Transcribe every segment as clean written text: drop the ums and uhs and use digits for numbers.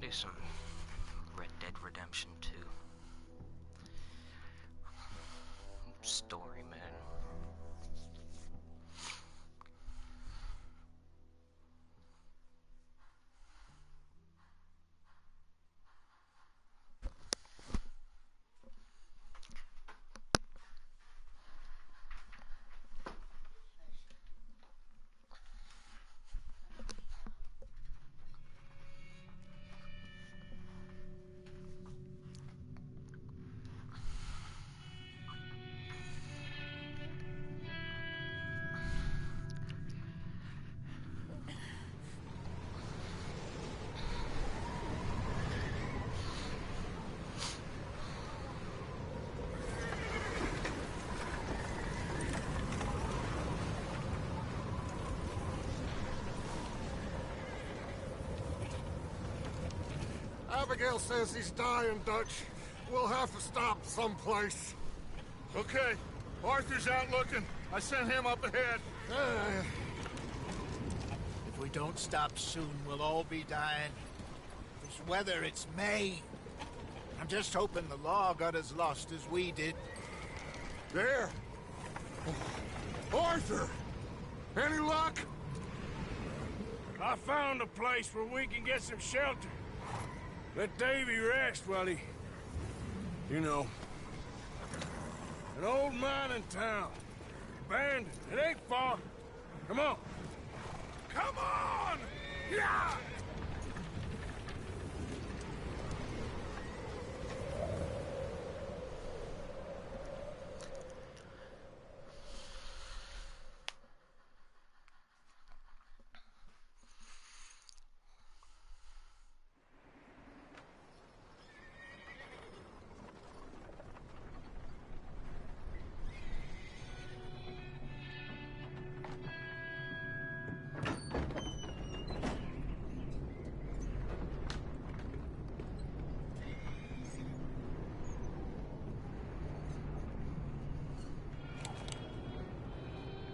do some Red Dead Redemption 2. Story, man. Abigail says he's dying, Dutch. We'll have to stop someplace. Okay. Arthur's out looking. I sent him up ahead. If we don't stop soon, we'll all be dying. This weather, it's May. I'm just hoping the law got as lost as we did. There. Arthur! Any luck? I found a place where we can get some shelter. Let Davy rest while he... You know. An old mining town. Abandoned. It ain't far. Come on. Come on! Yeah!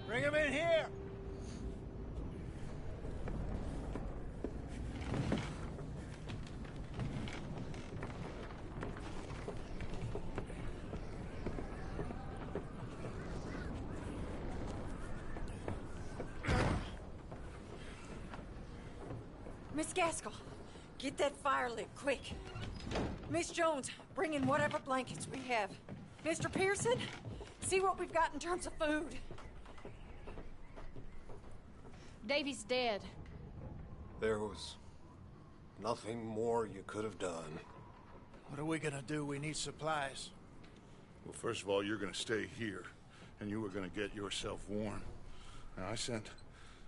Bring him in here! Miss Gaskell, get that fire lit, quick. Miss Jones, bring in whatever blankets we have. Mr. Pearson, see what we've got in terms of food. Davy's dead. There was nothing more you could have done. What are we gonna do? We need supplies. Well, first of all, you're gonna stay here, and you were gonna get yourself warm. Now, I sent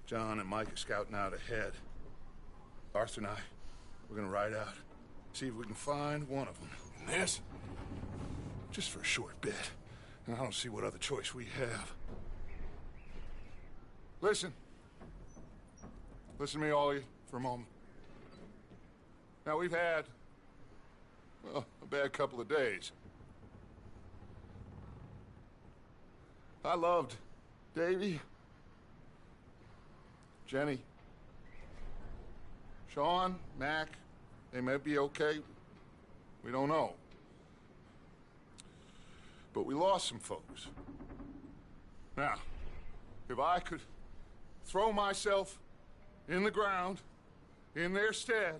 John and Micah scouting out ahead. Arthur and I, we're gonna ride out, see if we can find one of them. And this, just for a short bit. And I don't see what other choice we have. Listen. Listen to me, all of you, for a moment. Now, we've had, well, a bad couple of days. I loved Davy, Jenny, Sean, Mac. They may be okay. We don't know. But we lost some folks. Now, if I could throw myself in the ground, in their stead,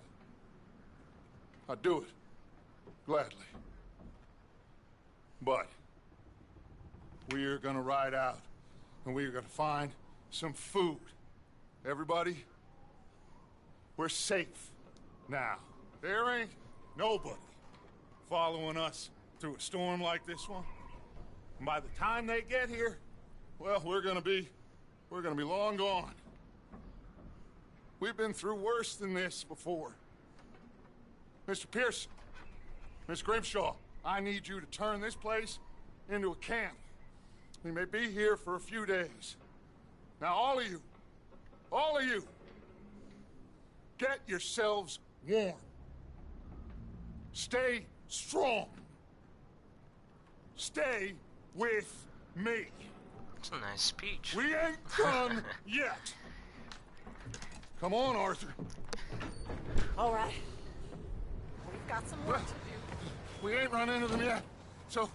I'd do it, gladly. But we are gonna ride out, and we are gonna find some food. Everybody, we're safe now. There ain't nobody following us through a storm like this one. And by the time they get here, well, we're gonna be long gone. We've been through worse than this before. Mr. Pearson, Miss Grimshaw, I need you to turn this place into a camp. We may be here for a few days. Now, all of you, get yourselves warm. Stay strong. Stay with me. It's a nice speech. We ain't done yet. Come on, Arthur. All right. We've got some work to do. We ain't run into them yet, so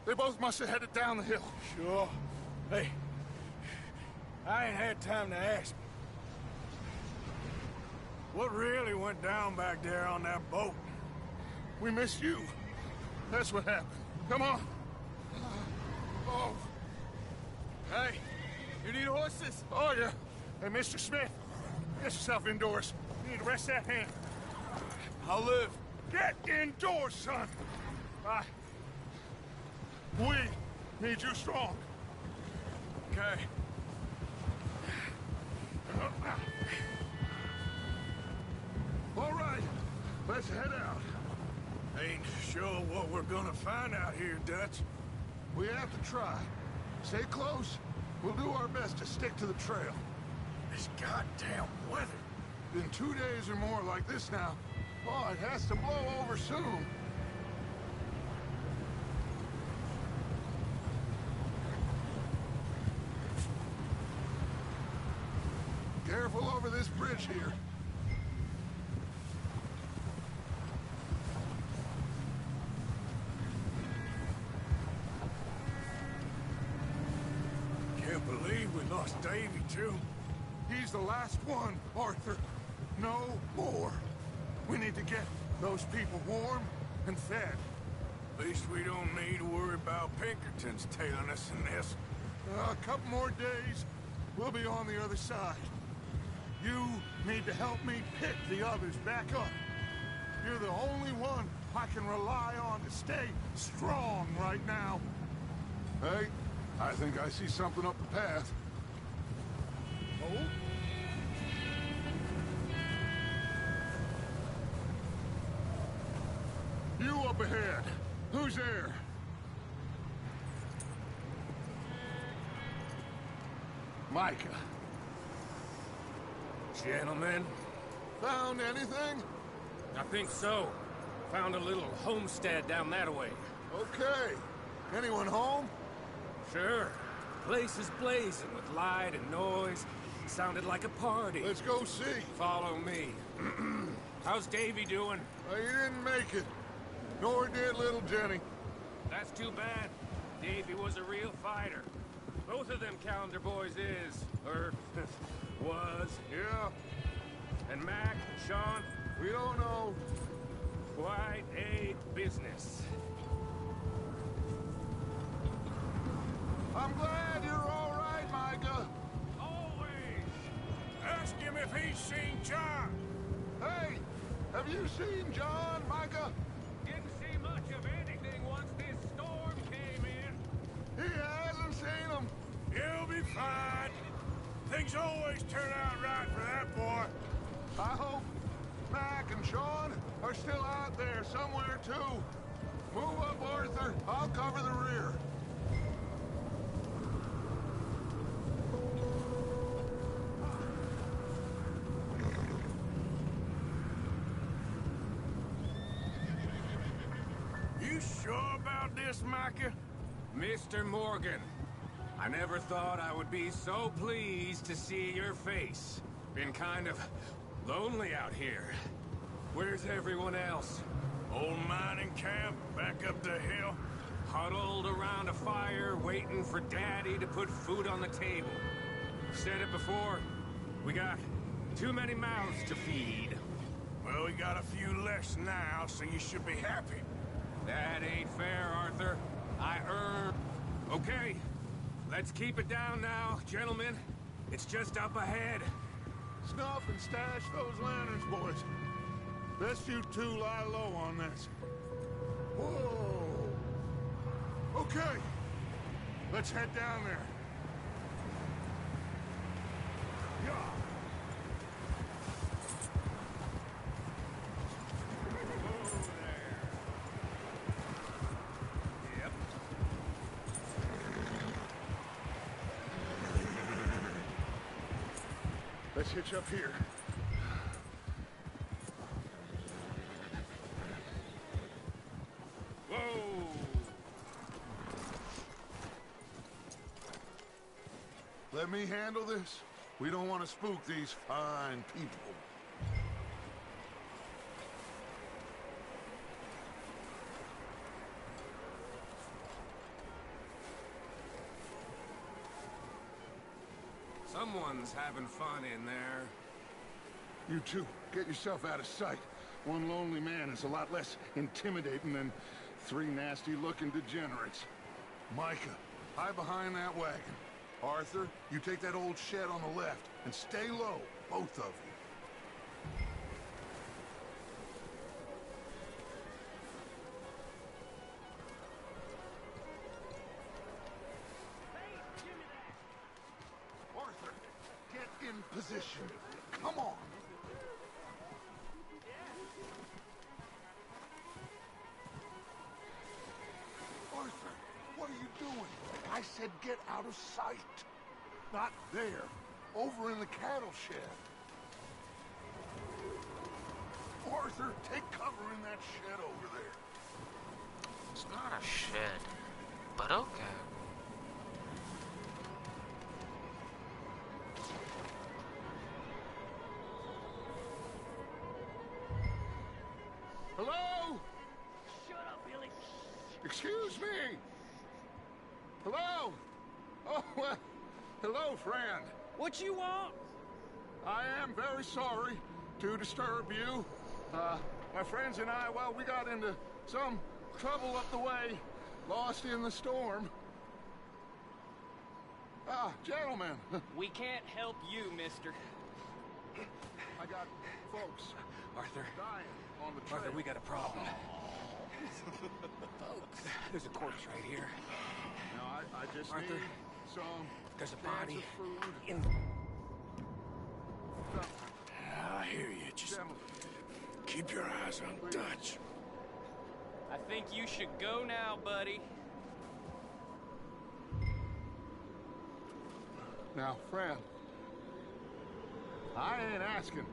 they both must have headed down the hill. Sure. Hey, I ain't had time to ask. What really went down back there on that boat? We missed you. That's what happened. Come on. Oh. Hey, you need horses? Oh, yeah. Hey, Mr. Smith, get yourself indoors. You need to rest that hand. I'll live. Get indoors, son. We need you strong. Okay. All right, let's head out. Ain't sure what we're gonna find out here, Dutch. We have to try. Stay close. We'll do our best to stick to the trail. This goddamn weather. Been 2 days or more like this now. Oh, it has to blow over soon. Careful over this bridge here. Can't believe we lost Davy, too. He's the last one, Arthur. No more. We need to get those people warm and fed. At least we don't need to worry about Pinkertons tailing us in this. A couple more days, we'll be on the other side. You need to help me pick the others back up. You're the only one I can rely on to stay strong right now. Hey, I think I see something up the path. Oh? You up ahead. Who's there? Micah. Gentlemen, Found anything? I think so. Found a little homestead down that way. Okay. Anyone home? Sure. Place is blazing with light and noise. Sounded like a party. Let's go see. Follow me. How's Davy doing? He didn't make it. Nor did little Jenny. That's too bad. Davy was a real fighter. Both of them Calendar boys is, or was. Yeah, And Mac and Sean, we don't know. quite a business. I'm glad you're all right, Micah. Always. Ask him if he's seen John. Hey, have you seen John, Micah? Didn't see much of anything once this storm came in. He hasn't seen him. He'll be fine. Things always turn out right for that boy. I hope Mac and Sean are still out there somewhere, too. Move up, Arthur. I'll cover the rear. You sure about this, Micah? Mr. Morgan, I never thought I would be so pleased to see your face. Been kind of lonely out here. Where's everyone else? Old mining camp, back up the hill. Huddled around a fire, waiting for Daddy to put food on the table. Said it before, we got too many mouths to feed. Well, we got a few less now, so you should be happy. That ain't fair, Arthur. I earned... Okay, let's keep it down now, gentlemen. It's just up ahead. Snuff and stash those lanterns, boys. Best you two lie low on this. Whoa. Okay. Let's head down there. Yeah. Yep. Let's hitch up here. Whoa! Let me handle this. We don't want to spook these fine people. Someone's having fun in there. You two, get yourself out of sight. One lonely man is a lot less intimidating than three nasty-looking degenerates. Micah, hide behind that wagon. Arthur, you take that old shed on the left, and stay low, both of you. Arthur, get in position. Come on. Arthur, what are you doing? I said get out of sight. Not there. Over in the cattle shed. Arthur, take cover in that shed over there. It's not a shed, but okay. Hello? Shut up, Billy. Excuse me. Hello? Oh, well, hello, friend. What you want? I am very sorry to disturb you. My friends and I, well, we got into some trouble up the way, lost in the storm. Gentlemen. We can't help you, mister. I got folks Arthur. dying on the trail. Arthur, we got a problem. There's a corpse right here. Now, I just Arthur, need some there's a cans body of food. in... Some- I hear you. Just Gentlemen, keep your eyes on Dutch. I think you should go now, buddy. now, friend, I ain't asking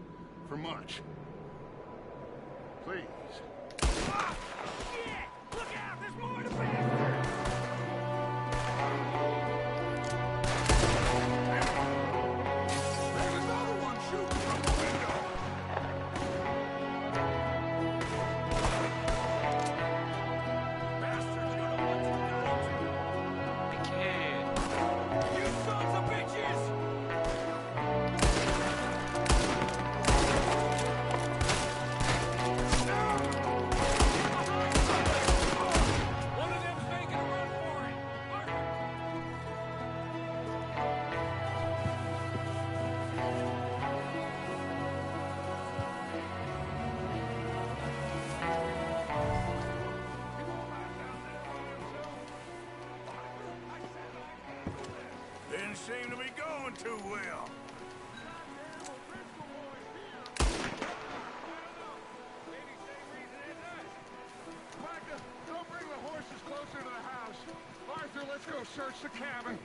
for much. Please. Look out! There's more to bastard! There's another one shooting from the window. Bastards, you know what you got into! The kid. You sons of bitches! One of them's making a run for it! Arthur! Didn't seem to be going too well. Micah, don't bring the horses closer to the house. Arthur, let's go search the cabin.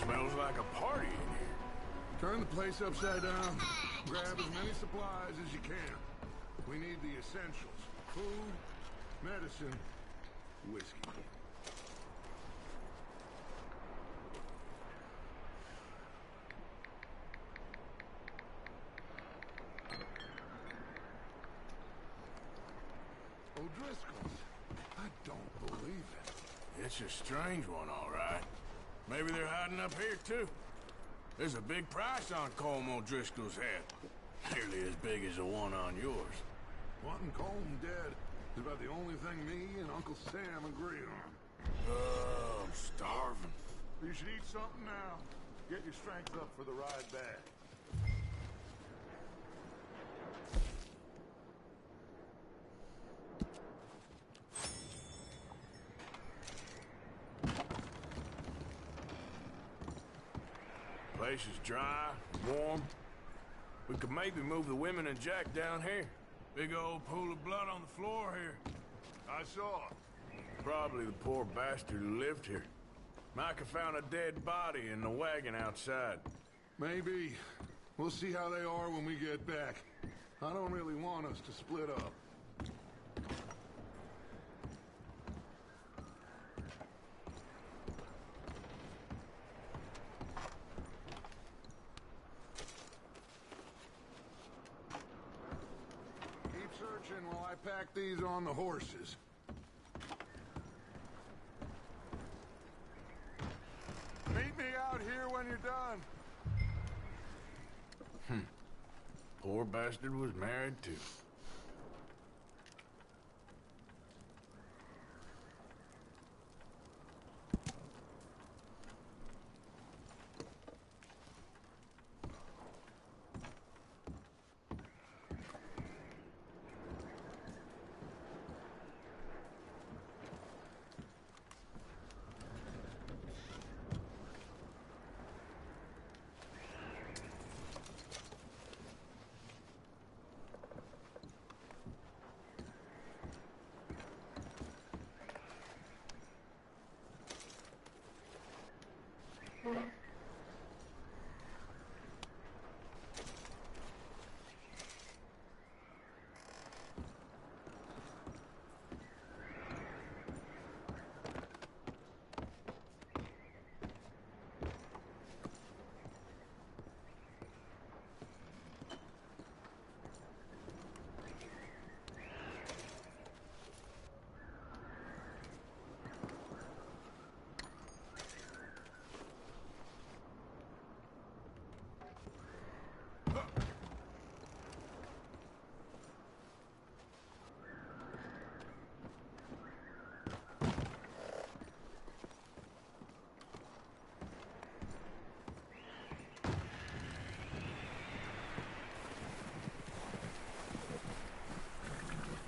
Smells like a party in here. Turn the place upside down. Grab as many supplies as you can. We need the essentials. Food, medicine, whiskey. O'Driscoll's. I don't believe it. It's a strange one, all right. Maybe they're hiding up here, too. There's a big price on Colm O'Driscoll's head. Nearly as big as the one on yours. Wanting Colm dead is about the only thing me and Uncle Sam agree on. Oh, I'm starving. You should eat something now. Get your strength up for the ride back. Place is dry, warm. We could maybe move the women and Jack down here. Big old pool of blood on the floor here. I saw. Probably the poor bastard who lived here. Micah found a dead body in the wagon outside. Maybe. We'll see how they are when we get back. I don't really want us to split up. Keep searching while I pack these on the horses. when you're done. Poor bastard was married too.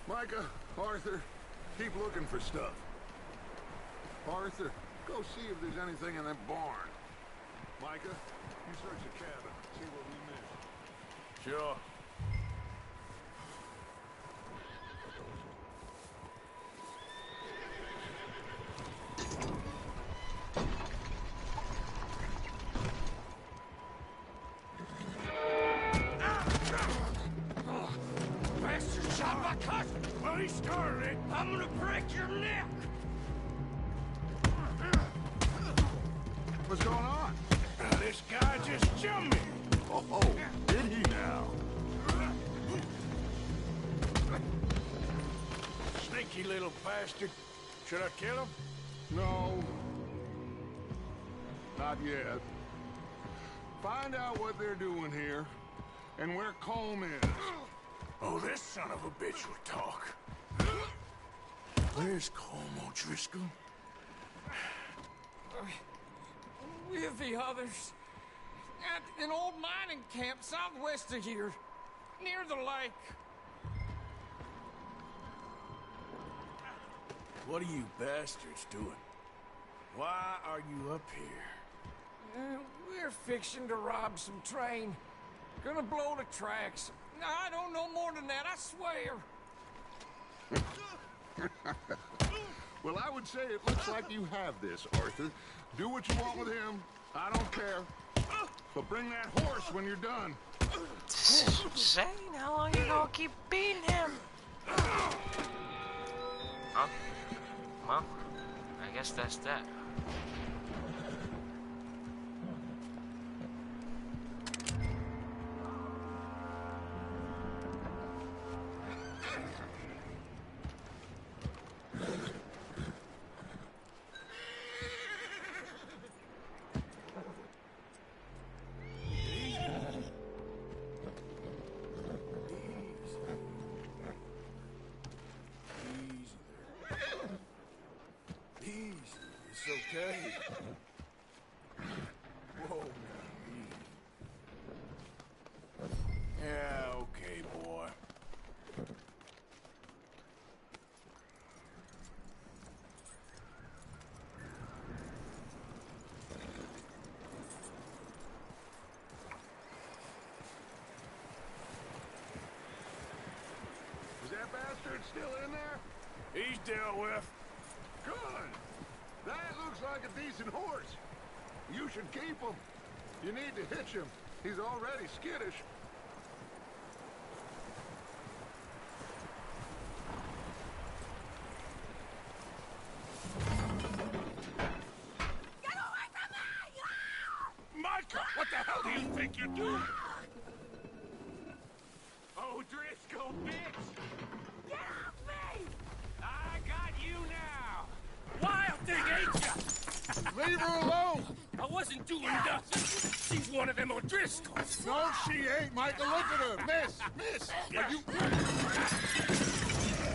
Micah, Arthur, keep looking for stuff. Arthur, go see if there's anything in that barn. Micah, you search the cabin, see what we missed. Sure. Bastard shot my cousin! Well, he started it. I'm gonna break your neck! What's going on? This guy just jumped me! Oh, did he now? Sneaky little bastard. Should I kill him? No. Not yet. Find out what they're doing here, and where Colm is. Oh, this son of a bitch will talk. Where's Colm O'Driscoll? With the others. At an old mining camp southwest of here. Near the lake. What are you bastards doing? Why are you up here? We're fixing to rob some train. Gonna blow the tracks. I don't know more than that, I swear. Well, I would say it looks like you have this, Arthur. Do what you want with him. I don't care. But bring that horse when you're done. Zane, how long you gonna keep beating him? Huh? Well, I guess that's that. Okay. Whoa, now, yeah, okay, boy. Is that bastard still in there? He's dealt with. Good. That looks like a decent horse. You should keep him. You need to hitch him. He's already skittish. Get away from me! Micah, what the hell do you think you're doing? Oh, Driscoll, bitch! Get off me! I got you now! Wild thing, ain't ya? Leave her alone! I wasn't doing nothing. She's one of them O'Driscolls. No, she ain't, Michael. Look at her. Miss, are you...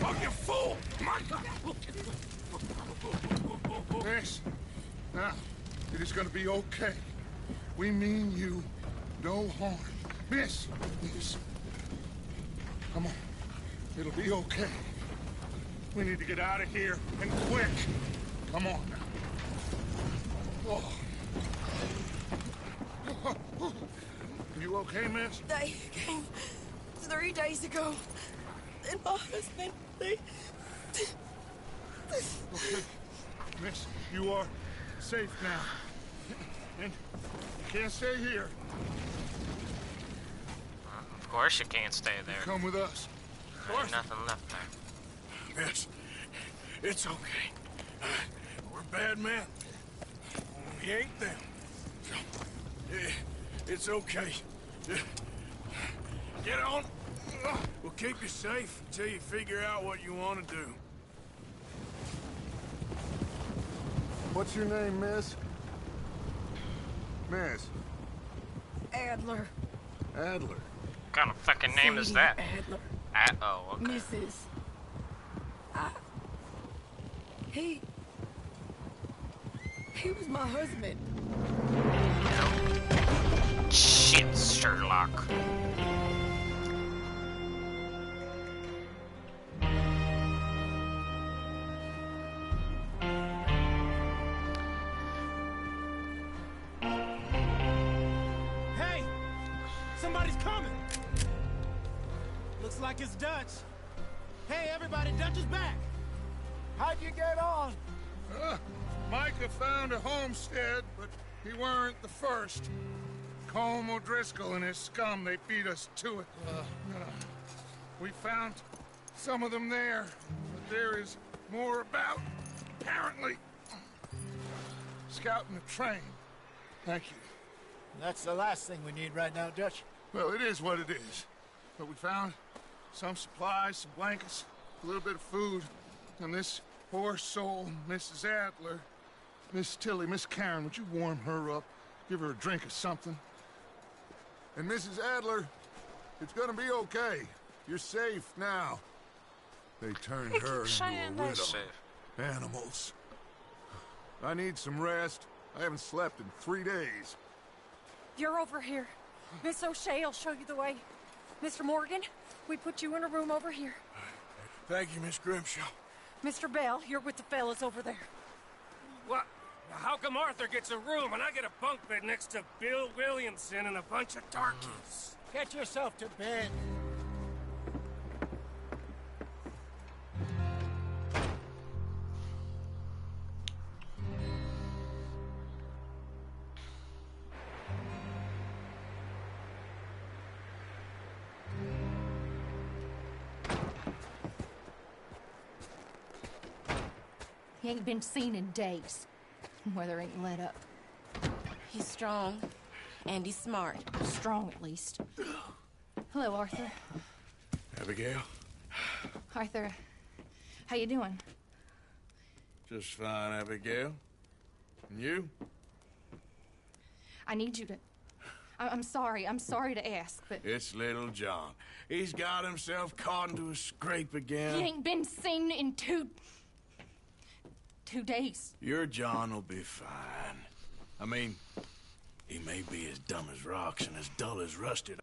Oh, you fool! Michael! Miss, now, it is gonna be okay. We mean you no harm. Miss, come on. It'll be okay. We need to get out of here, and quick. Come on now. Oh. You okay, miss? They came 3 days ago. And my husband, they... Okay. Miss, you are safe now. And you can't stay here. Of course you can't stay there. Come with us. There's nothing left there. Miss, it's okay. We're bad men. We ain't them. It's okay. Get on. We'll keep you safe until you figure out what you want to do. What's your name, miss? Miss. Adler. Adler. What kind of fucking name is Sadie that? Adler. Oh, okay. Mrs. He was my husband. Shit, Sherlock. Hey! Somebody's coming! Looks like it's Dutch. Hey, everybody, Dutch is back! How'd you get on? Micah found a homestead, but he weren't the first. Colm O'Driscoll and his scum, they beat us to it. We found some of them there, but there is more about, apparently. Scouting the train. Thank you. That's the last thing we need right now, Dutch. Well, it is what it is. But we found some supplies, some blankets, a little bit of food, and this poor soul, Mrs. Adler, Miss Tilly, Miss Karen, would you warm her up? Give her a drink or something? And Mrs. Adler, it's gonna be okay. You're safe now. They turned her into a widow. Safe. Animals. I need some rest. I haven't slept in 3 days. You're over here. Miss O'Shea will show you the way. Mr. Morgan, we put you in a room over here. Thank you, Miss Grimshaw. Mr. Bell, you're with the fellas over there. What? How come Arthur gets a room and I get a bunk bed next to Bill Williamson and a bunch of darkies? Get yourself to bed. He ain't been seen in days. Weather ain't let up. He's strong, and he's smart. Strong, at least. Hello, Arthur. Abigail? Arthur, how you doing? Just fine, Abigail. And you? I need you to... I'm sorry to ask, but... It's little John. He's got himself caught into a scrape again. He ain't been seen in 2 days. Your John will be fine. I mean, he may be as dumb as rocks and as dull as rusted.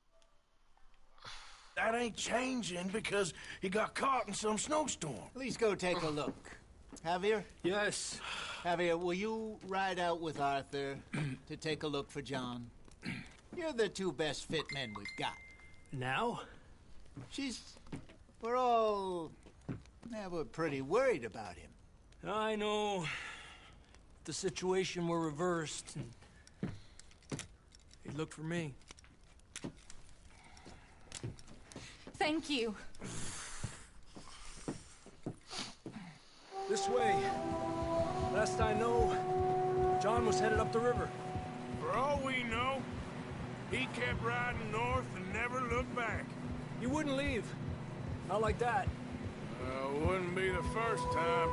That ain't changing because he got caught in some snowstorm. Please go take a look. Javier? Yes. Javier, will you ride out with Arthur to take a look for John? You're the 2 best fit men we've got. Now? We're pretty worried about him. I know. If the situation were reversed, and he'd look for me. Thank you. This way. Last I know, John was headed up the river. For all we know, he kept riding north and never looked back. He wouldn't leave. Not like that. Wouldn't be the first time.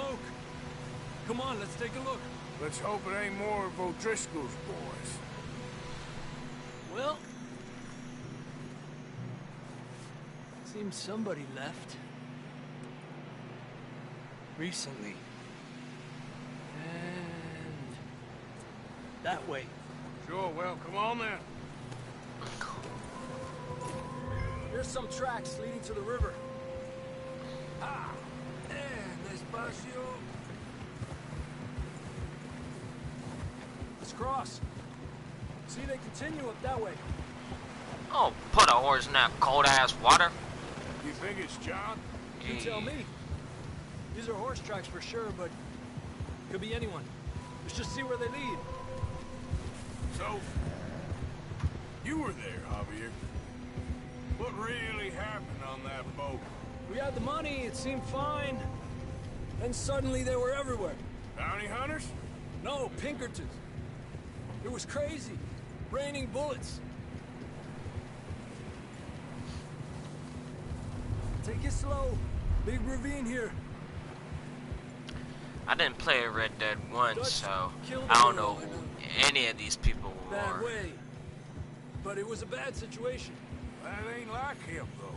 smoke. Come on, let's take a look. Let's hope it ain't more of O'Driscoll's boys. Well, seems somebody left. Recently. And that way. Sure, well, come on then. There's some tracks leading to the river. Ah, and despacio. Let's cross. See, they continue up that way. Oh, put a horse in that cold-ass water. You think it's John? You tell me. These are horse tracks for sure, but could be anyone. Let's just see where they lead. So, you were there, Javier. What really happened on that boat? We had the money, it seemed fine. Then suddenly they were everywhere. Bounty hunters? No, Pinkertons. It was crazy. Raining bullets. Take it slow. Big ravine here. I didn't play Red Dead 1, Dutch so killed I don't the know girl who any of these people Bad were. way. But it was a bad situation. That ain't like him, though.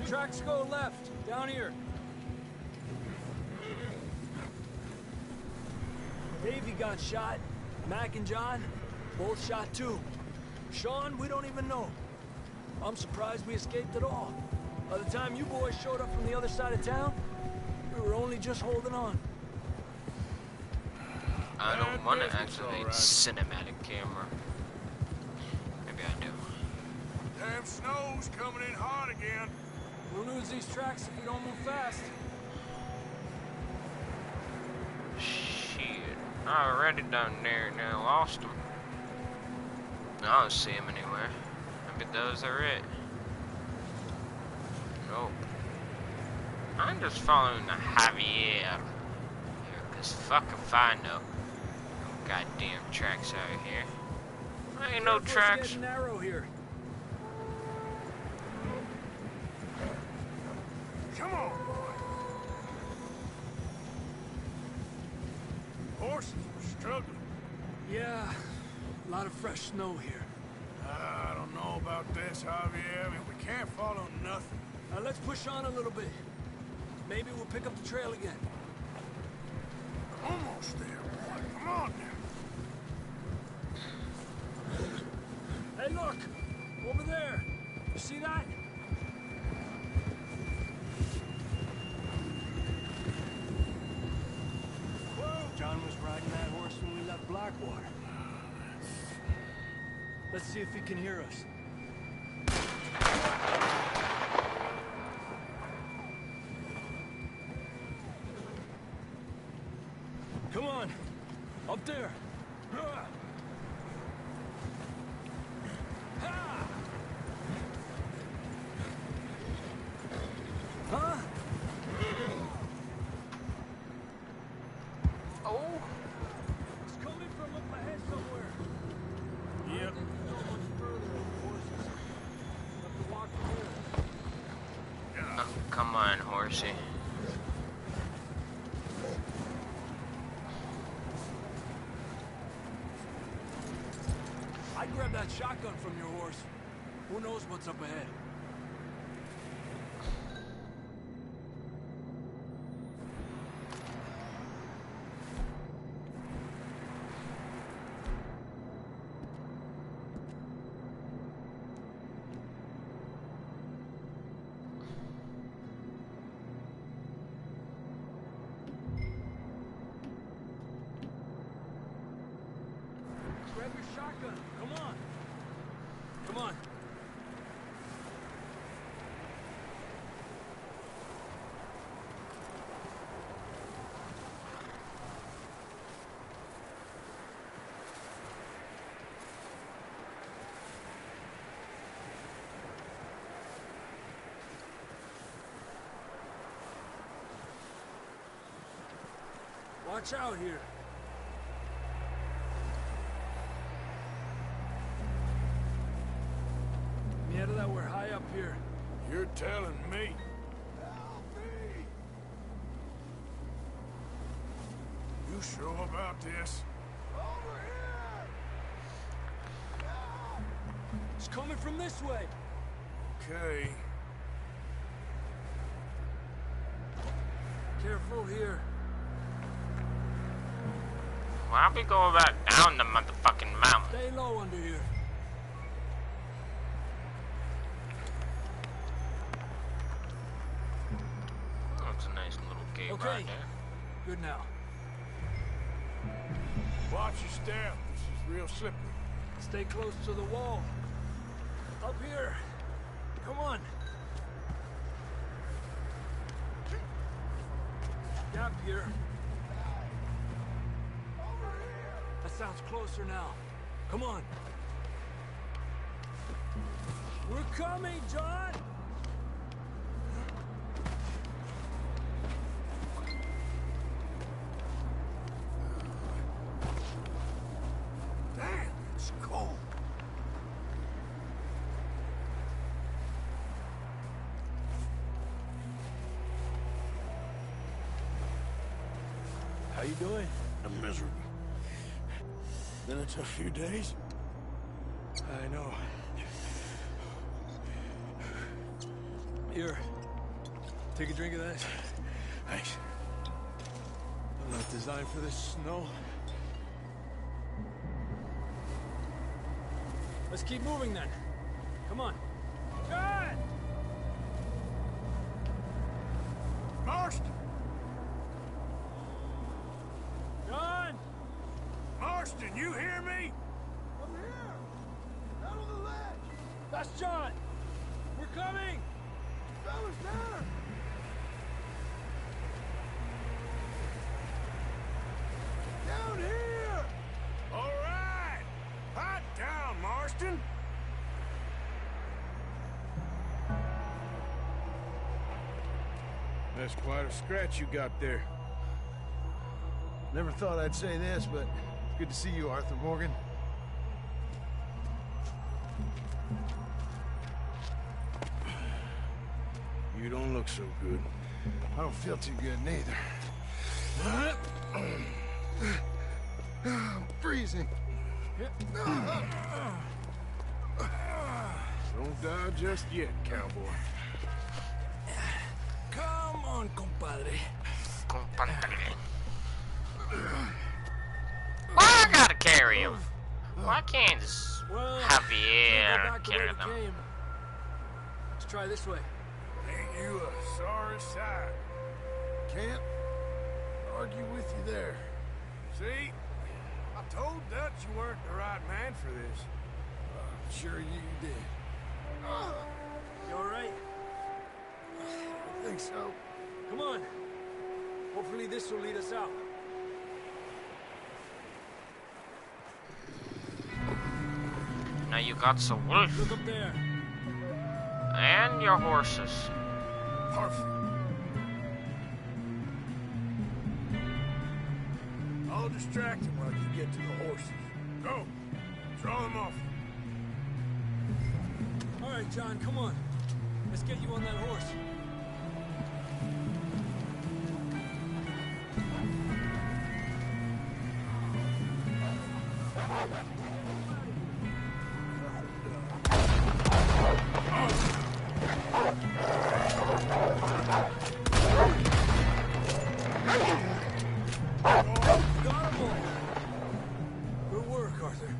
Tracks go left, down here. Davey got shot. Mac and John, both shot too. Sean, we don't even know. I'm surprised we escaped at all. By the time you boys showed up from the other side of town, we were only just holding on. I don't want to activate cinematic camera. Maybe I do. Damn snow's coming in hot again. We'll lose these tracks if we don't move fast. Shit. I already down there and I lost them. I don't see them anywhere. Maybe those are it. Nope. I'm just following the Javier. Cause fuck if I know. No goddamn tracks out here. Ain't no tracks. Getting narrow here. Come on, boy. Horses are struggling. Yeah, a lot of fresh snow here. I don't know about this, Javier. I mean, we can't follow nothing. Let's push on a little bit. Maybe we'll pick up the trail again. Almost there, boy. Come on now. Hey, look! Over there! You see that? Whoa! John was riding that horse when we left Blackwater. Let's see if he can hear us. Come on! Up there! Huh? Oh! It's coming from up ahead somewhere. Yep. I think we go much further with the horses. Have to walk through. Oh, come on, horsey. I grabbed that shotgun from your horse. Who knows what's up ahead? Grab your shotgun. Come on. Come on. Watch out here. Mierda, we're high up here. You're telling me? You sure about this? It's coming from this way. Okay. Careful here. Why don't we go back down the motherfucking mountain? Stay low under here. That's a nice little cave Okay. right there. Good now. Watch your step. This is real slippery. Stay close to the wall. Up here. Come on. Gap here. That sounds closer now. Come on. We're coming, John! Damn, it's cold. How you doing? I'm miserable. Been a tough few days. I know. Here. Take a drink of that. Thanks. I'm not designed for this snow. Let's keep moving then. Come on. John! Marston! John! Marston, you hear me? I'm here! Out on the ledge! That's John! We're coming! Fellas there! Down here! All right! Hot down, Marston! That's quite a scratch you got there. Never thought I'd say this, but it's good to see you, Arthur Morgan. You don't look so good. I don't feel too good neither. I'm freezing. Don't die just yet, cowboy. Come on, compadre. Why I gotta carry him? Why can't just Well, Javier go back the way carry we them? came. Let's try this way. Ain't you a sorry sight? Can't argue with you there. See? I told Dutch you weren't the right man for this. Sure you did. You all right? I think so. Come on. Hopefully this will lead us out. Now you got some wolf Look up there. and your horses. Perfect. I'll distract him while you get to the horses. Go. Draw them off. All right, John, come on. Let's get you on that horse. Got 'em all. Good work, Arthur.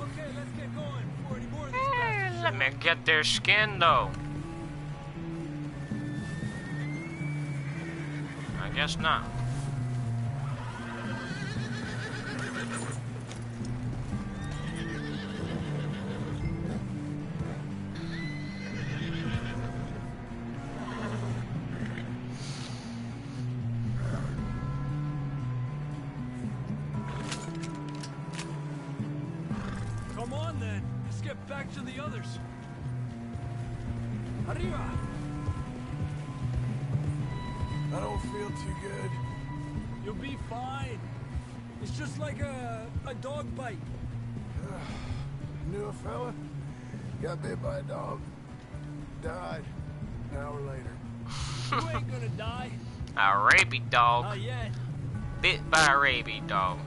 Okay, let's get going before any more of these bastards Let me get their skin though. I guess not. Come on, then. Let's get back to the others. Arriba! I don't feel too good. You'll be fine. It's just like a dog bite. Knew a fella? Got bit by a dog. Died an hour later. You ain't gonna die. A rabid dog. Not yet. Bit by a rabid dog.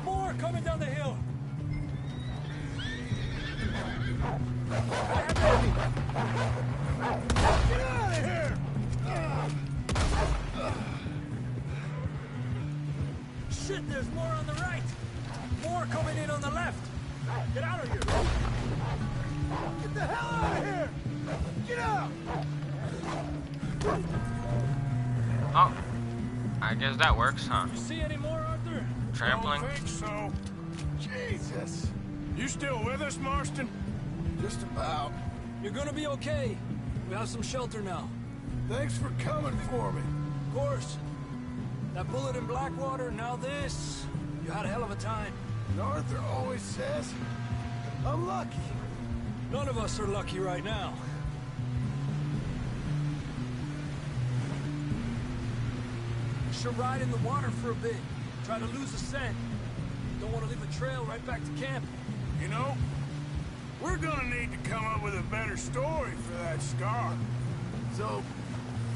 More coming down the hill. Get out of here! Shit, there's more on the right. More coming in on the left. Get out of here. Get the hell out of here! Get out! Oh. I guess that works, huh? You see any more, Arthur? Trampling. Don't think so. Jesus. You still with us, Marston? Just about. You're gonna be okay. We have some shelter now. Thanks for coming for me. Of course. That bullet in Blackwater, now this. You had a hell of a time. And Arthur always says I'm lucky. None of us are lucky right now. We should ride in the water for a bit. Try to lose the scent. Don't want to leave a trail right back to camp. You know, we're gonna need to come up with a better story for that scar. So,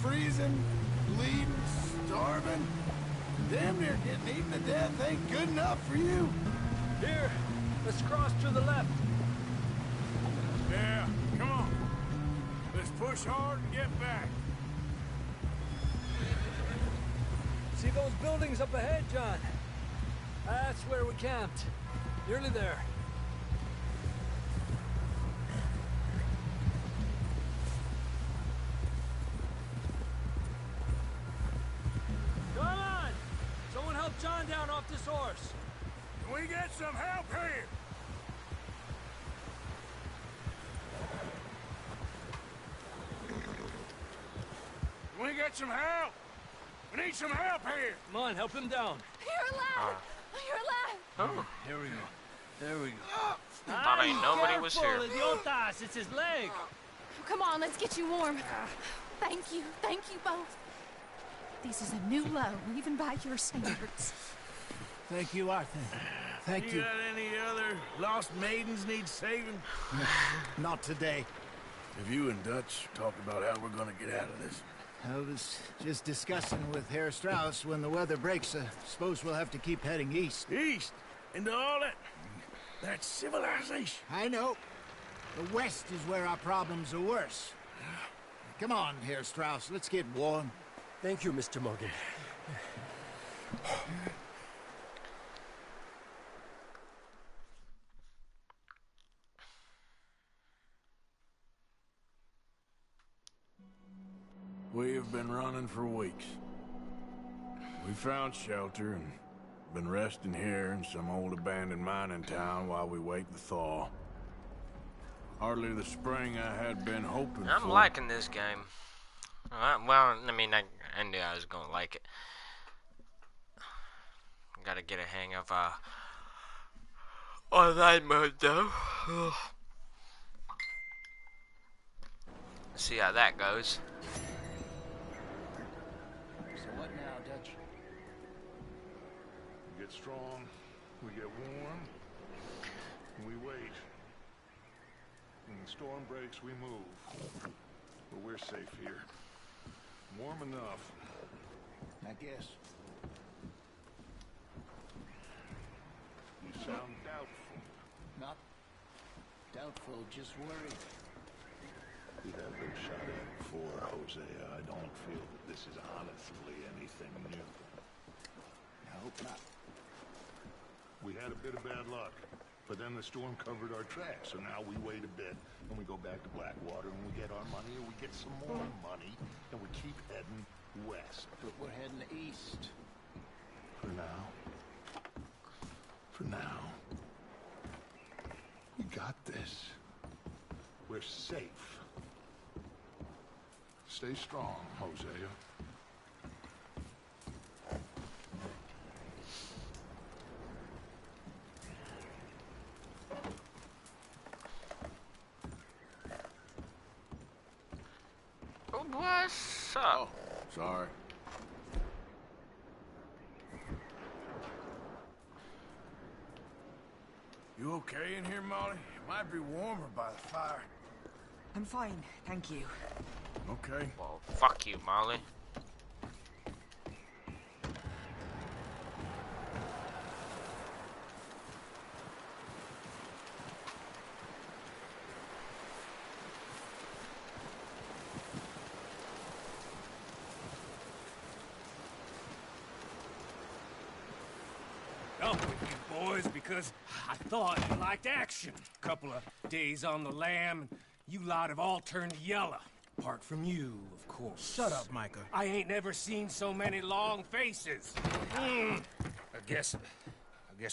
freezing, bleeding, starving, damn near getting eaten to death ain't good enough for you. Here, let's cross to the left. Yeah, come on. Let's push hard and get back. See those buildings up ahead, John? That's where we camped. Nearly there. Come on! Someone help John down off this horse. Can we get some help here? Can we get some help? We need some help here. Come on, help him down. You're alive! You're alive! Oh. Here we go. There we go. Thought ain't nobody was here. Idiotas, it's his leg. Come on, let's get you warm. Thank you both. This is a new low, even by your standards. Thank you, Arthur. Thank you. Got any other lost maidens need saving? Not today. Have you and Dutch talked about how we're gonna get out of this? I was just discussing with Herr Strauss when the weather breaks. Suppose we'll have to keep heading east. East? Into all that civilization. I know. The west is where our problems are worse. Come on, Herr Strauss, let's get warm. Thank you, Mr. Morgan. We have been running for weeks. We found shelter and been resting here in some old abandoned mining town while we wait the thaw. Hardly the spring I had been hoping for. I'm liking this game. Well, I mean, I knew I was gonna like it. Gotta get a hang of online mode though. See how that goes. So what now, Dutch? We get strong, we get warm, and we wait. When the storm breaks, we move. But we're safe here. Warm enough. I guess. You sound doubtful. Not doubtful, just worried. We've had those shot at before, Hosea. I don't feel that this is honestly anything new. I hope not. We had a bit of bad luck, but then the storm covered our tracks, so now we wait a bit, and we go back to Blackwater, and we get our money, and we get some more money, and we keep heading west. But we're heading east. For now. For now. We got this. We're safe. Stay strong, Hosea. What's up? Sorry. You okay in here, Molly? It might be warmer by the fire. I'm fine, thank you. Okay. Well, fuck you, Molly. Up with you boys because I thought you liked action. Couple of days on the lam, and you lot have all turned yellow. Apart from you, of course. Shut up, Micah. I ain't never seen so many long faces. I guess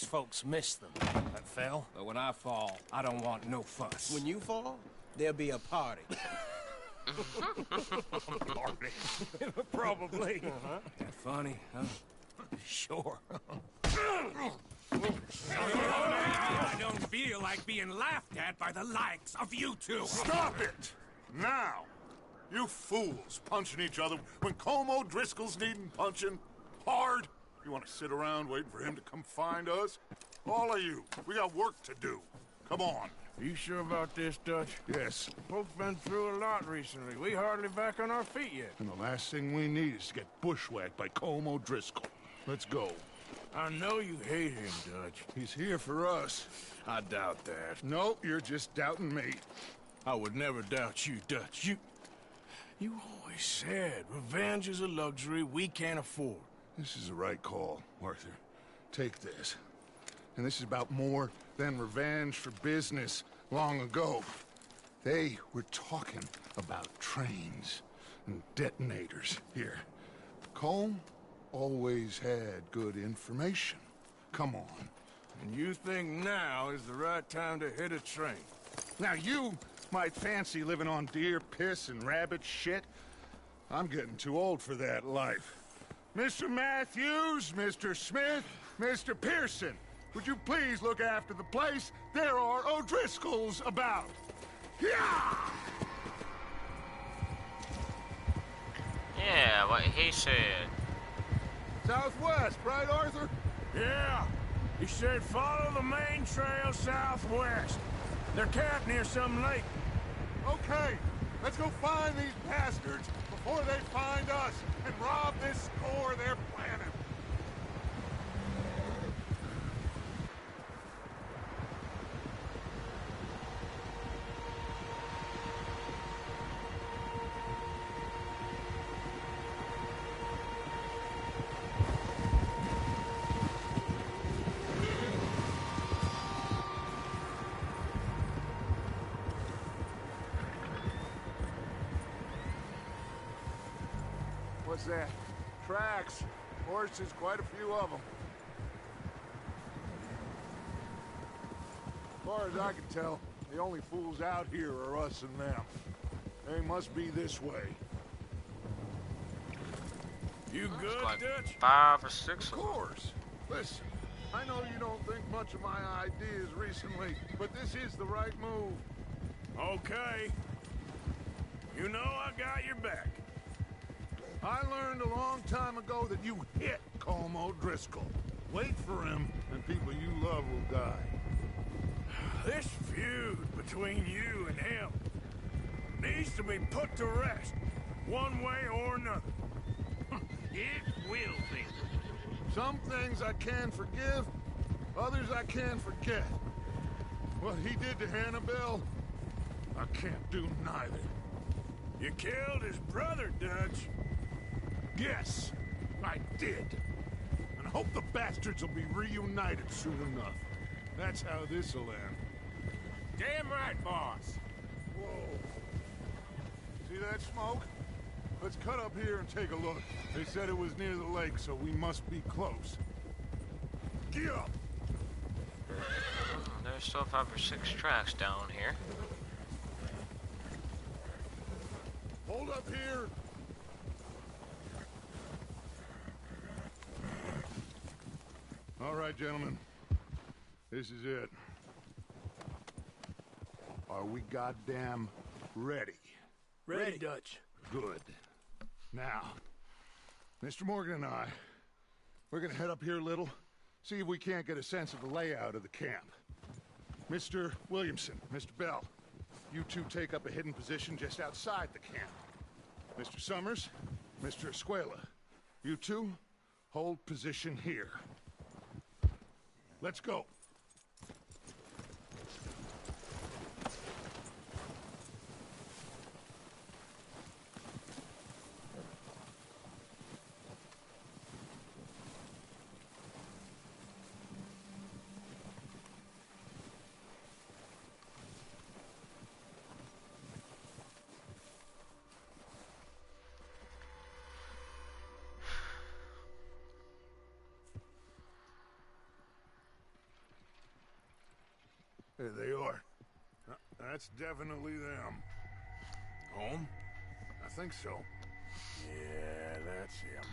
folks miss them. That fell. But when I fall, I don't want no fuss. When you fall, there'll be a party. Party. Probably. That funny, huh? Sure. I don't feel like being laughed at by the likes of you two. Stop it! Now! You fools punching each other when Colm O'Driscoll's needing punching hard. You want to sit around waiting for him to come find us? All of you, we got work to do. Come on. Are you sure about this, Dutch? Yes. Folks been through a lot recently. We hardly back on our feet yet. And the last thing we need is to get bushwhacked by Colm O'Driscoll. Let's go. I know you hate him, Dutch. He's here for us. I doubt that. No, you're just doubting me. I would never doubt you, Dutch. You always said revenge is a luxury we can't afford. This is the right call, Arthur. Take this. And this is about more than revenge for business long ago. They were talking about trains and detonators here. Colm always had good information. Come on. And you think now is the right time to hit a train? Now you might fancy living on deer piss and rabbit shit. I'm getting too old for that life. Mr. Matthews, Mr. Smith, Mr. Pearson, would you please look after the place? There are O'Driscolls about. Yeah! Yeah, what he said. Southwest, right, Arthur? Yeah. He said follow the main trail southwest. They're camped near some lake. Okay, let's go find these bastards before they find us and rob this store they're planning. What's that? Tracks. Horses, quite a few of them. As far as I can tell, the only fools out here are us and them. They must be this way. You good, Like Dutch? 5 or 6 Of course. Listen, I know you don't think much of my ideas recently, but this is the right move. Okay. You know I got your back. I learned a long time ago that you hit Colm O'Driscoll. Wait for him, and people you love will die. This feud between you and him needs to be put to rest, one way or another. It will be. Some things I can forgive, others I can't forget. What he did to Hannibal, I can't do neither. You killed his brother, Dutch. Yes, I did. And I hope the bastards will be reunited soon enough. That's how this'll end. Damn right, boss. Whoa. See that smoke? Let's cut up here and take a look. They said it was near the lake, so we must be close. Get up! There's still 5 or 6 tracks down here. Hold up here! All right, gentlemen. This is it. Are we goddamn ready? Ready, Dutch. Good. Now, Mr. Morgan and I, we're gonna head up here a little, see if we can't get a sense of the layout of the camp. Mr. Williamson, Mr. Bell, you two take up a hidden position just outside the camp. Mr. Summers, Mr. Escuela, you two hold position here. Let's go. There they are. That's definitely them. Home? I think so. Yeah, that's him.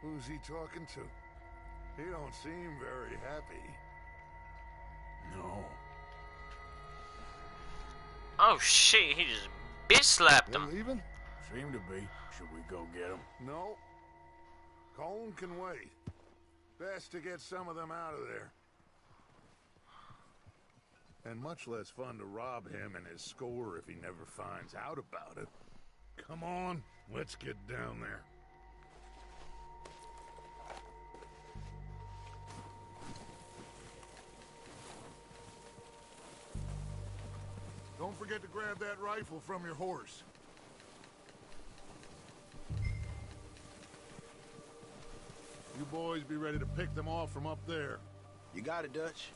Who's he talking to? He don't seem very happy. No. Oh shit, he just bitch slapped him. Leaving? Seem to be. Should we go get him? No. Colm can wait. Best to get some of them out of there. And much less fun to rob him and his score if he never finds out about it. Come on, let's get down there. Don't forget to grab that rifle from your horse. You boys be ready to pick them off from up there. You got it, Dutch.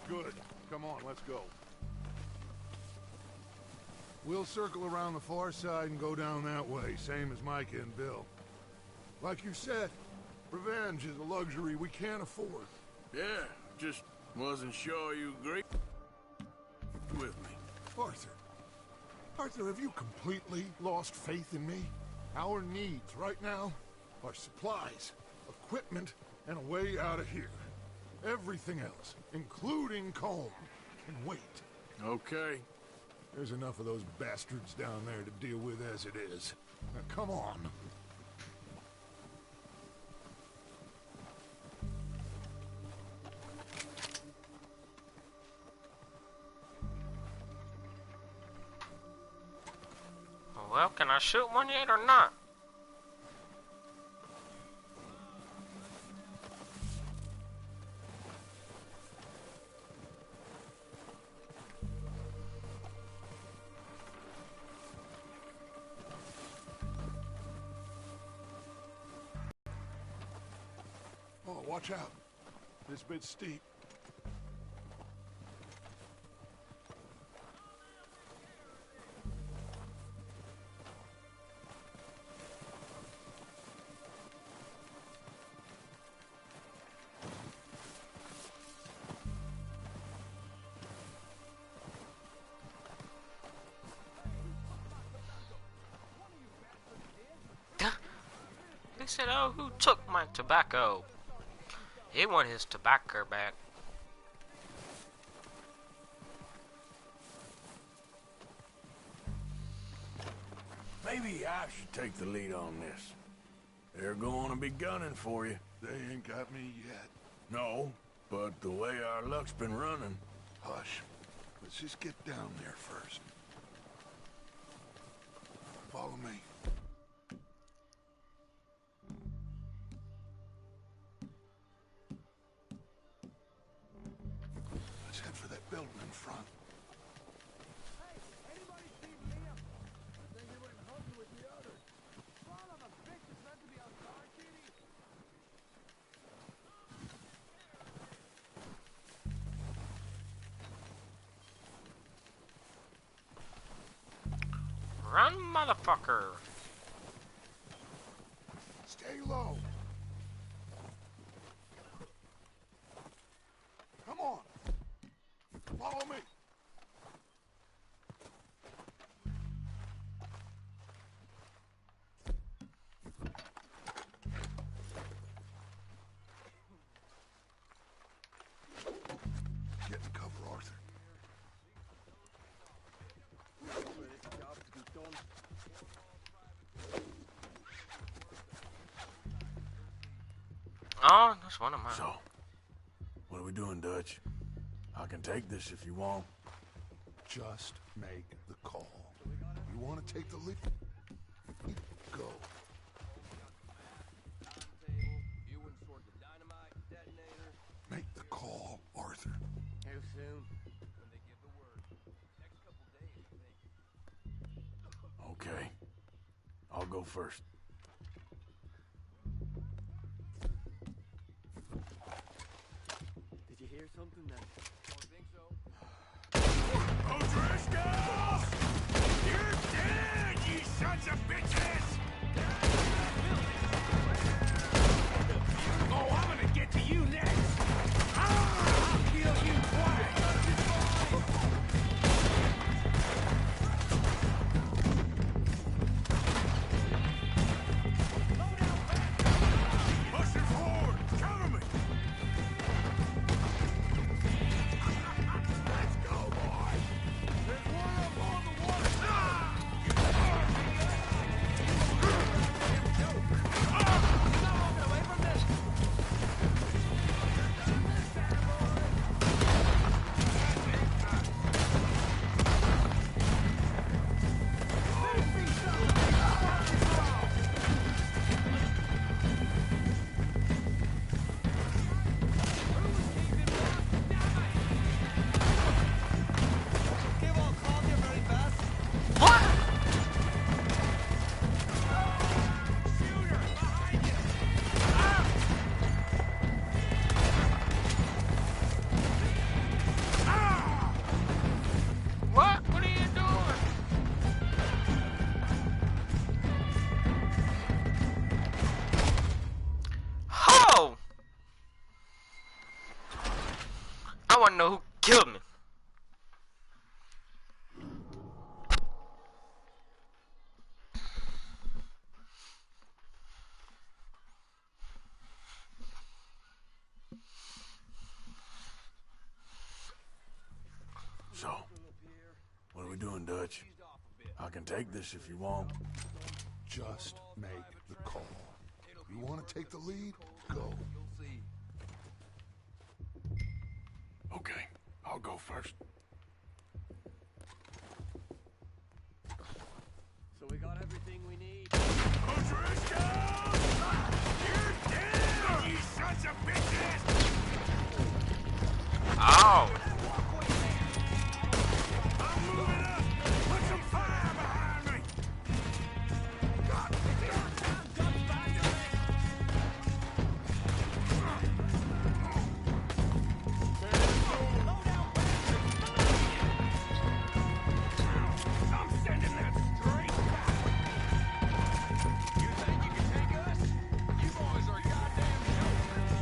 Good. Come on, let's go. We'll circle around the far side and go down that way, same as Micah and Bill. Like you said, revenge is a luxury we can't afford. Yeah, just wasn't sure you agreed with me. Arthur. Arthur, have you completely lost faith in me? Our needs right now are supplies, equipment, and a way out of here. Everything else, including Colm, can wait. Okay. There's enough of those bastards down there to deal with as it is. Now, come on. Well, can I shoot one yet or not? Oh, watch out. This bit's steep. They said, oh, who took my tobacco? He want his tobacco back. Maybe I should take the lead on this. They're going to be gunning for you. They ain't got me yet. No, but the way our luck's been running... Hush. Let's just get down there first. Follow me. Let's head for that building in front. Run, motherfucker. Stay low. Come on. Follow me. Get in cover, Arthur. Oh, that's one of mine. So, what are we doing, Dutch? I can take this if you want. Just make the call. You want to take the lead? Go. Make the call, Arthur. How soon? Okay. I'll go first. Did you hear something then? I don't think so. O'Driscoll! You're dead, you sons of bitches! Oh, I'm gonna get to you next! I'll kill you twice! Pushing forward! Cover me! Let's go, boys! There's one up on the water! What? What are you doing? Ho! I want to know who killed me. So, what are we doing, Dutch? I can take this if you want. Just make the call. You want to take the lead? Go. Okay, I'll go first. So we got everything we need. O'Driscoll! You're dead, you sons of bitches! Oh. I'm moving up! Put some fire behind me! I'm sending that straight back! You think you can take us? You boys are goddamn jokers!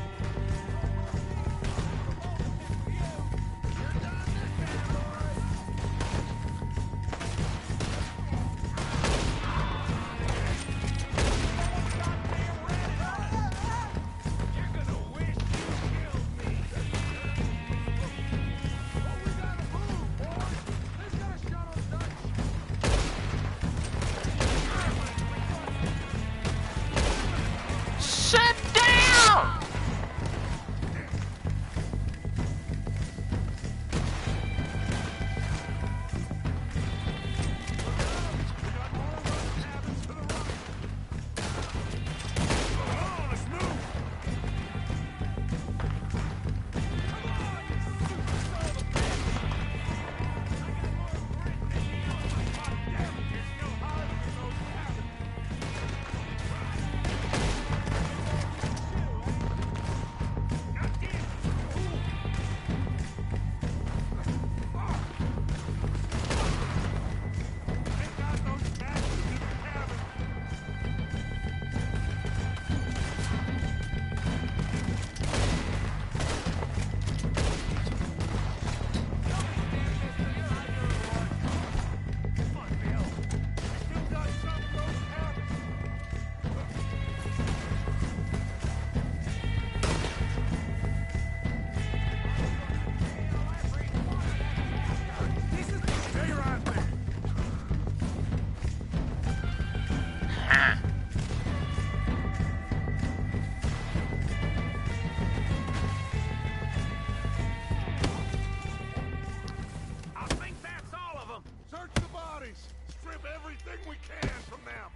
everything we can from them.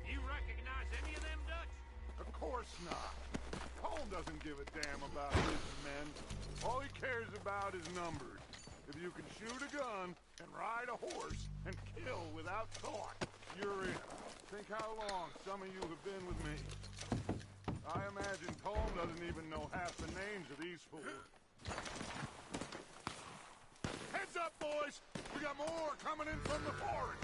You recognize any of them, Dutch? Of course not. Colm doesn't give a damn about his men. All he cares about is numbers. If you can shoot a gun and ride a horse and kill without thought, you're in. Think how long some of you have been with me. I imagine Colm doesn't even know half the names of these fools. Heads up, boys! We got more coming in from the forest!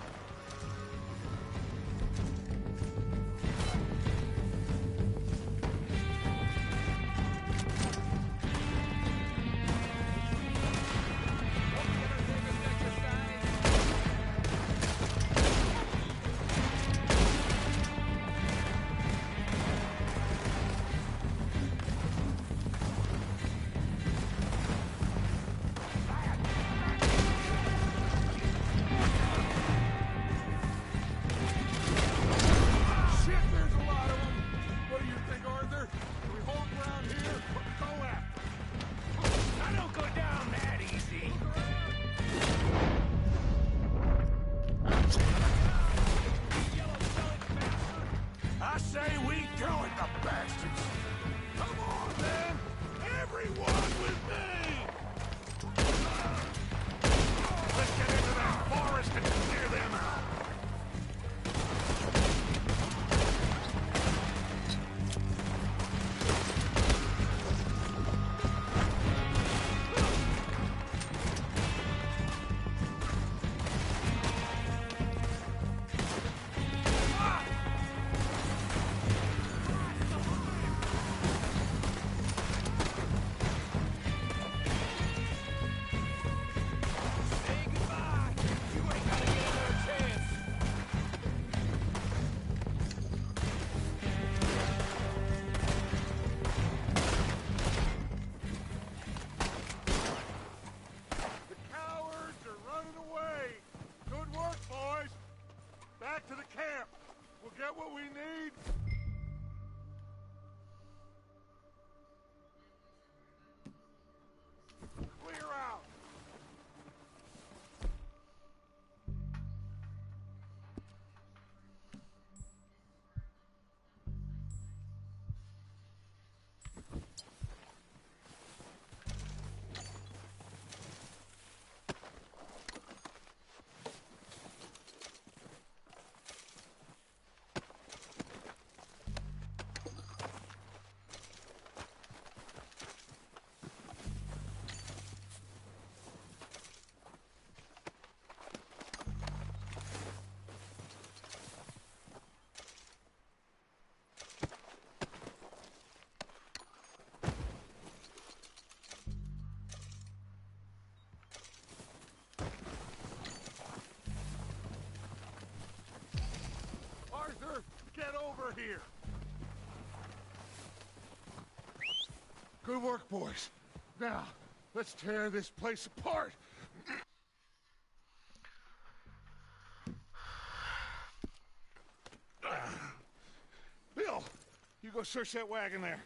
What we need? Clear out! Get over here! Good work, boys. Now, let's tear this place apart. Bill, you go search that wagon there.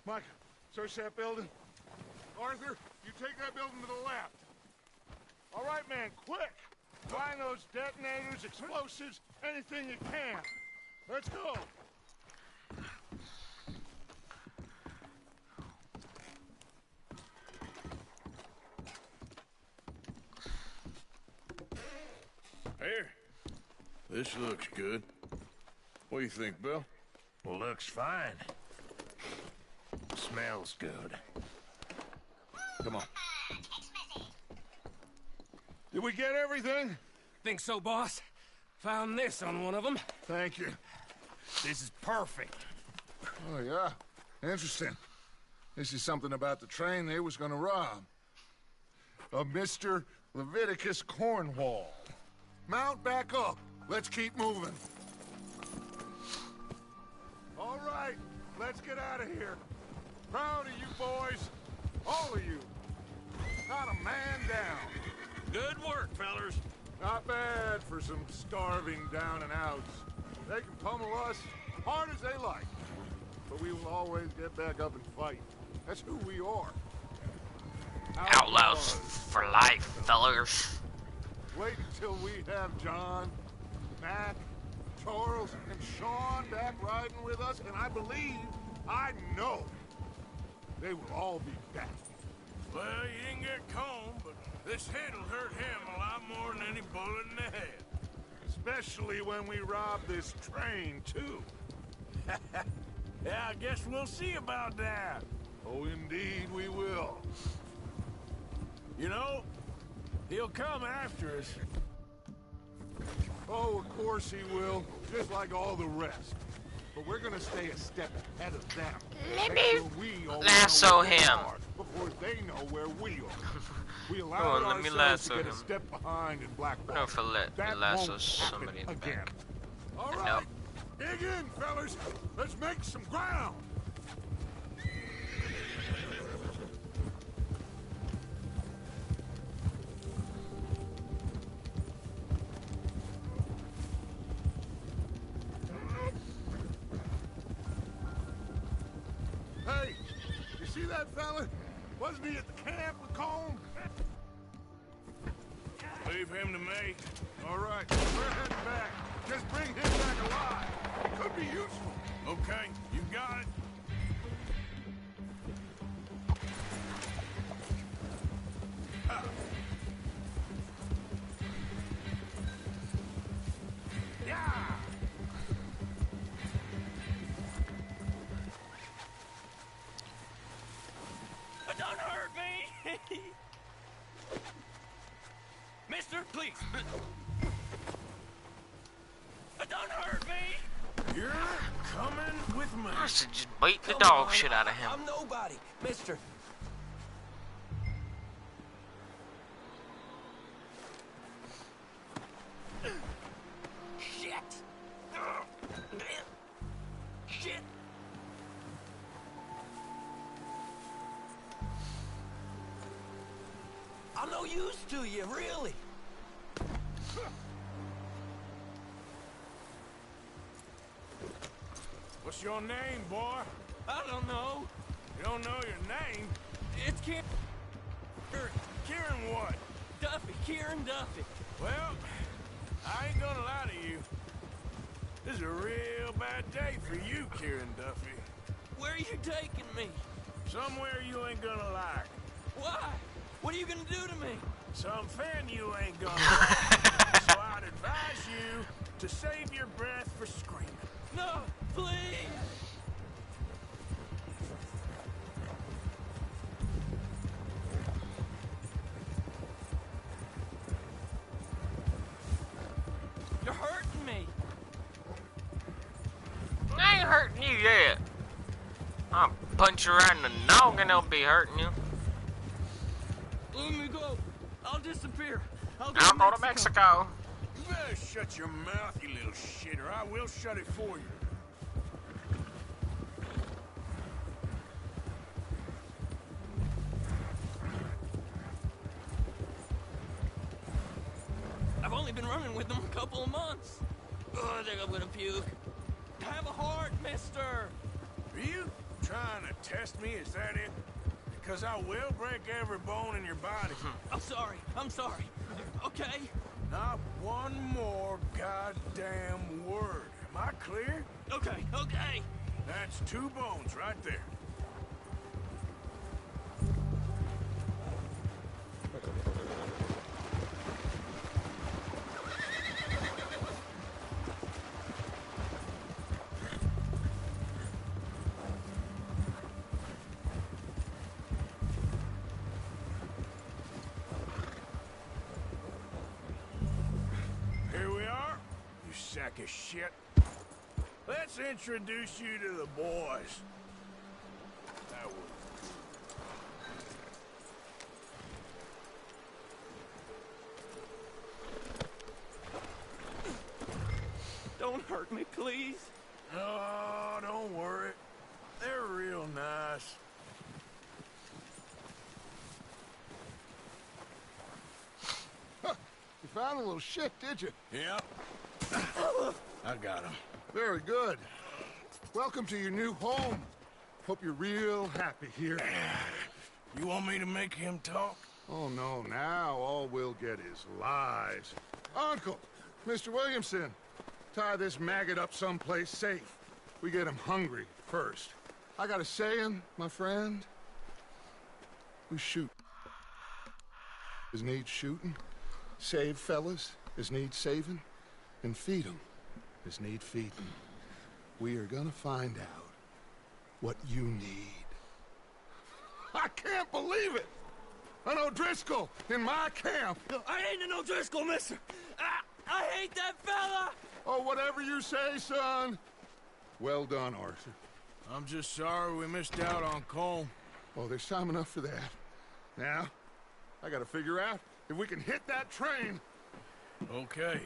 Mike, search that building. Arthur, you take that building to the left. All right, man, quick! Find those detonators, explosives, anything you can. Let's go! Here. This looks good. What do you think, Bill? Looks fine. Smells good. Come on. Did we get everything? Think so, boss. Found this on one of them. Thank you. This is perfect. Oh, yeah? Interesting. This is something about the train they was gonna rob. Of Mr. Leviticus Cornwall. Mount back up. Let's keep moving. All right, let's get out of here. Proud of you boys. All of you. Not a man down. Good work, fellers. Not bad for some starving down and outs. They can pummel us hard as they like. But we will always get back up and fight. That's who we are. Outlaws for life, fellers. wait until we have John, Mac, Charles, and Sean back riding with us, and I know, they will all be back. Well, you didn't get Colm, but this hit'll hurt him a lot more than any bullet in the head. Especially when we rob this train, too. Yeah, I guess we'll see about that. Oh, indeed we will. You know, he'll come after us. Oh, of course he will, just like all the rest. But we're gonna stay a step ahead of them. Let me lasso him. Before they know where we are. We Come allowed on, let me ourselves lasso to get him. a step behind in I Blackwater. don't know if I let me That lasso won't somebody in the happen again. back. All No. right, dig in, fellas. Let's make some ground. Hey, you see that fella? Wasn't he at the camp with Colm? Leave him to me. All right, we're heading back. Just bring him back alive. It could be useful. Okay, you got it. Ah. Yeah. Don't hurt me! Mister, please. Don't hurt me! You're coming with me. I should just beat the Come dog on, shit out of him. I'm nobody, mister. Shit! Shit! I'm no use to you, really. What's your name, boy? I don't know. You don't know your name? It's Kieran. Kieran what? Duffy, Kieran Duffy. Well, I ain't gonna lie to you. This is a real bad day for you, Kieran Duffy. Where are you taking me? Somewhere you ain't gonna like. Why? What are you gonna do to me? Something you ain't gonna like. So I'd advise you to save your breath for screaming. No, please! You're hurting me. I ain't hurting you yet. I'll punch you right in the noggin, it'll be hurting you. Let me go. I'll disappear. I'll I'll go to Mexico. You better shut your mouth, you little shit, or I will shut it for you. I've only been running with them a couple of months. Oh, I think I'm gonna puke. Have a heart, mister. Are you trying to test me? Is that it? Because I will break every bone in your body. I'm sorry. I'm sorry. Okay? Not one more goddamn word. Am I clear? Okay, okay. That's 2 bones right there. Here we are, you sack of shit. Let's introduce you to the boys. That would. Don't hurt me, please. Oh, don't worry. They're real nice. You found a little shit, did you? Yep. I got him. Very good. Welcome to your new home. Hope you're real happy here. You want me to make him talk? Oh, no, now all we'll get is lies. Uncle, Mr. Williamson, tie this maggot up someplace safe. We get him hungry first. I got a saying, my friend. We shoot as need shooting, save fellas as need saving, and feed 'em as need feeding. We are gonna find out what you need. I can't believe it! An O'Driscoll in my camp! I ain't an O'Driscoll, mister! I hate that fella! Oh, whatever you say, son. Well done, Arthur. I'm just sorry we missed out on Colm. Oh, there's time enough for that. Now, I gotta figure out if we can hit that train. Okay.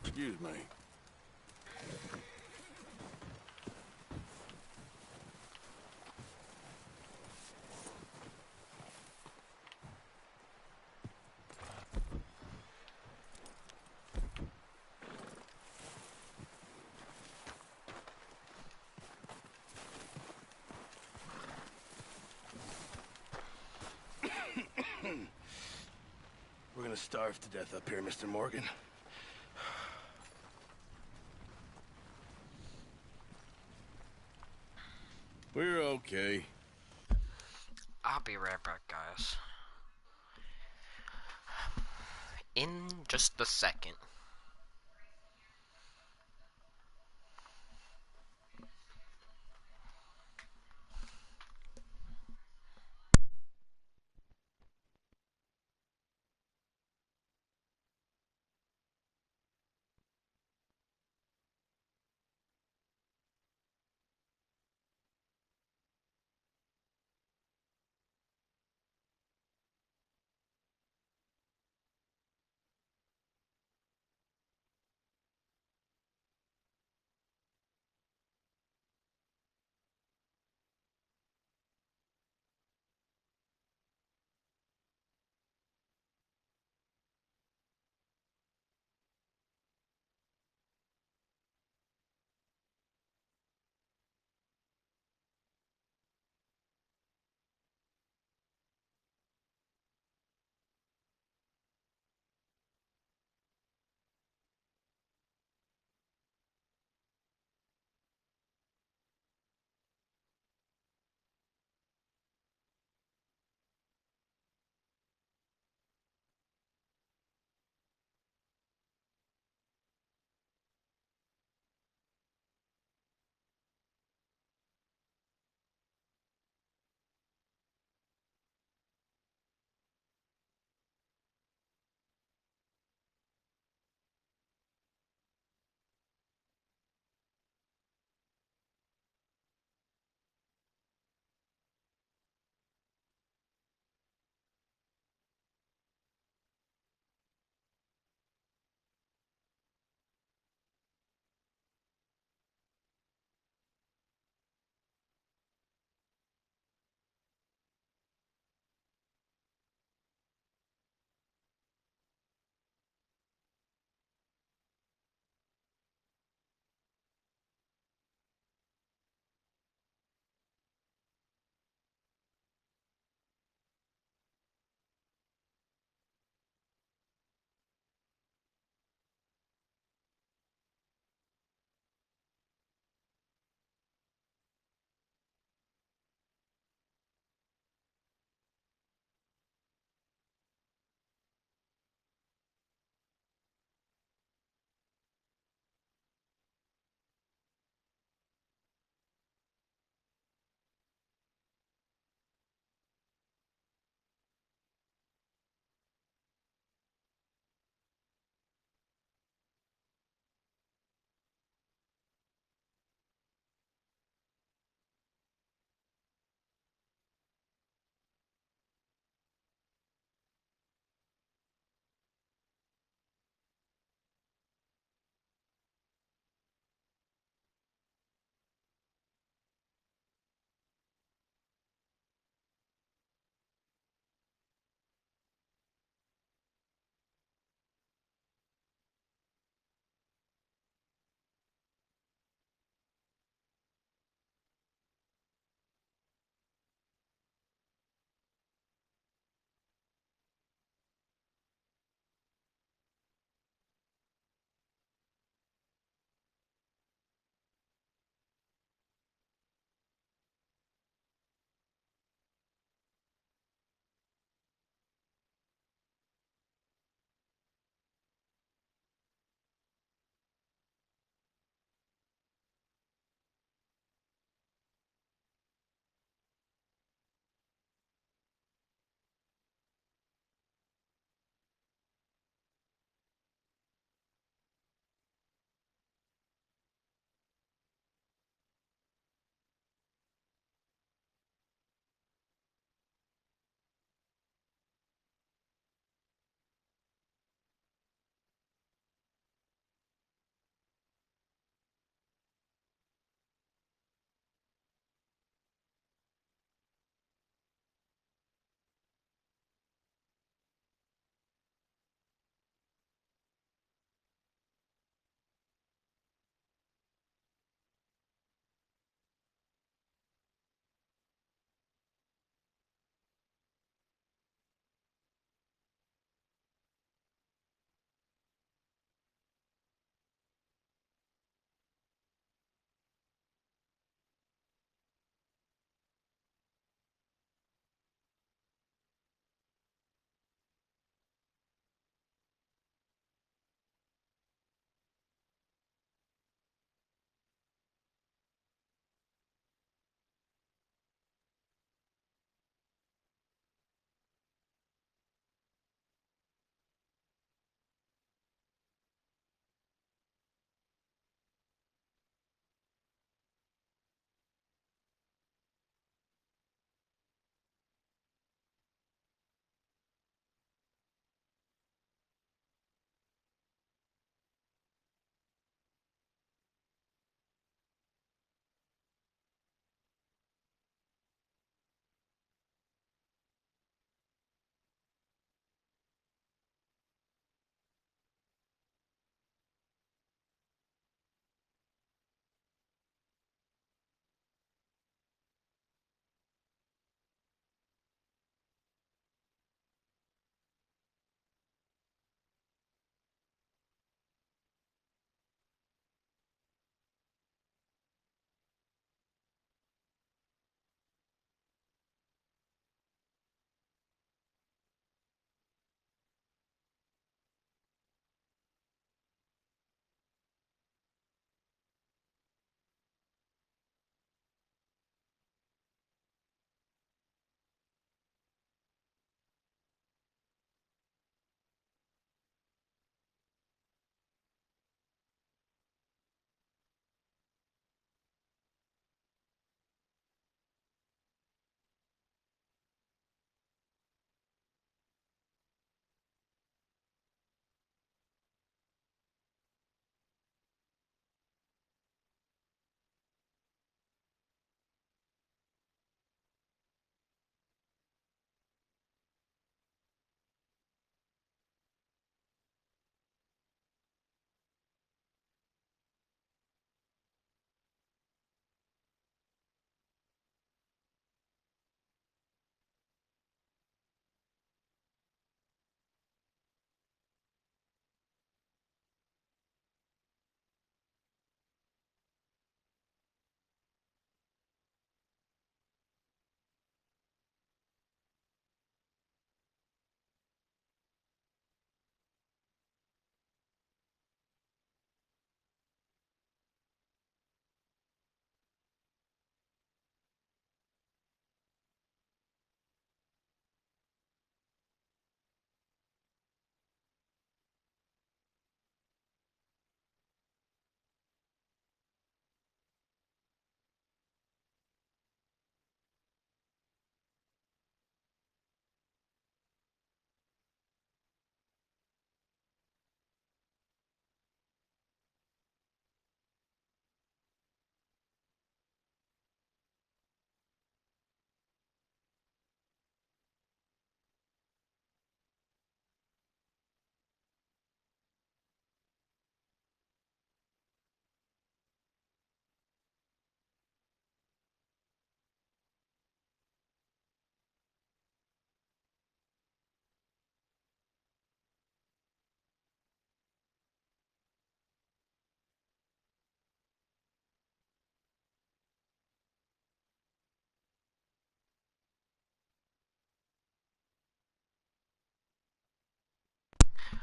Excuse me. We're gonna starve to death up here, Mr. Morgan. We're okay. I'll be right back, guys. In just a second.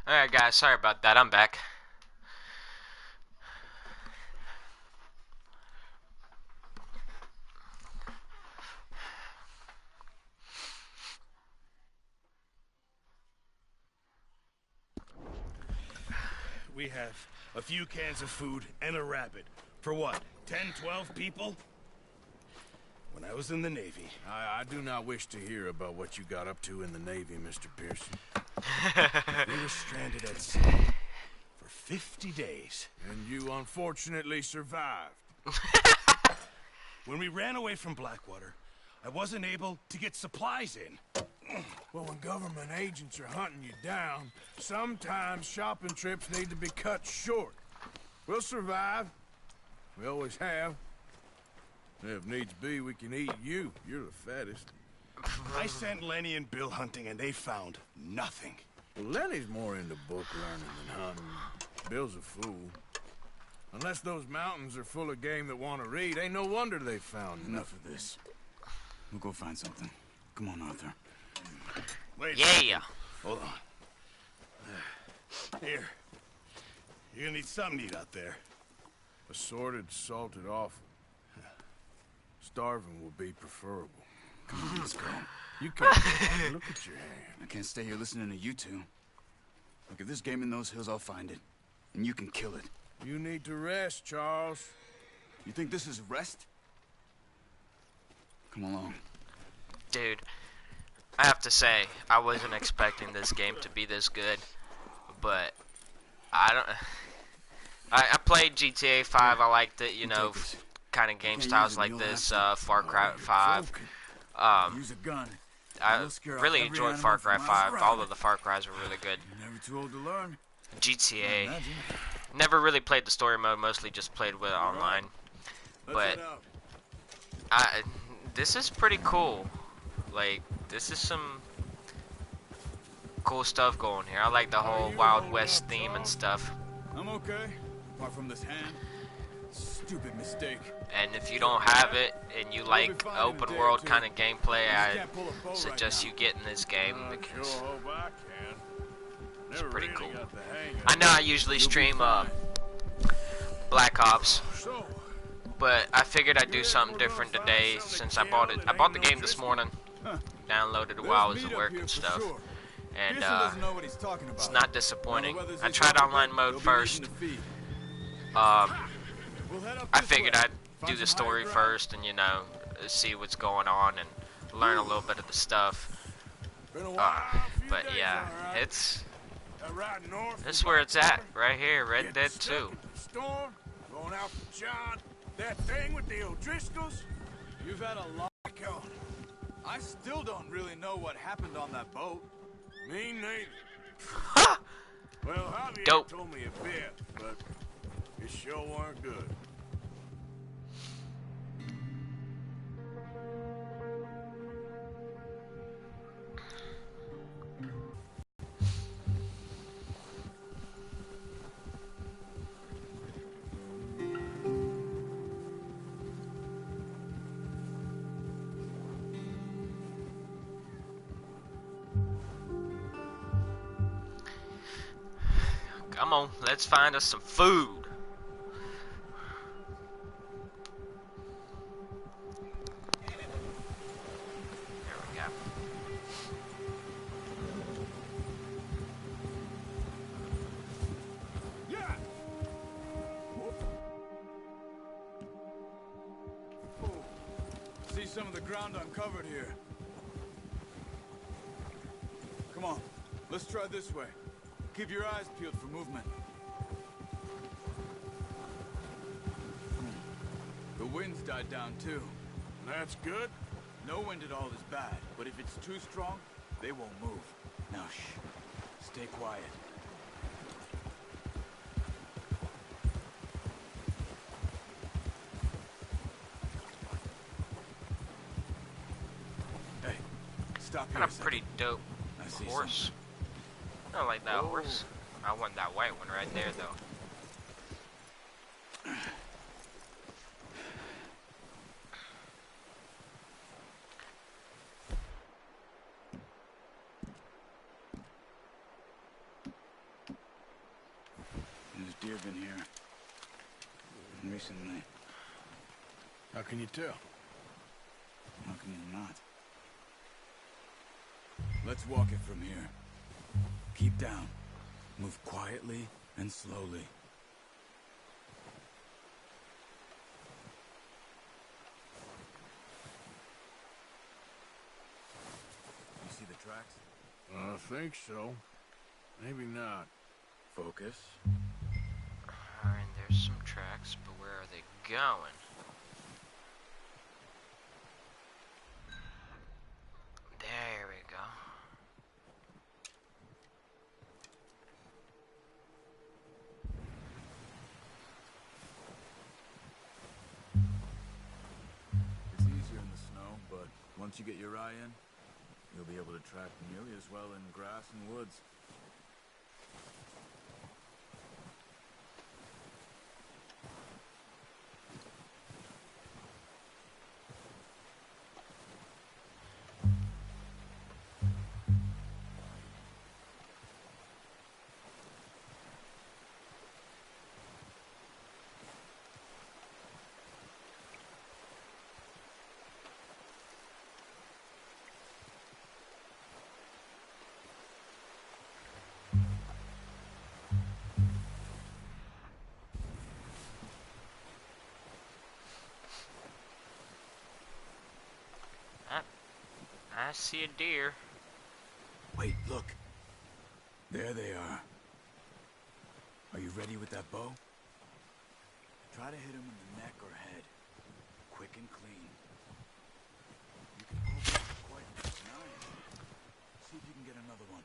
Alright guys, sorry about that, I'm back. We have a few cans of food and a rabbit. For what, 10, 12 people? When I was in the Navy... I do not wish to hear about what you got up to in the Navy, Mr. Pearson. We were stranded at sea for 50 days. And you unfortunately survived. When we ran away from Blackwater, I wasn't able to get supplies in. Well, when government agents are hunting you down, sometimes shopping trips need to be cut short. We'll survive. We always have. If needs be, we can eat you. You're the fattest. I sent Lenny and Bill hunting, and they found nothing. Well, Lenny's more into book learning than hunting. Bill's a fool. Unless those mountains are full of game that want to read, ain't no wonder they found Enough of this. We'll go find something. Come on, Arthur. Wait. Yeah. Hold on. Here. You're gonna need something to eat out there. Assorted, salted offal. Starving will be preferable. Come on, let's go. You can't. Look at your hand. I can't stay here listening to you two. Look, if there's game in those hills, I'll find it. And you can kill it. You need to rest, Charles. You think this is rest? Come along. Dude, I have to say, I wasn't expecting this game to be this good, but I played GTA 5. I liked it, you know, kind of game styles like this, Far Cry 5. Use a gun. I really enjoyed Far Cry 5. All of the Far Cries were really good. You're never too old to learn. GTA. Never really played the story mode, mostly just played with it online. But this is pretty cool. Like, this is some cool stuff going here. I like the whole Wild West theme and stuff. I'm okay, apart from this hand. Stupid mistake. And if you don't have it and you like open world kind of gameplay, I suggest you get in this game because it's pretty cool. I know I usually stream Black Ops, but I figured I'd do something different today since I bought it. I bought the game this morning, downloaded it while I was at work and stuff, and it's not disappointing. I tried online mode first. I figured I'd do the story first and, you know, see what's going on and learn a little bit of the stuff. But yeah, it's where it's at, right here, Red Dead 2. Storm, going out for John, that thing with the O'Driscolls. You've had a lot on. I still don't really know what happened on that boat. Me neither. Well, Javier Dope. told me a bit, but it sure weren't good. Come on, let's find us some food. There we go. Yeah. See some of the ground uncovered here. Come on, let's try this way. Keep your eyes peeled for movement. The wind's died down too. That's good. No wind at all is bad, but if it's too strong, they won't move. Now shh. Stay quiet. Hey, stop here. Got a pretty dope I see horse. I like that horse. I want that white one right there, though. deer been here recently? How can you tell? How can you not? Let's walk it from here. Keep down. Move quietly and slowly. You see the tracks? I think so. Maybe not. Focus. Alright, there's some tracks, but where are they going? There we go. It's easier in the snow, but once you get your eye in, you'll be able to track nearly as well in grass and woods. I see a deer. Wait, look. There they are. Are you ready with that bow? Try to hit him in the neck or head. Quick and clean. You can pull back quite nice. See if you can get another one.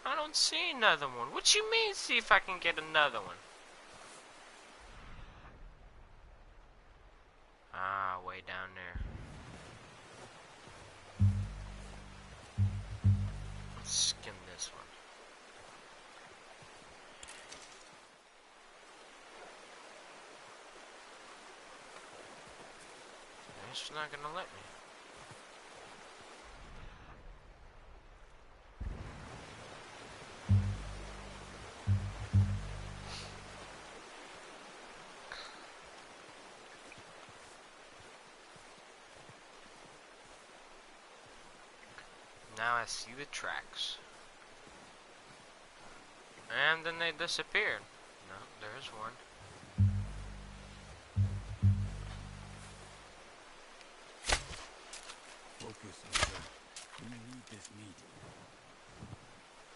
I don't see another one. What you mean, see if I can get another one? Ah, way down there. Let's skim this one. It's not gonna let me. Now I see the tracks. And then they disappeared. No, there's one. Focus, Arthur. We need this meat.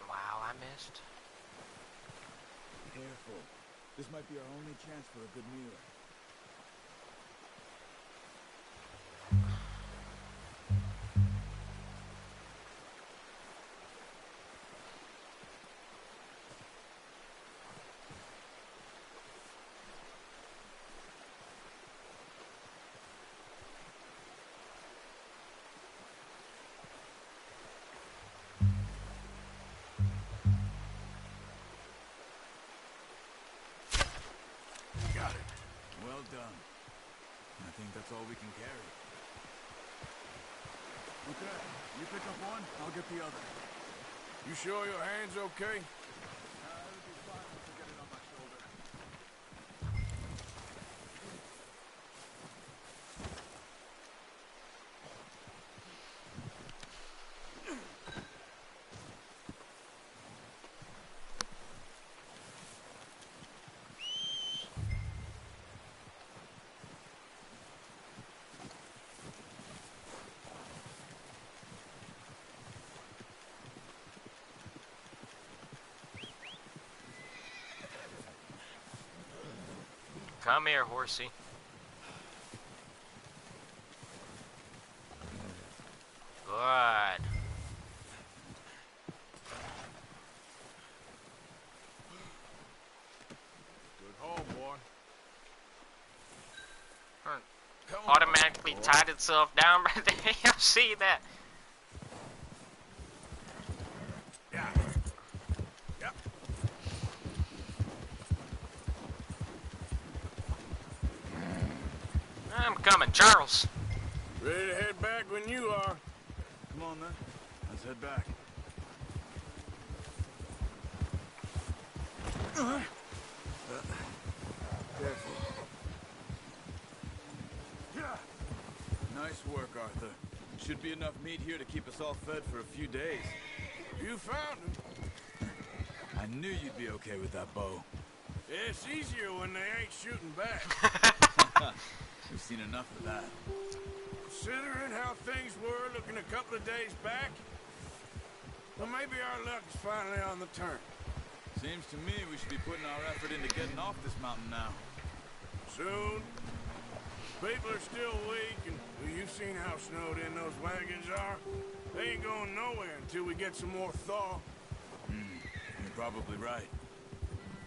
Wow, I missed. Careful. This might be our only chance for a good meal. Well done. I think that's all we can carry. Okay, you pick up one, I'll get the other. You sure your hand's okay? It'll be fine once I get it on my shoulder. Come here, horsey. Good. Good haul, boy. Automatically tied itself down right there. You see that? Yeah. Yep. I'm coming, Charles. Ready to head back when you are. Come on, then. Let's head back. Careful. Nice work, Arthur. Should be enough meat here to keep us all fed for a few days. You found him. I knew you'd be okay with that bow. Yeah, it's easier when they ain't shooting back. We've seen enough of that. Considering how things were looking a couple of days back, well, maybe our luck is finally on the turn. Seems to me we should be putting our effort into getting off this mountain now. Soon. People are still weak, and you've seen how snowed in those wagons are. They ain't going nowhere until we get some more thaw. You're probably right.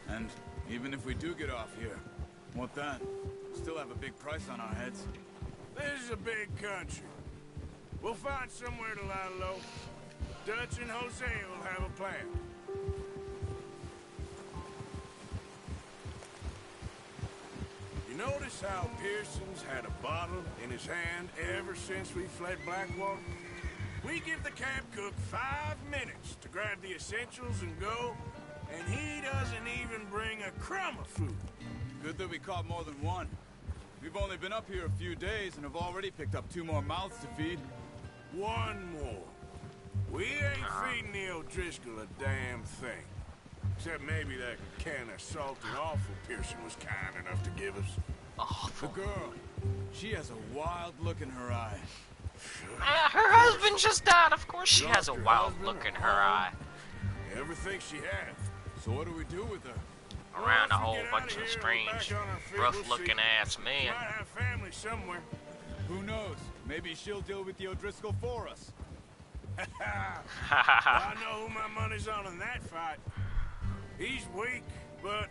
And even if we do get off here, what then? Still have a big price on our heads. This is a big country. We'll find somewhere to lie low. Dutch and Hosea will have a plan. You notice how Pearson's had a bottle in his hand ever since we fled Blackwater? We give the camp cook 5 minutes to grab the essentials and go, and he doesn't even bring a crumb of food. Good that we caught more than one. We've only been up here a few days and have already picked up 2 more mouths to feed. 1 more. We ain't feeding the O'Driscoll a damn thing. Except maybe that can of salted offal Pearson was kind enough to give us. The girl. She has a wild look in her eye. Her husband just died. Of course she has a wild look in her eye. Everything she had. So what do we do with her? Around a whole bunch of strange, rough-looking ass men. Might have family somewhere. Who knows? Maybe she'll deal with the O'Driscoll for us. I know who my money's on in that fight. He's weak, but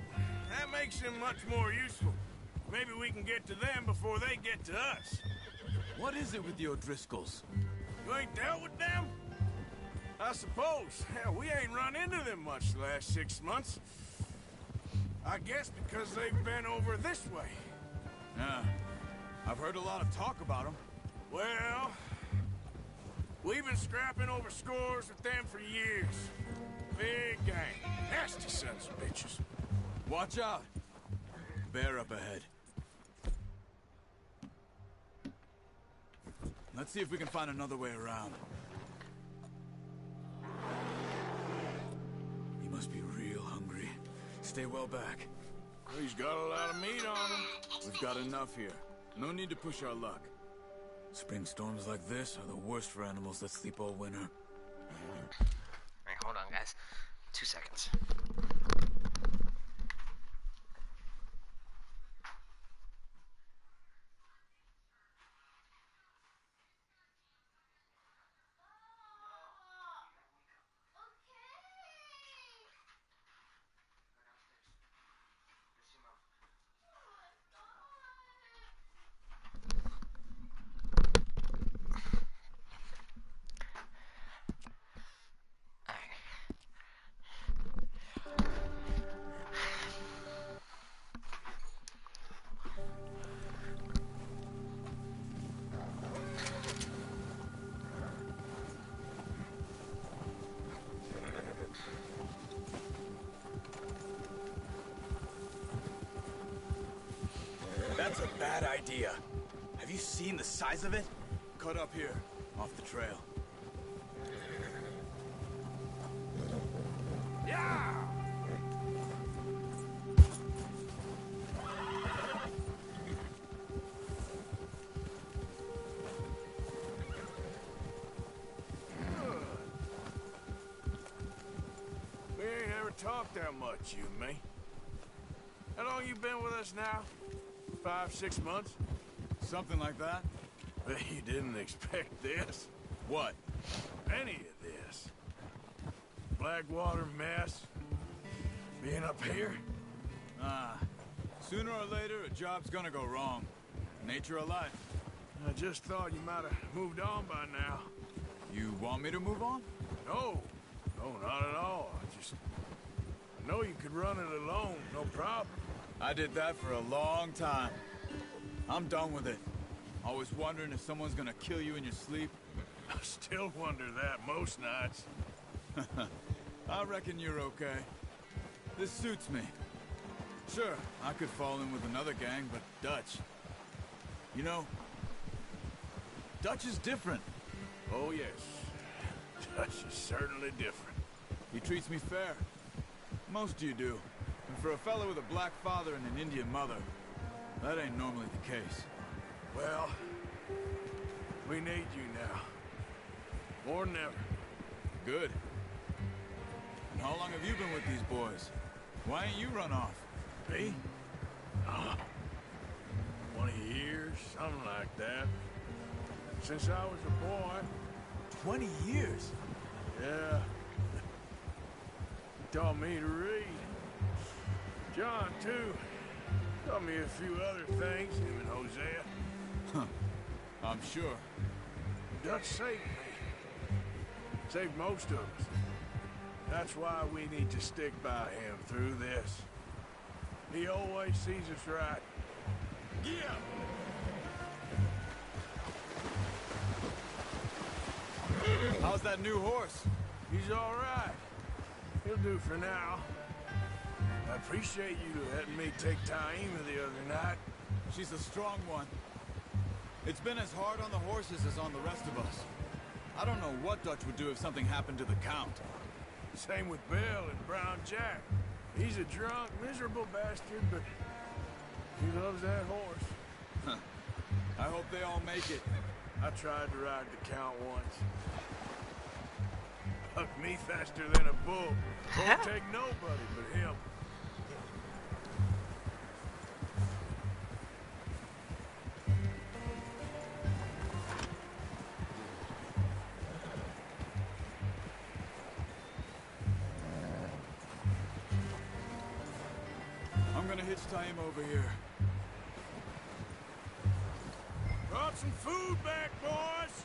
that makes him much more useful. Maybe we can get to them before they get to us. What is it with the O'Driscolls? You ain't dealt with them? I suppose. Hell, we ain't run into them much the last 6 months. I guess because they've been over this way. Yeah. I've heard a lot of talk about them. Well, we've been scrapping over scores with them for years. Big gang. Nasty sons of bitches. Watch out. Bear up ahead. Let's see if we can find another way around. He must be real hungry. Stay well back. He's got a lot of meat on him. We've got enough here. No need to push our luck. Spring storms like this are the worst for animals that sleep all winter. Alright, hold on, guys. 2 seconds. That's a bad idea. Have you seen the size of it? Cut up here, off the trail. Yeah! We ain't ever talked that much, you and me. How long you been with us now? 5, 6 months? Something like that. But you didn't expect this. What? Any of this. Blackwater mess. Being up here. Sooner or later, a job's gonna go wrong. Nature of life. I just thought you might have moved on by now. You want me to move on? No. No, not at all. I know you could run it alone, no problem. I did that for a long time. I'm done with it. Always wondering if someone's gonna kill you in your sleep. I still wonder that most nights. I reckon you're okay. This suits me. Sure, I could fall in with another gang, but Dutch... You know, Dutch is different. Oh, yes. Dutch is certainly different. He treats me fair. Most of you do. And for a fella with a black father and an Indian mother, that ain't normally the case. Well, we need you now. More than ever. Good. And how long have you been with these boys? Why ain't you run off? Me? 20 years, something like that. Since I was a boy. 20 years? Yeah. He taught me to read. John, too. Taught me a few other things, him and Hosea. Huh. I'm sure. Dutch saved me. Saved most of us. That's why we need to stick by him through this. He always sees us right. Yeah! How's that new horse? He's all right. He'll do for now. I appreciate you letting me take Taima the other night. She's a strong one. It's been as hard on the horses as on the rest of us. I don't know what Dutch would do if something happened to the Count. Same with Bill and Brown Jack. He's a drunk, miserable bastard, but he loves that horse. Huh. I hope they all make it. I tried to ride the Count once. Hucked me faster than a bull. Won't take nobody but him. I'm gonna hitch Taima over here. Brought some food back, boys!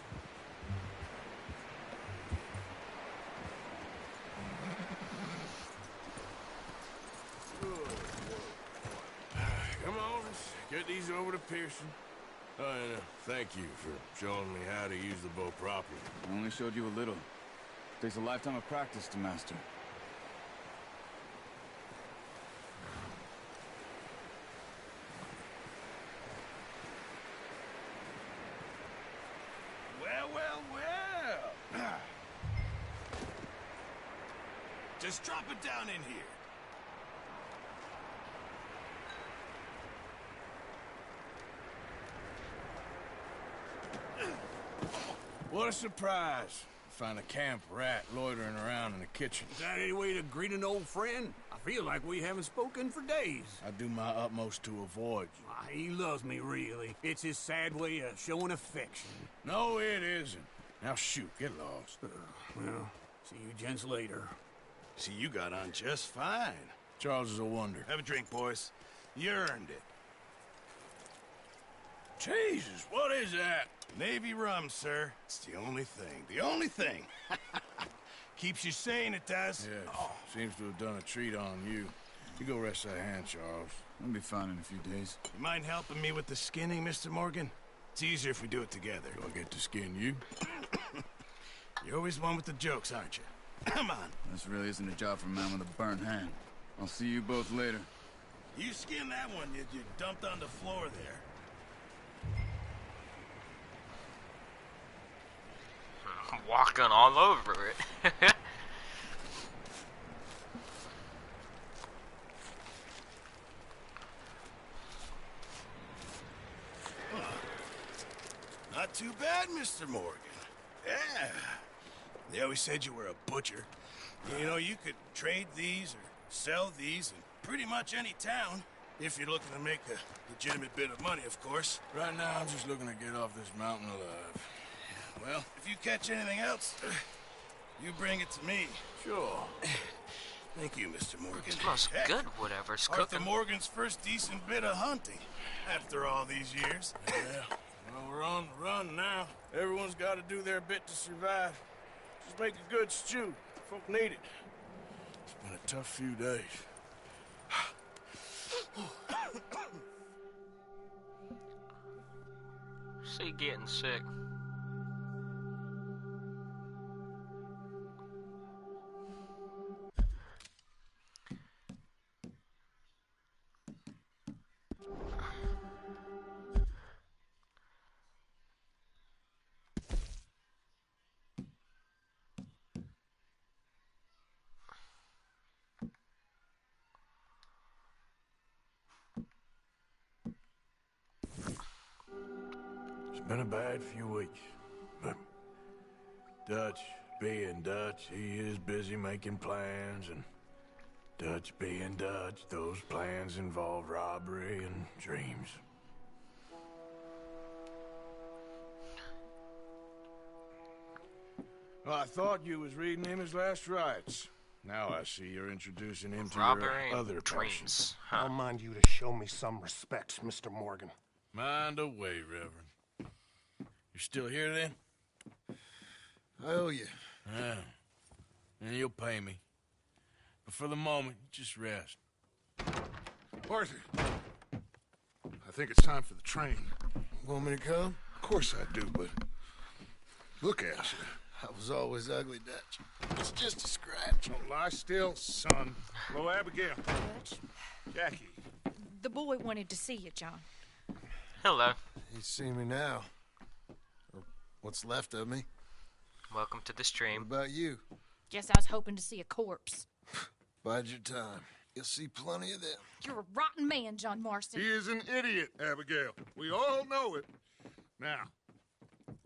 Come on, let's get these over to Pearson. Oh, and thank you for showing me how to use the bow properly. I only showed you a little. Takes a lifetime of practice to master. Well. Just drop it down in here. What a surprise. Find a camp rat loitering around in the kitchen. Is that any way to greet an old friend? I feel like we haven't spoken for days. I do my utmost to avoid you. He loves me, really. It's his sad way of showing affection. No, it isn't. Now shoot, get lost. Well, see you gents later. See, you got on just fine. Charles is a wonder. Have a drink, boys. You earned it. Jesus, what is that? Navy rum, sir. It's the only thing. The only thing. Keeps you sane, it does. Yes, seems to have done a treat on you. You go rest that hand, Charles. I'll be fine in a few days. You mind helping me with the skinning, Mr. Morgan? It's easier if we do it together. Do I get to skin you? You're always one with the jokes, aren't you? Come on. This really isn't a job for a man with a burnt hand. I'll see you both later. You skin that one you dumped on the floor there. Walking all over it. Not too bad, Mr. Morgan. Yeah. They always said you were a butcher. You know, you could trade these or sell these in pretty much any town. If you're looking to make a legitimate bit of money, of course. Right now, I'm just looking to get off this mountain alive. Well, if you catch anything else, you bring it to me. Sure. Thank you, Mr. Morgan. It smells good, whatever's Arthur cooking. Morgan's first decent bit of hunting after all these years. Yeah. Well, we're on the run now. Everyone's got to do their bit to survive. Just make a good stew. Folk need it. It's been a tough few days. see getting sick. It's been a bad few weeks, but Dutch being Dutch, he is busy making plans, and Dutch being Dutch, those plans involve robbery and dreams. Well, I thought you was reading him his last rites. Now I see you're introducing him to Robbery your and other dreams. passions. I'll mind you to show me some respect, Mr. Morgan. Mind away, Reverend. You still here, then? I owe you. Yeah. And you'll pay me. But for the moment, just rest. Arthur, I think it's time for the train. Want me to come? Of course I do, but look at you. I was always ugly, Dutch. It's just a scratch. Don't lie still, son. Hello, Abigail. Dutch, Jackie. the boy wanted to see you, John. Hello. He's seen me now. Or what's left of me. Welcome to the What stream. about you? Guess I was hoping to see a corpse. Bide your time. You'll see plenty of them. You're a rotten man, John Marston. He is an idiot, Abigail. We all know it. Now,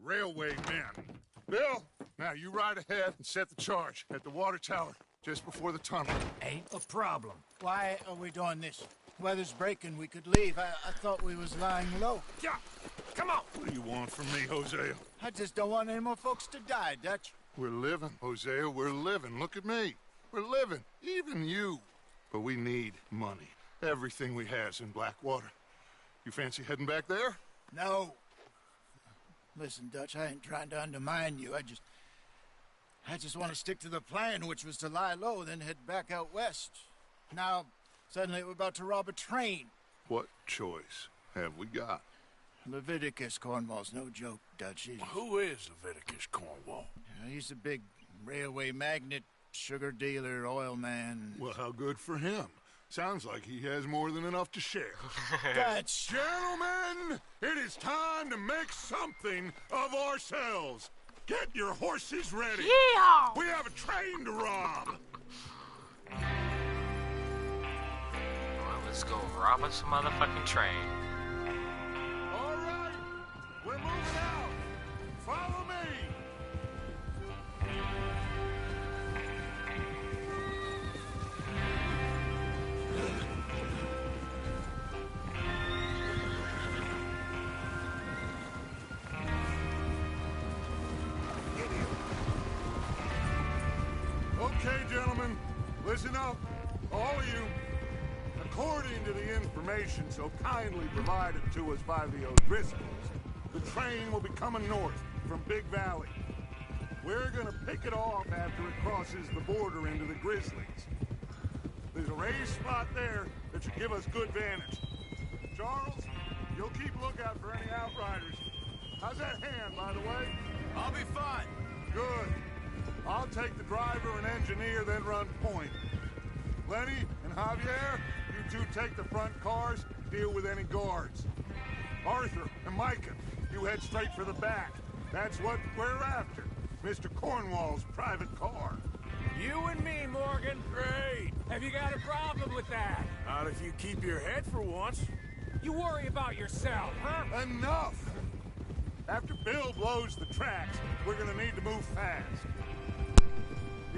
railway men. Bill, now you ride ahead and set the charge at the water tower just before the tunnel. Ain't a problem. Why are we doing this? Weather's breaking, we could leave. I thought we was lying low. Yeah, come on. What do you want from me, Hosea? I just don't want any more folks to die, Dutch. We're living, Hosea, we're living. Look at me. We're living, even you. But we need money. Everything we has in Blackwater. You fancy heading back there? No. Listen, Dutch, I ain't trying to undermine you. I just want to stick to the plan, which was to lie low, then head back out west. Now, suddenly we're about to rob a train. What choice have we got? Leviticus Cornwall's no joke, Dutch. Who is Leviticus Cornwall? He's a big railway magnate, sugar dealer, oil man. Well, how good for him. Sounds like he has more than enough to share. Dutch! Gentlemen, it is time to make something of ourselves. Get your horses ready. Yeah! We have a train to rob. Well, let's go rob us a motherfucking train. All right, we're moving out. Follow me. Okay, gentlemen, listen up, all of you. According to the information so kindly provided to us by the O'Driscolls, the train will be coming north from Big Valley. We're gonna pick it off after it crosses the border into the Grizzlies. There's a raised spot there that should give us good vantage. Charles, you'll keep lookout for any outriders. How's that hand, by the way? I'll be fine. Good. I'll take the driver and engineer, then run point. Lenny and Javier, you two take the front cars, deal with any guards. Arthur and Micah, you head straight for the back. That's what we're after. Mr. Cornwall's private car. You and me, Morgan. Great. Have you got a problem with that? Not if you keep your head for once. You worry about yourself, huh? Enough! After Bill blows the tracks, we're gonna need to move fast.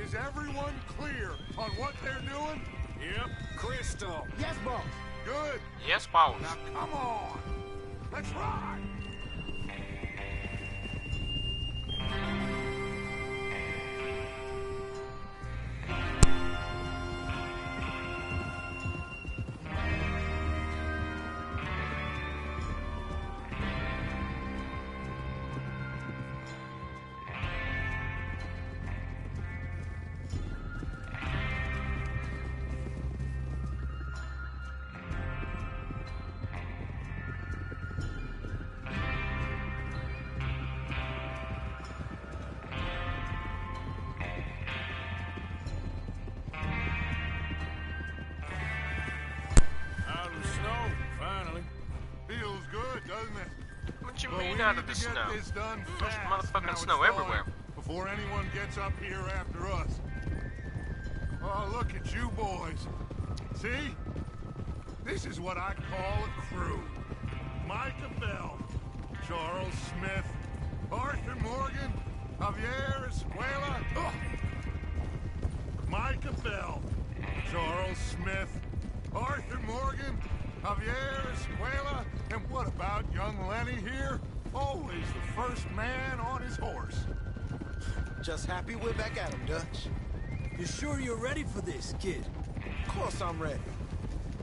Is everyone clear on what they're doing? Yep. Crystal. Yes, boss. Good. Yes, boss. Now come on. Let's ride. doesn't it? What you But mean we out need of the to get snow? this done There's fast. motherfucking Now it's snow thawing everywhere. Before anyone gets up here after us. Oh, look at you boys. See? This is what I call a crew. Micah Bell, Charles Smith, Arthur Morgan, Javier Escuela. Oh. Micah Bell, Charles Smith, Arthur Morgan, Javier Escuela, and what about young Lenny here? Always the first man on his horse. Just happy we're back at him, Dutch. You sure you're ready for this, kid? Of course I'm ready.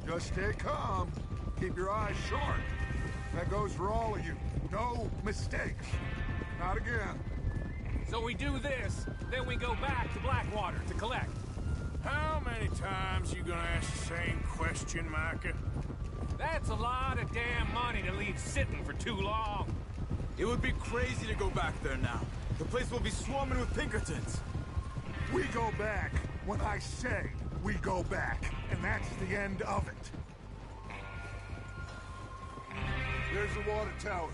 Just stay calm. Keep your eyes sharp. That goes for all of you. No mistakes. Not again. So we do this, then we go back to Blackwater to collect. How many times you gonna ask the same question, Micah? That's a lot of damn money to leave sitting for too long. It would be crazy to go back there now. The place will be swarming with Pinkertons. We go back when I say we go back, and that's the end of it. There's the water tower.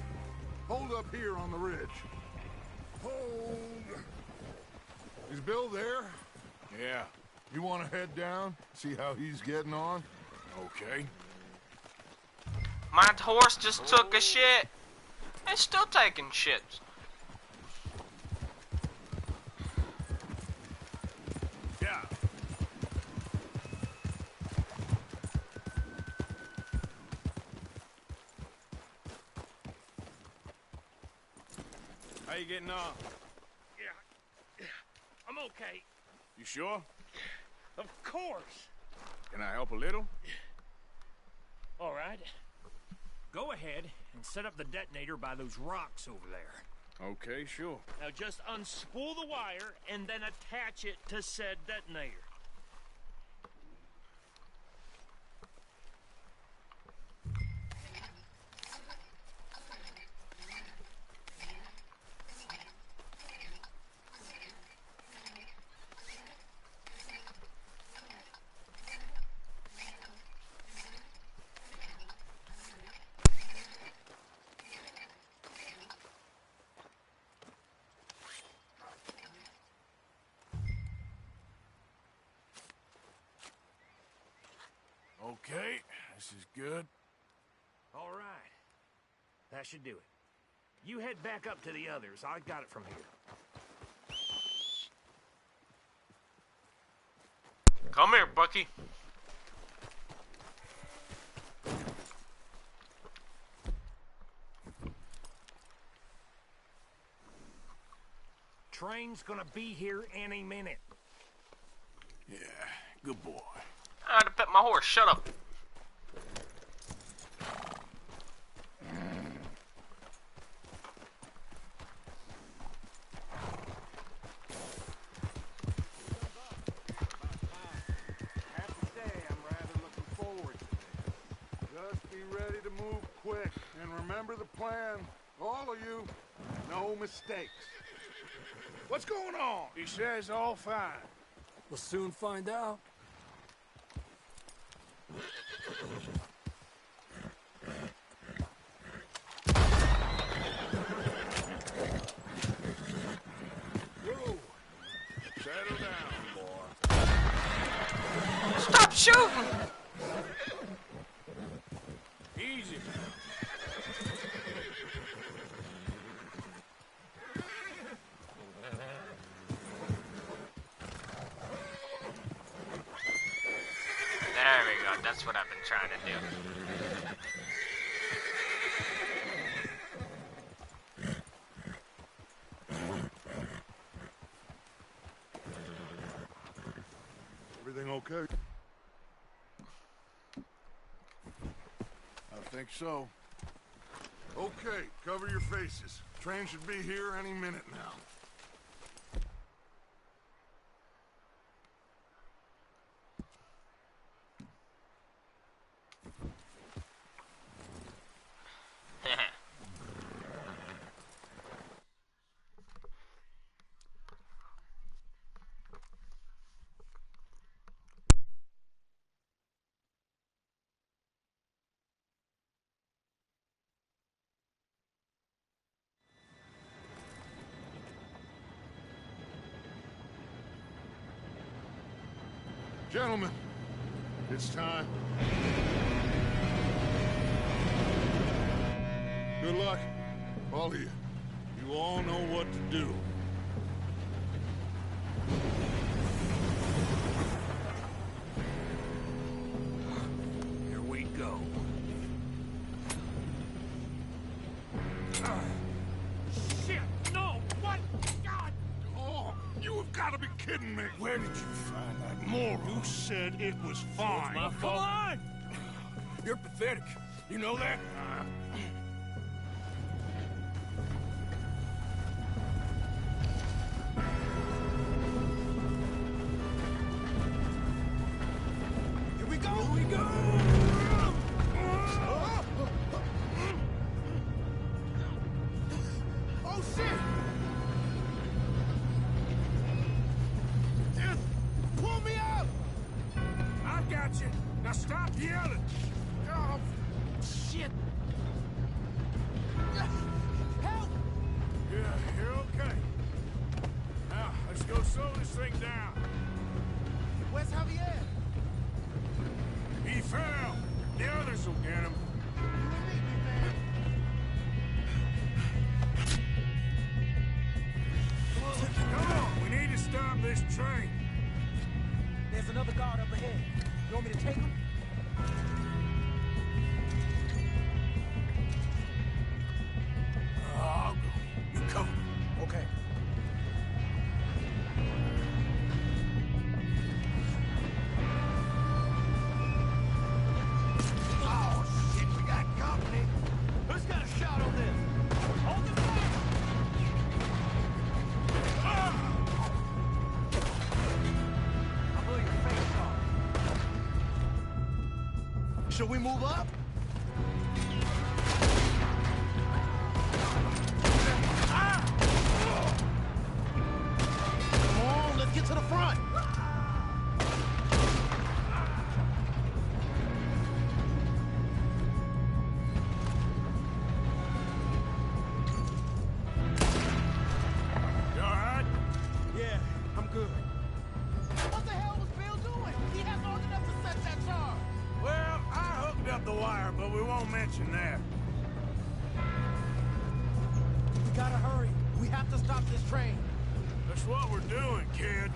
Hold up here on the ridge. Hold. Is Bill there? Yeah. You want to head down, see how he's getting on? Okay. My horse just took a shit. It's still taking shits. Yeah. How you getting on? Yeah. I'm okay. You sure? Of course. Can I help a little? All right. Go ahead and set up the detonator by those rocks over there. Okay, sure. Now just unspool the wire and then attach it to said detonator. Okay, this is good. All right. That should do it. You head back up to the others. I got it from here. Come here, Bucky. Train's gonna be here any minute. Yeah, good boy. I had to pet my horse. Shut up. Just be ready to move quick, and remember the plan. All of you, no mistakes. What's going on? He says all fine. We'll soon find out. Whoa. Settle down, boy. Stop shooting! Easy. There we go. That's what I've been trying to do. Everything okay? I think so. Okay, cover your faces. Train should be here any minute now. Gentlemen, it's time. Good luck, all of you. You all know what to do. Here we go. Shit! No! What? God! Oh, you have got to be kidding me! Where did you find that moron? You said it was fine. It's my fault. Come on! You're pathetic. You know that? Here we go! Here we go! Oh, shit! Pull me up! I've got you. Now stop yelling. Oh, shit! Help! Yeah, you're okay. Now, let's go slow this thing down. Where's Javier? He fell. The others will get him. Come on, we need to stop this train. There's another guard up ahead. You want me to take him? I'll go. You cover me. Okay. Oh, shit, we got company. Who's got a shot on this? Hold the fire! I'll blow your face off. Should we move up? Come on, let's get to the front. You all right? Yeah, I'm good. What the hell was Bill doing? He had long enough to set that charge. Well, I hooked up the wire, but we won't mention that. We gotta hurry. We have to stop this train. That's what we're doing, kid.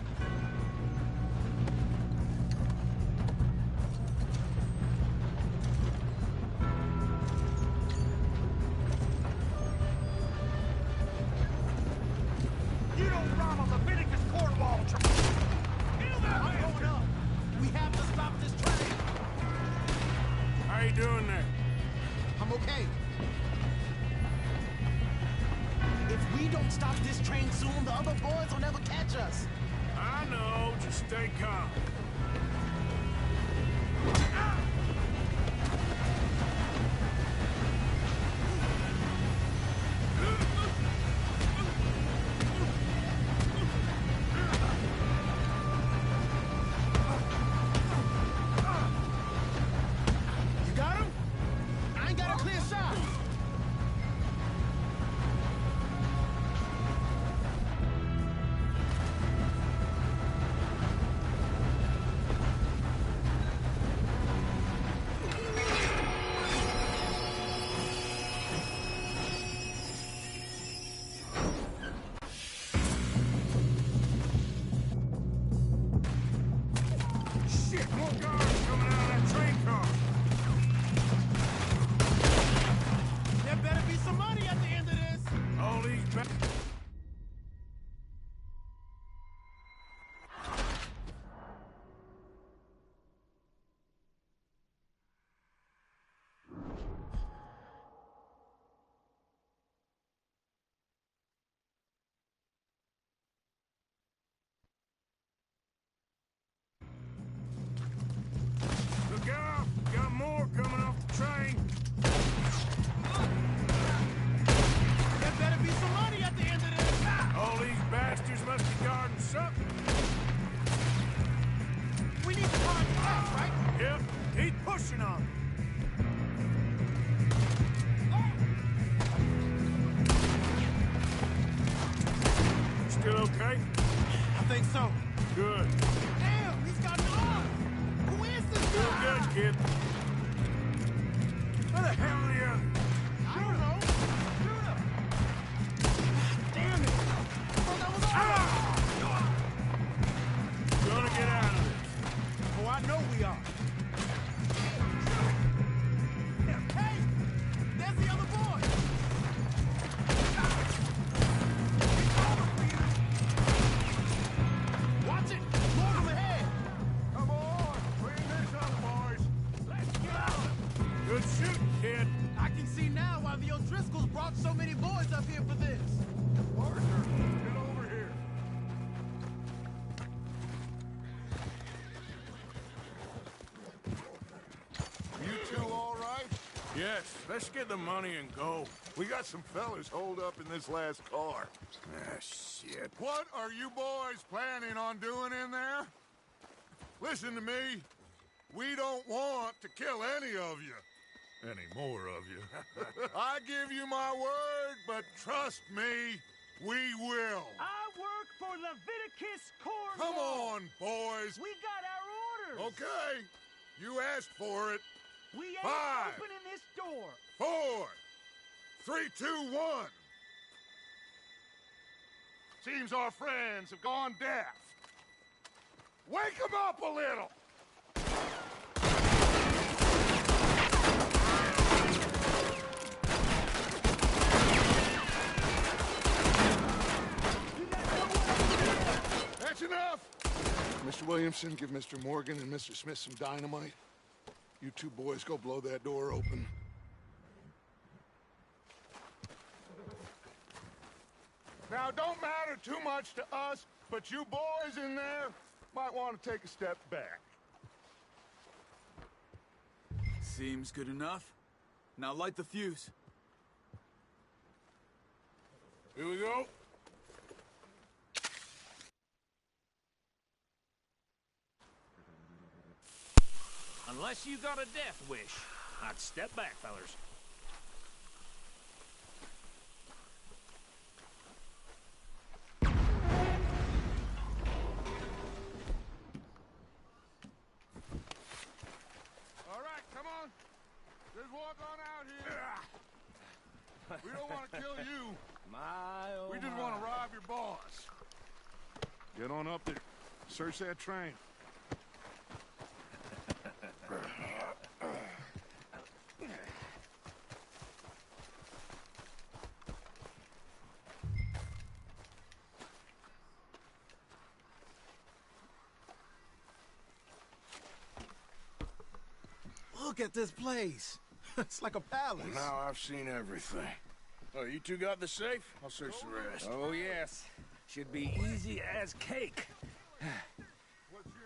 You don't run on Leviticus Cornwall. I'm going up. We have to stop this train. How you doing there? I'm okay. If we don't stop this train soon, the other boys will never catch us. I know. Just stay calm. You got him? I ain't got a clear shot. Shit, more guards coming out of that train car. There better be some money at the end of this. All these Look out! Got more coming off the train. There better be some money at the end of this. All these bastards must be guarding something. We need to find the house, right? Yep, keep pushing on it. Still okay? I think so. Good. Damn, he's got an arm. brought so many boys up here for this. Arthur, get over here. You two all right? Yes, let's get the money and go. We got some fellas holed up in this last car. Ah, shit. What are you boys planning on doing in there? Listen to me. We don't want to kill any of you. Any more of you. I give you my word, but trust me, we will. I work for Leviticus Corps. Come on, boys. We got our orders. Okay. You asked for it. We ain't 5, opening this door. 4, 3, 2, 1. Seems our friends have gone deaf. Wake them up a little. That's enough. Mr. Williamson, give Mr. Morgan and Mr. Smith some dynamite. You two boys go blow that door open. Now, don't matter too much to us, but you boys in there might want to take a step back. Seems good enough. Now light the fuse. Here we go. Unless you got a death wish, I'd step back, fellers. All right, come on. Just walk on out here. We don't want to kill you. We just want to rob your boss. Get on up there. Search that train. Look at this place. It's like a palace. Well, now I've seen everything. Oh, you two got the safe? I'll search the rest. Oh, yes. Should be easy as cake.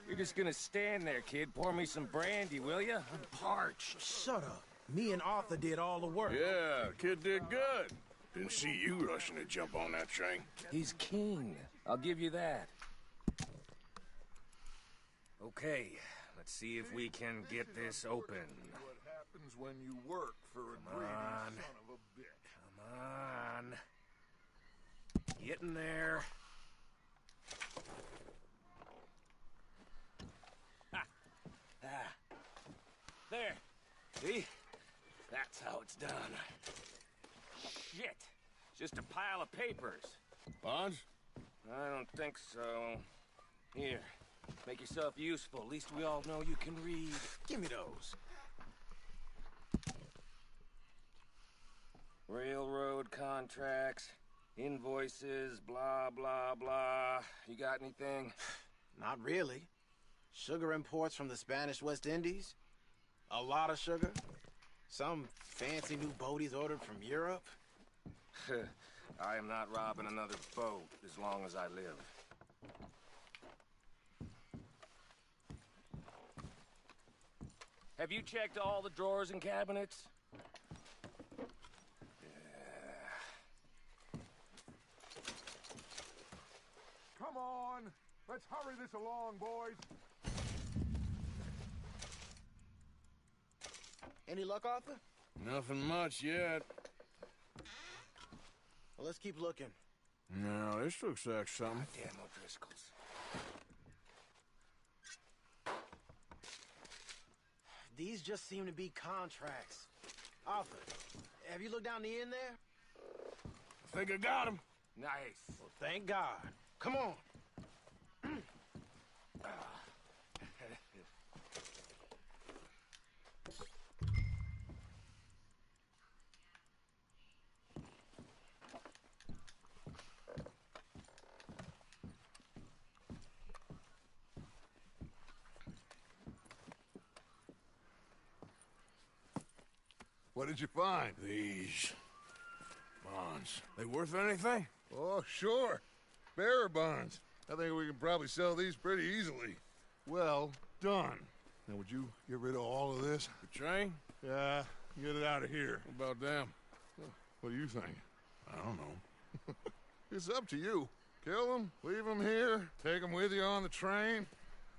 You're just gonna stand there, kid. Pour me some brandy, will ya? I'm parched. Shut up. Me and Arthur did all the work. Yeah, kid did good. Didn't see you rushing to jump on that train. He's king. I'll give you that. Okay, let's see if we can get this open. What happens when you work for a greedy son of a bitch? Come on. Get in there. Ha. Ah. There. See? That's how it's done. Shit. Just a pile of papers. Bonds? I don't think so. Here. Make yourself useful. At least we all know you can read. Give me those. Railroad contracts, invoices, blah, blah, blah. You got anything? Not really. Sugar imports from the Spanish West Indies. A lot of sugar. Some fancy new boat he's ordered from Europe. I am not robbing another boat as long as I live. Have you checked all the drawers and cabinets? Come on. Let's hurry this along, boys. Any luck, Arthur? Nothing much yet. Well, let's keep looking. No, this looks like something. Damn O'Driscolls. These just seem to be contracts. Arthur, have you looked down the end there? I think I got him. Nice. Well, thank God. Come on. What did you find? These. Bonds. They worth anything? Oh, sure. Bearer bonds. I think we can probably sell these pretty easily. Well done. Now, would you get rid of all of this? The train? Yeah, get it out of here. What about them? What do you think? I don't know. It's up to you. Kill them, leave them here, take them with you on the train.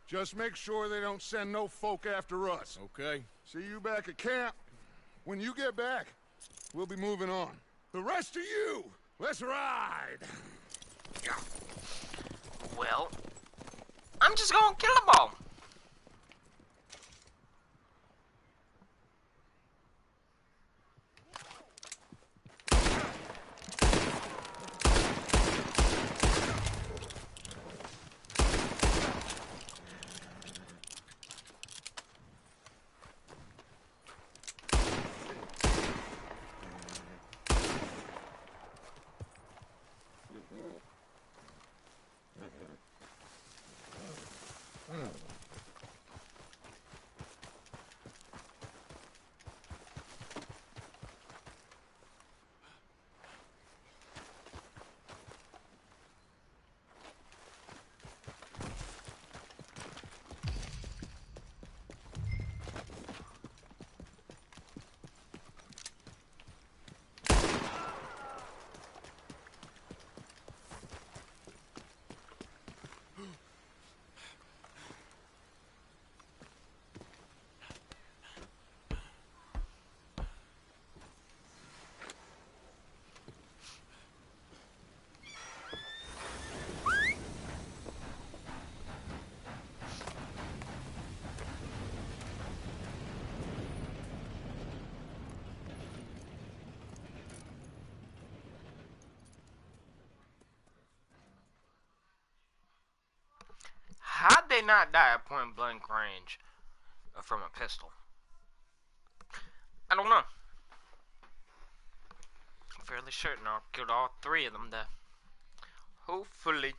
Just make sure they don't send no folk after us. Okay. See you back at camp. When you get back, we'll be moving on. The rest of you, let's ride. Well, I'm just gonna kill them all. How'd they not die at point blank range from a pistol? I don't know. I'm fairly certain I killed all three of them there. Hopefully.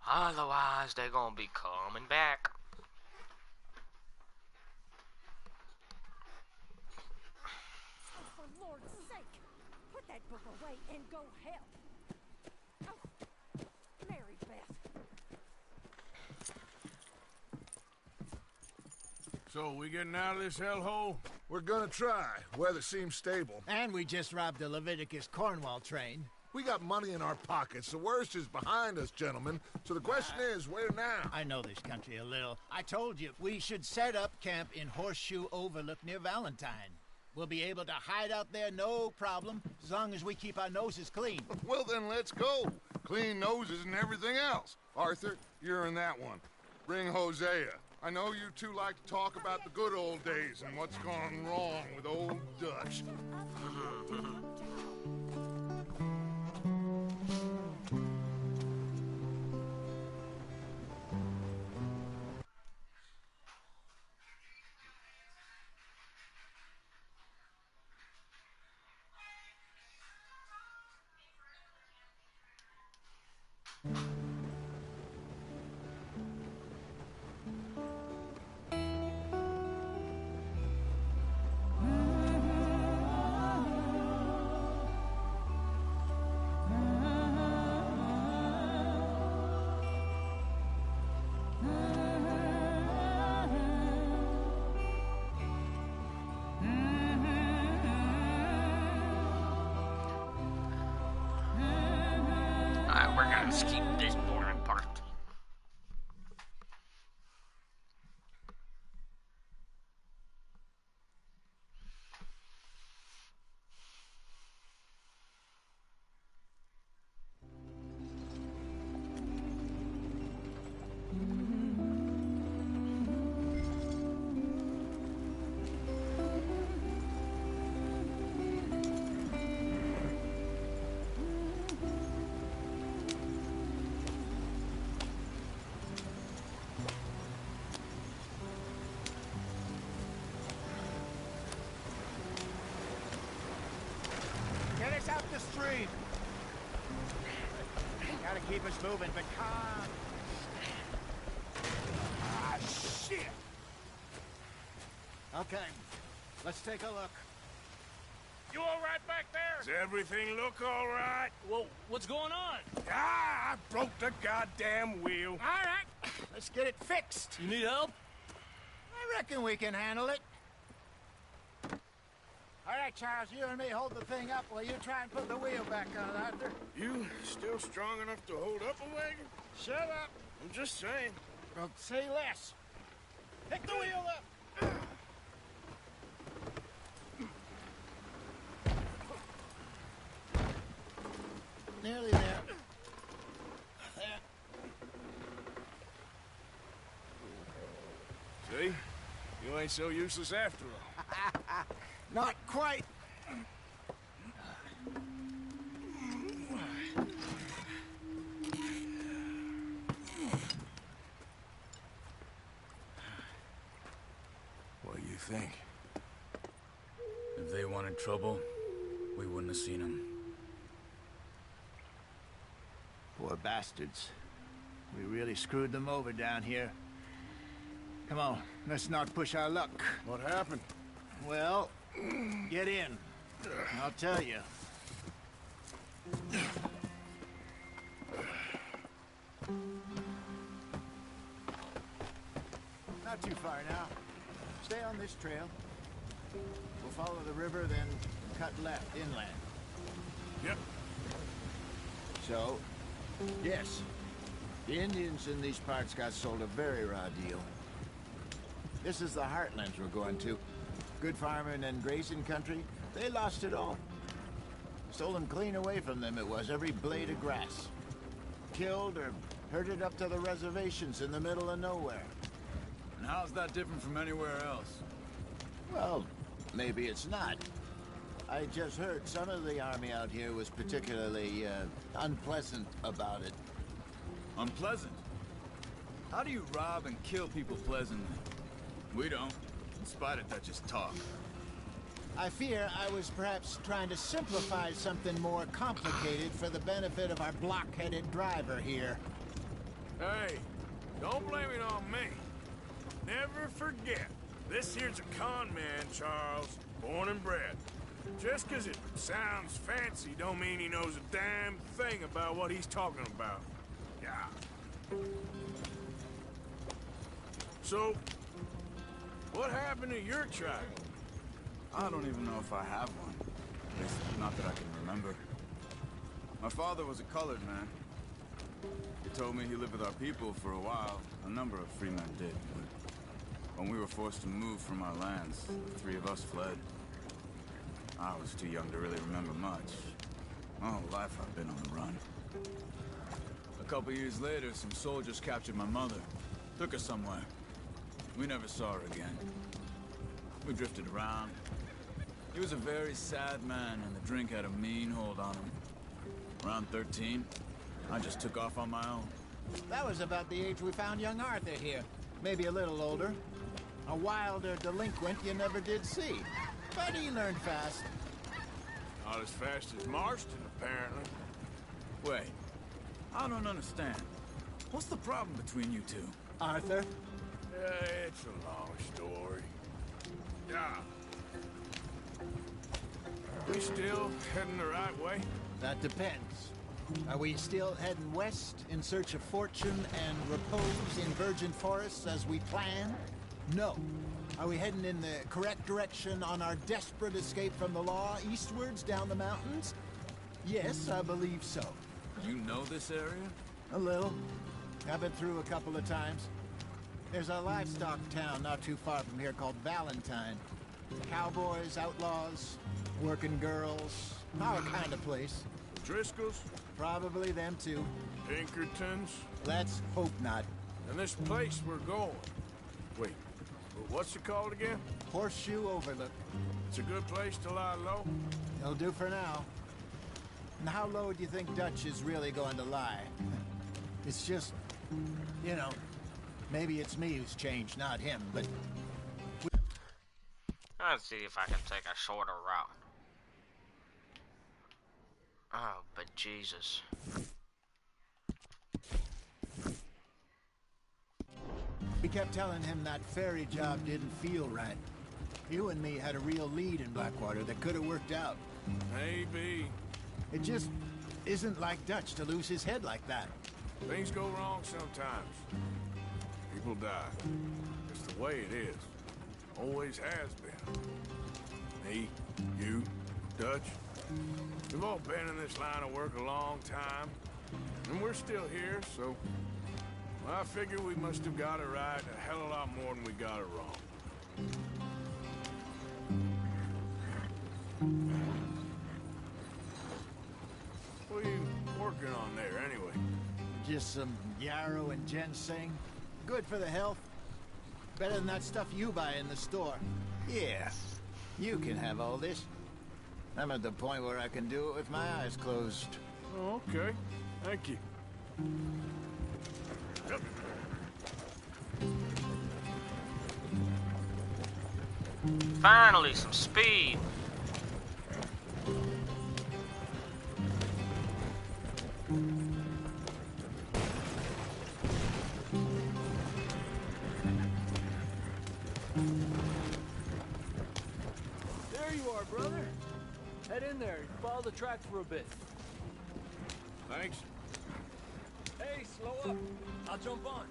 Otherwise, they're gonna be coming back. Oh, for Lord's sake, put that book away and go help. Oh, Mary Beth. So, we getting out of this hellhole? We're gonna try. Weather seems stable. And we just robbed the Leviticus Cornwall train. We got money in our pockets. The worst is behind us, gentlemen. So the question is, where now? I know this country a little. I told you, we should set up camp in Horseshoe Overlook near Valentine. We'll be able to hide out there, no problem, as long as we keep our noses clean. Well, then let's go. Clean noses and everything else. Arthur, you're in that one. Bring Hosea. I know you two like to talk about the good old days and what's gone wrong with old Dutch. We're gonna skip this boring part. Get us out the stream. Gotta keep us moving, but calm. Ah, shit! Okay, let's take a look. You all right back there? Does everything look all right? Well, what's going on? Ah, I broke the goddamn wheel. All right, let's get it fixed. You need help? I reckon we can handle it. All right, Charles, you and me hold the thing up while you try and put the wheel back on, Arthur. You still strong enough to hold up a wagon? Shut up. I'm just saying. Well, say less. Pick the wheel up. Nearly there. There. See? You ain't so useless after all. Not quite. What do you think? If they wanted trouble, we wouldn't have seen them. Poor bastards. We really screwed them over down here. Come on, let's not push our luck. What happened? Well, get in. I'll tell you. Not too far now. Stay on this trail. We'll follow the river, then cut left inland. Yep. So, yes, the Indians in these parts got sold a very raw deal. This is the heartlands we're going to. Good farming and grazing country, they lost it all. Stolen clean away from them it was, every blade of grass. Killed or herded up to the reservations in the middle of nowhere. And how's that different from anywhere else? Well, maybe it's not. I just heard some of the army out here was particularly unpleasant about it. Unpleasant? How do you rob and kill people pleasantly? We don't, in spite of Dutch's talk. I fear I was perhaps trying to simplify something more complicated for the benefit of our block-headed driver here. Hey, don't blame it on me. Never forget, this here's a con man, Charles, born and bred. Just 'cause it sounds fancy don't mean he knows a damn thing about what he's talking about. Yeah. So, what happened to your tribe? I don't even know if I have one. At least, not that I can remember. My father was a colored man. He told me he lived with our people for a while. A number of free men did, but when we were forced to move from our lands, the three of us fled. I was too young to really remember much. My whole life I've been on the run. A couple years later, some soldiers captured my mother. Took her somewhere. We never saw her again. We drifted around. He was a very sad man, and the drink had a mean hold on him. Around 13, I just took off on my own. That was about the age we found young Arthur here. Maybe a little older. A wilder delinquent you never did see. But he learned fast. Not as fast as Marston, apparently. Wait, I don't understand. What's the problem between you two? Arthur? It's a long story. Yeah. We still heading the right way? That depends. Are we still heading west in search of fortune and repose in virgin forests as we planned? No. Are we heading in the correct direction on our desperate escape from the law eastwards down the mountains? Yes, I believe so. You know this area? A little. I've been through a couple of times. There's a livestock town not too far from here called Valentine. Cowboys, outlaws, working girls, our kind of place. Driscolls? Probably them too. Pinkertons? Let's hope not. And this place we're going. Wait, what's it called again? Horseshoe Overlook. It's a good place to lie low? It'll do for now. And how low do you think Dutch is really going to lie? It's just, you know, maybe it's me who's changed, not him, but... Let's see if I can take a shorter route. Oh, but Jesus. We kept telling him that ferry job didn't feel right. You and me had a real lead in Blackwater that could have worked out. Maybe. It just isn't like Dutch to lose his head like that. Things go wrong sometimes. People die. It's the way it is. Always has been. Me, you, Dutch. We've all been in this line of work a long time. And we're still here, so... I figure we must have got it right a hell of a lot more than we got it wrong. What are you working on there, anyway? Just some yarrow and ginseng. Good for the health. Better than that stuff you buy in the store. Yeah, you can have all this. I'm at the point where I can do it with my eyes closed. Oh, okay. Thank you. Finally, some speed. There you are, brother. Head in there. Follow the track for a bit. Thanks. Hey, slow up. I'll jump on.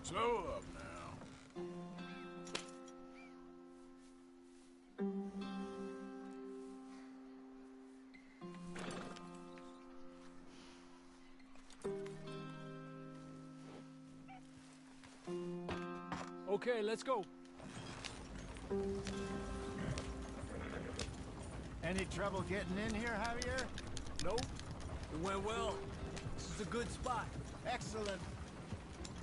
Slow up now. Okay, let's go. Any trouble getting in here, Javier? Nope. It went well. This is a good spot. Excellent.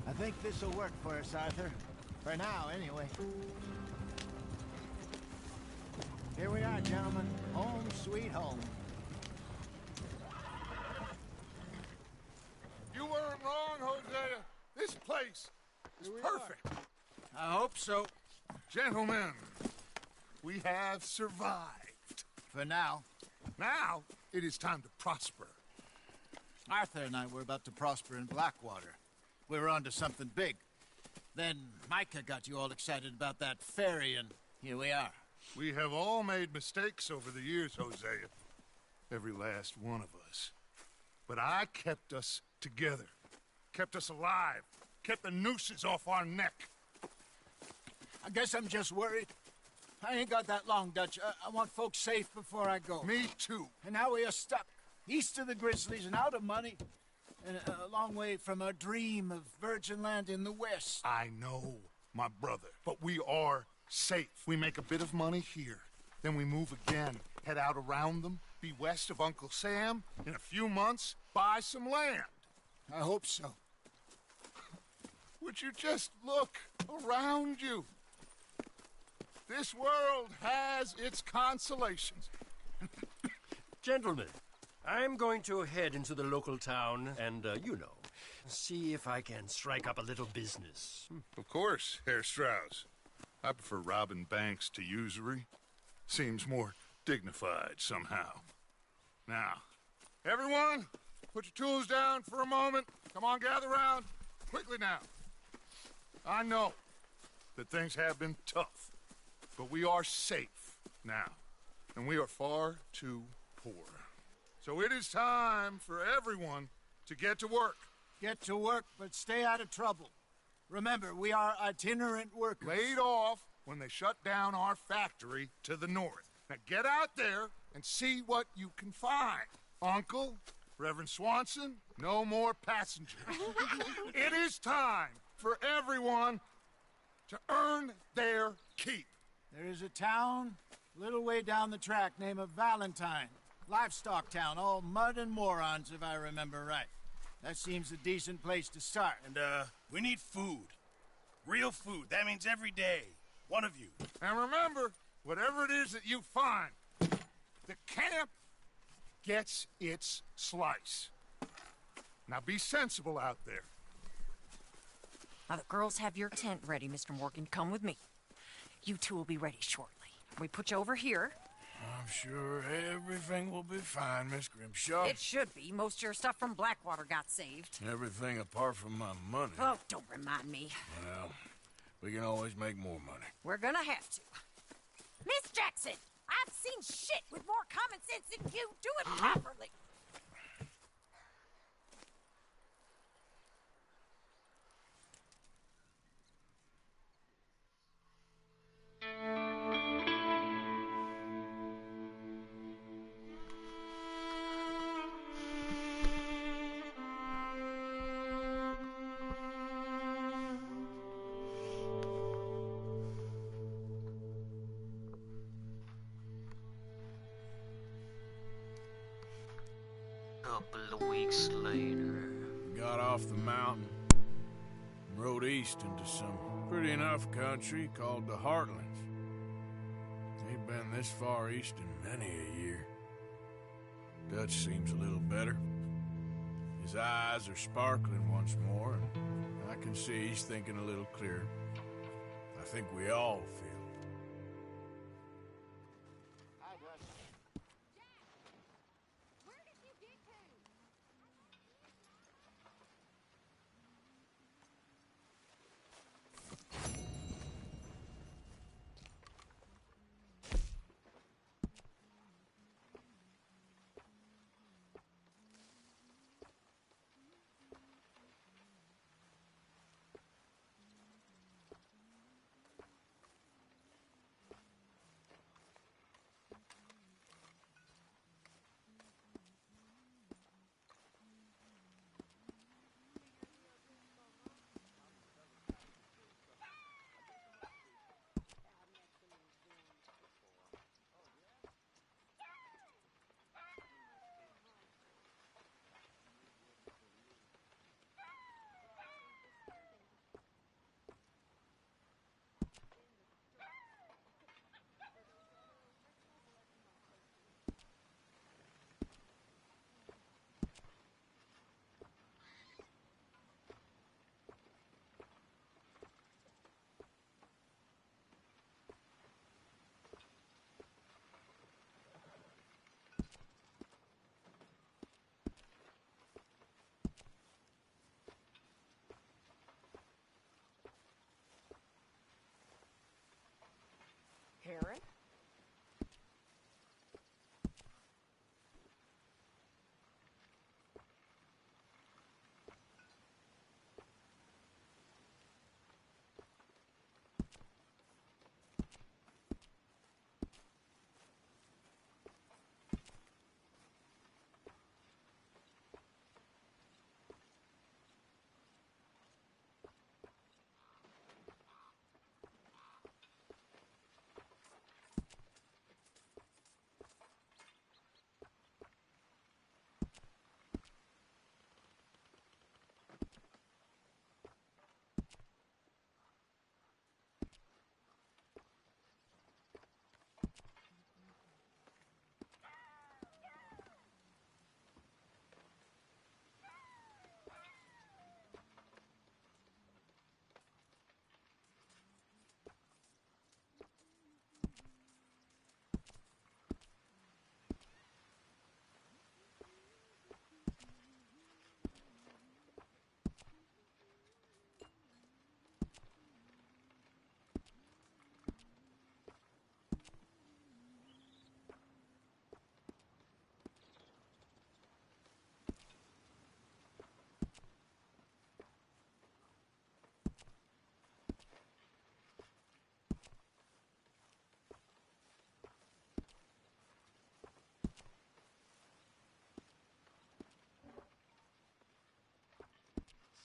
I think this'll work for us, Arthur. For now, anyway. Here we are, gentlemen. Home sweet home. You weren't wrong, Hosea. This place is perfect. I hope so. Gentlemen, we have survived. For now. Now, it is time to prosper. Arthur and I were about to prosper in Blackwater. We were onto something big. Then Micah got you all excited about that ferry, and here we are. We have all made mistakes over the years, Hosea. Every last one of us. But I kept us together. Kept us alive. Kept the nooses off our neck. I guess I'm just worried. I ain't got that long, Dutch. I want folks safe before I go. Me too. And now we are stuck. East of the Grizzlies and out of money. And a long way from our dream of virgin land in the west. I know, my brother. But we are safe. We make a bit of money here. Then we move again. Head out around them. Be west of Uncle Sam. In a few months, buy some land. I hope so. Would you just look around you? This world has its consolations. Gentlemen, I'm going to head into the local town and, see if I can strike up a little business. Of course, Herr Strauss. I prefer robbing banks to usury. Seems more dignified somehow. Now, everyone, put your tools down for a moment. Come on, gather round. Quickly now. I know that things have been tough, but we are safe now, and we are far too poor. So it is time for everyone to get to work. Get to work, but stay out of trouble. Remember, we are itinerant workers. Laid off when they shut down our factory to the north. Now get out there and see what you can find. Uncle, Reverend Swanson, no more passengers. It is time for everyone to earn their keep. There is a town a little way down the track named Valentine. Livestock town, all mud and morons, if I remember right. That seems a decent place to start. And, we need food. Real food. That means every day. One of you. And remember, whatever it is that you find, the camp gets its slice. Now be sensible out there. Now the girls have your tent ready, Mr. Morgan. Come with me. You two will be ready shortly. We put you over here. I'm sure everything will be fine, Miss Grimshaw. It should be. Most of your stuff from Blackwater got saved. Everything apart from my money. Oh, don't remind me. Well, we can always make more money. We're gonna have to. Miss Jackson, I've seen shit with more common sense than you. Do it properly. Couple of weeks later. Got off the mountain, rode east into some pretty enough country called the Heartlands. Ain't been this far east in many a year. Dutch seems a little better. His eyes are sparkling once more, and I can see he's thinking a little clearer. I think we all feel. Karen?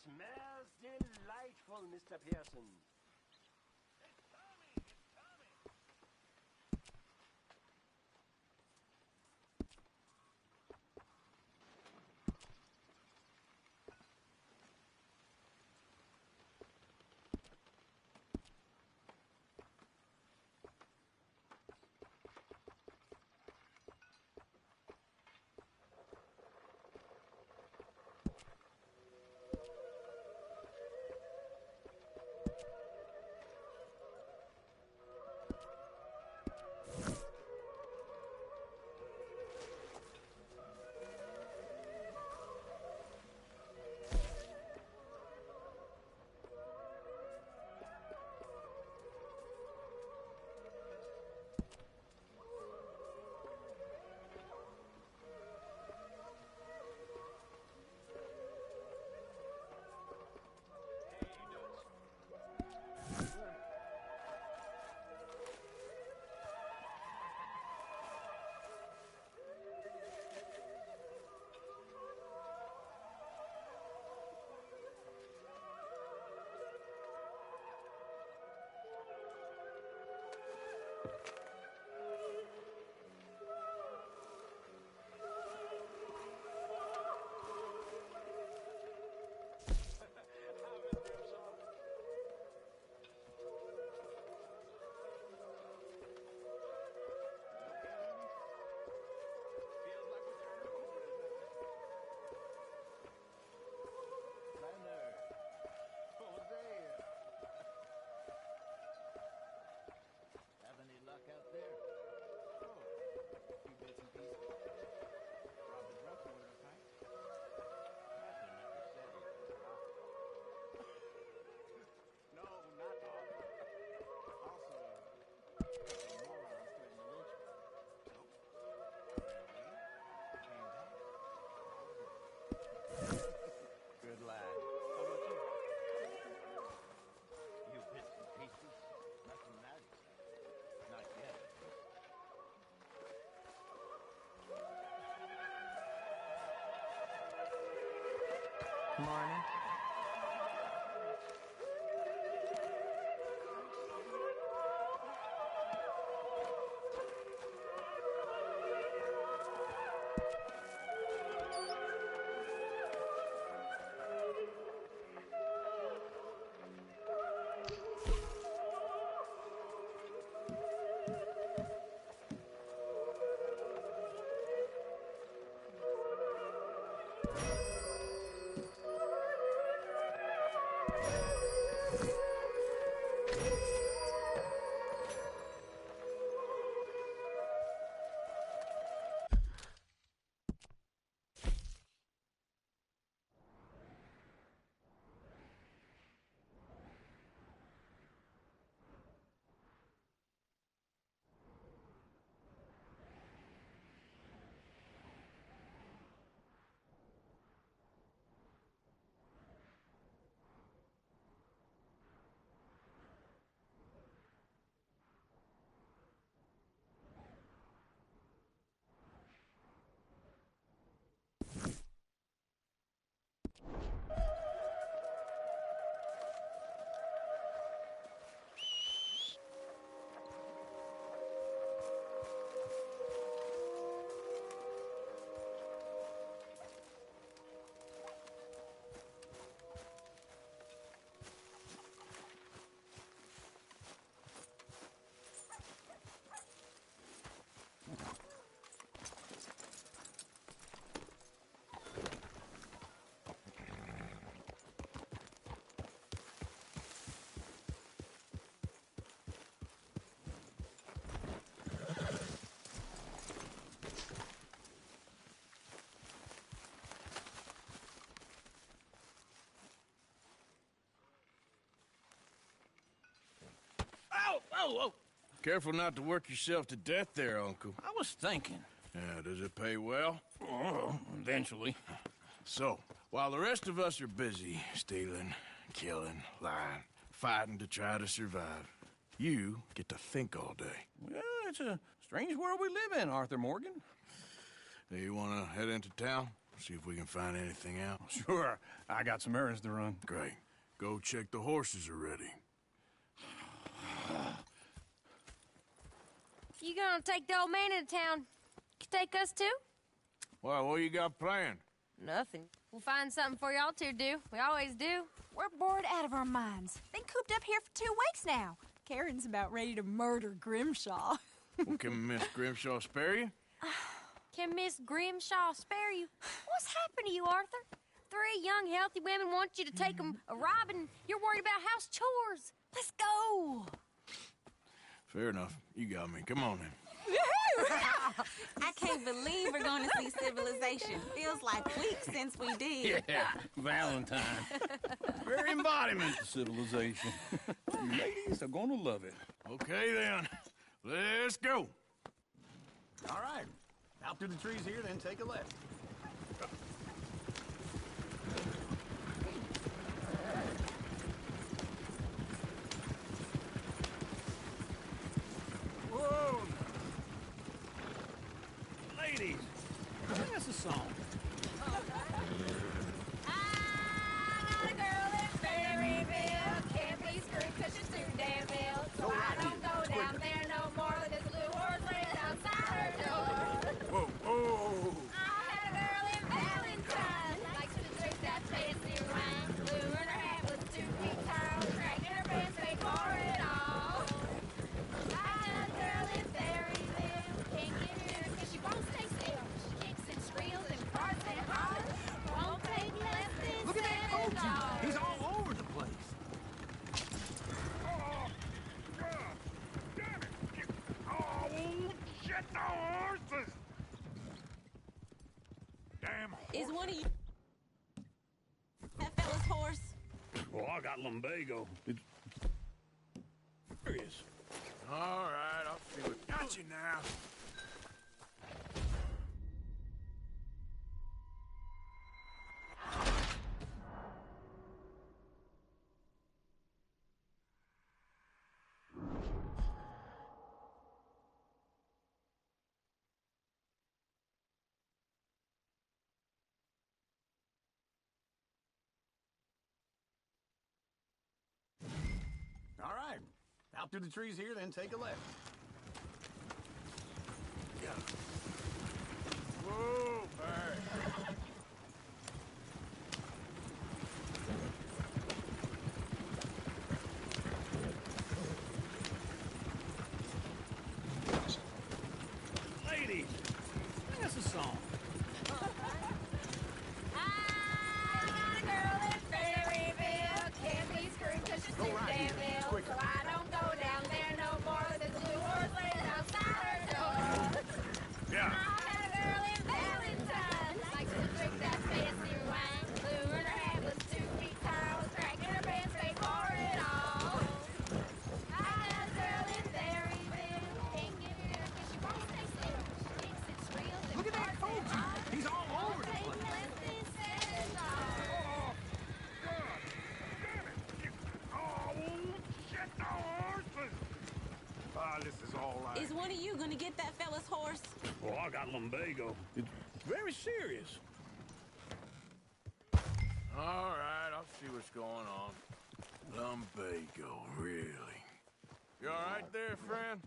Smells delightful, Mr. Pearson. Good lad. How about you? You bits and pieces? Nothing that exciting. Not yet. Morning. Whoa! Careful not to work yourself to death there, Uncle. I was thinking. Yeah, does it pay well? Oh, eventually. So, while the rest of us are busy stealing, killing, lying, fighting to try to survive, you get to think all day. Well, it's a strange world we live in, Arthur Morgan. Do you want to head into town? See if we can find anything out? Sure. I got some errands to run. Great. Go check the horses are ready. You gonna take the old man into town? You take us too? Well, what you got planned? Nothing. We'll find something for y'all to do. We always do. We're bored out of our minds. Been cooped up here for 2 weeks now. Karen's about ready to murder Grimshaw. Well, can Miss Grimshaw spare you? Can Miss Grimshaw spare you? What's happened to you, Arthur? 3 young, healthy women want you to take them a robbing. You're worried about house chores. Let's go. Fair enough. You got me. Come on then. I can't believe we're going to see civilization. Feels like weeks since we did. Yeah, Valentine. Very embodiment of civilization. You ladies are going to love it. Okay then. Let's go. All right. Out through the trees here, then take a left. Whoa! Ladies, sing us a song. I got a girl in Berryville. Can't be screwed 'cause she's too damn ill. So I don't go down there no more. Is one of you that fella's horse? Well, I got lumbago. It's serious. All right, I'll see what got you now. All right. Out through the trees here, then take a left. Yeah. Whoa, Barry. Ladies, sing us a song. Go right here. Quicker. So I don't go down there no more. There's a new horse laying outside her door. Yeah. I had a girl in Valentine. Likes to drink that fancy wine. Blue and her head was 2 feet tall. Was cracking her pants straight for it all. I had a girl in Berryville. Can't get her 'cause she won't stay still. She thinks it's real. Look at that coat. He's all over the place. This is all right. Is one of you gonna get that fella's horse? Well, I got lumbago. It's very serious. All right, I'll see what's going on. Lumbago, really? You all right there, friend?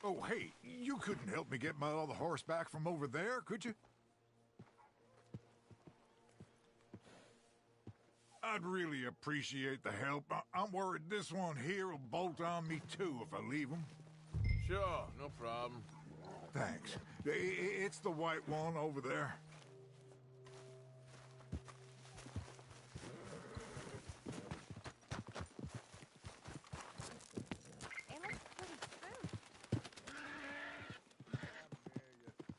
Oh, hey, you couldn't help me get my other horse back from over there, could you? I'd really appreciate the help. I'm worried this one here will bolt on me too if I leave him. Sure, no problem. Thanks. It's the white one over there.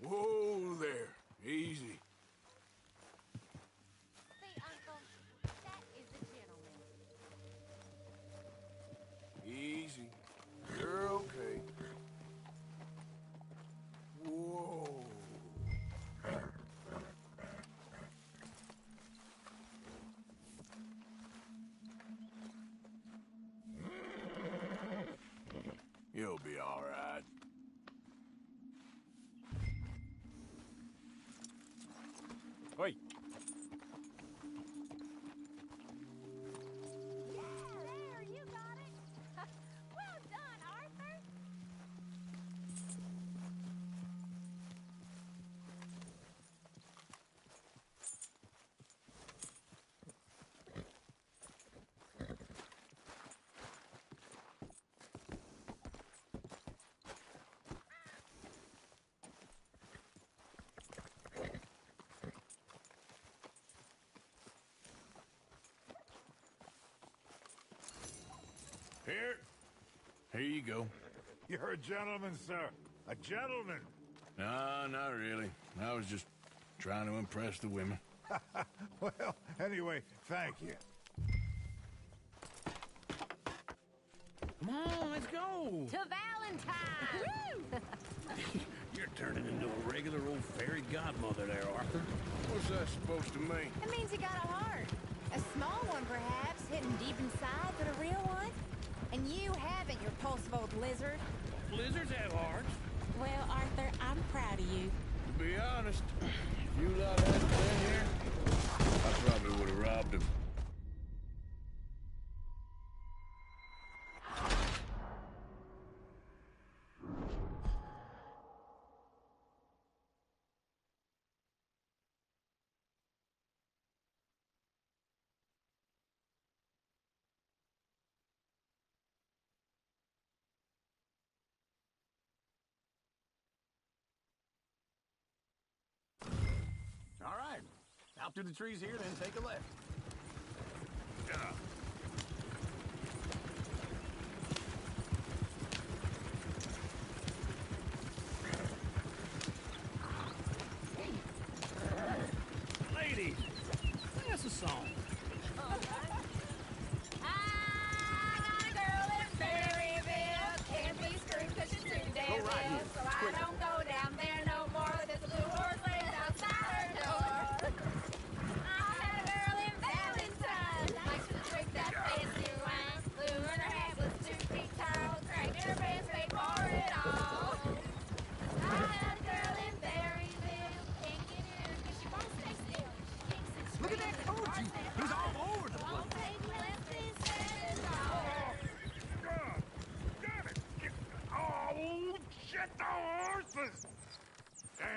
Whoa there. Easy. See, Uncle, that is a gentleman. Easy. You're okay. Whoa. You'll be all right. Wait. There, you got it. Well done, Arthur. Here you go. You're a gentleman, sir. A gentleman. No, not really. I was just trying to impress the women. Well, anyway, thank you. Come on, let's go. To Valentine. You're turning into a regular old fairy godmother there, Arthur. What's that supposed to mean? It means you got a heart. A small one, perhaps, hidden deep inside, but a real one. And you haven't, you repulsive old lizard. Lizards have hearts. Well, Arthur, I'm proud of you. To be honest, if you lot hadn't been here, I probably would have robbed him. All right. Out through the trees here, then take a left. Yeah.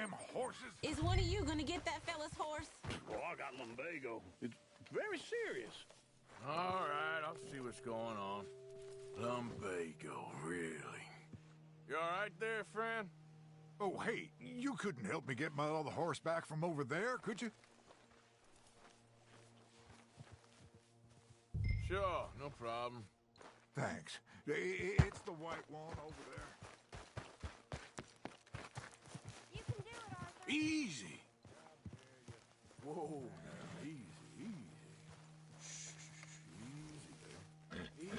damn horses? Is one of you gonna get that fella's horse? Oh, I got lumbago. It's very serious. All right, I'll see what's going on. Lumbago, really? You all right there, friend? Oh, hey, you couldn't help me get my other horse back from over there, could you? Sure, no problem. Thanks. It's the white one over there. You can do it, Arthur. Easy. Whoa, now, easy, easy. Shh, easy there. Easy.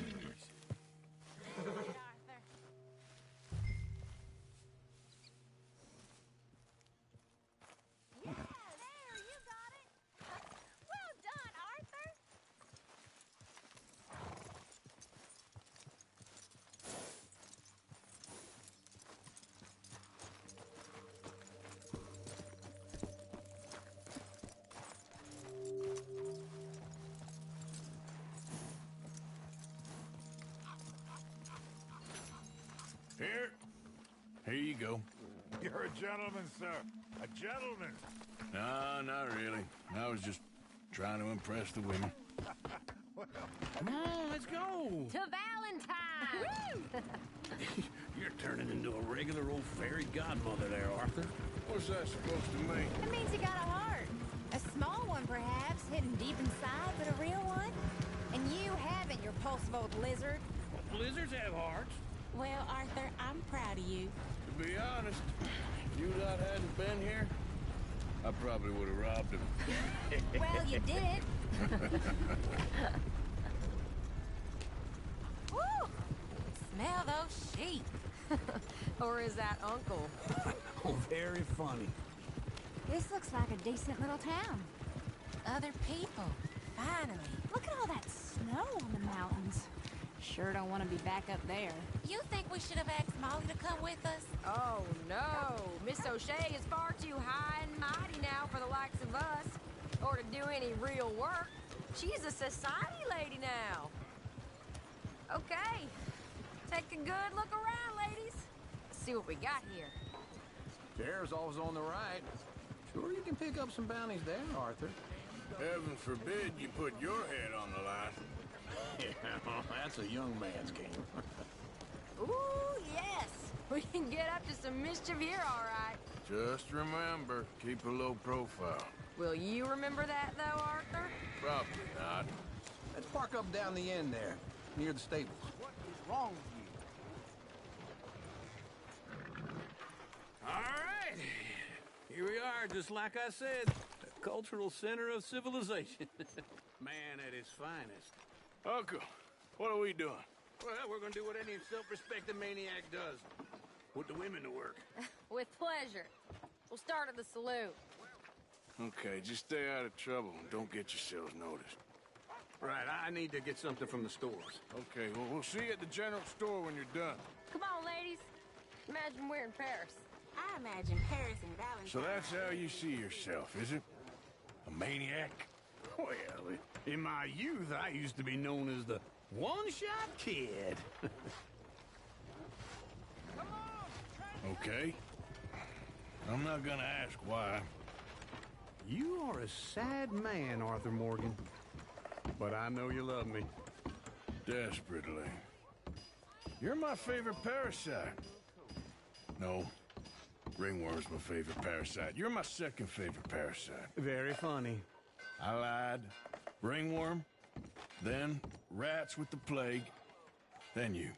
Do it, Arthur. Yeah, there, you got it. Well done, Arthur. Here you go. You're a gentleman, sir. A gentleman. No, not really. I was just trying to impress the women. Come on, let's go. To Valentine! You're turning into a regular old fairy godmother there, Arthur. What's that supposed to mean? It means you got a heart. A small one, perhaps, hidden deep inside, but a real one. And you haven't, you repulsive old lizard. Well, lizards have hearts. Well, Arthur, I'm proud of you. To be honest, if you lot hadn't been here, I probably would have robbed him. Well, you did. Woo! Smell those sheep. Or is that Uncle? Oh, very funny. This looks like a decent little town. Other people. Finally. Look at all that snow on the mountains. Sure don't want to be back up there. You think we should have asked Molly to come with us? Oh, no. Miss O'Shea is far too high and mighty now for the likes of us. Or to do any real work. She's a society lady now. Okay. Take a good look around, ladies. Let's see what we got here. Chair's always on the right. Sure you can pick up some bounties there, Arthur. Heaven forbid you put your head on the line. Yeah, well, that's a young man's game. Ooh, yes. We can get up to some mischief here, all right. Just remember, keep a low profile. Will you remember that, though, Arthur? Probably not. Let's park up down the end there, near the stables. What is wrong with you? All right. Here we are, just like I said. The cultural center of civilization. Man at his finest. Uncle, what are we doing? Well, we're gonna do what any self-respecting maniac does. Put the women to work. With pleasure. We'll start at the saloon. Okay, just stay out of trouble and don't get yourselves noticed. Right, I need to get something from the stores. Okay, well, we'll see you at the general store when you're done. Come on, ladies. Imagine we're in Paris. I imagine Paris and Valentine. So that's how you see yourself, is it? A maniac? Well, in my youth, I used to be known as the one-shot kid. Okay. I'm not gonna ask why. You are a sad man, Arthur Morgan. But I know you love me. Desperately. You're my favorite parasite. No. Ringworm's my favorite parasite. You're my second favorite parasite. Very funny. I lied. Ringworm. Then rats with the plague. Then you.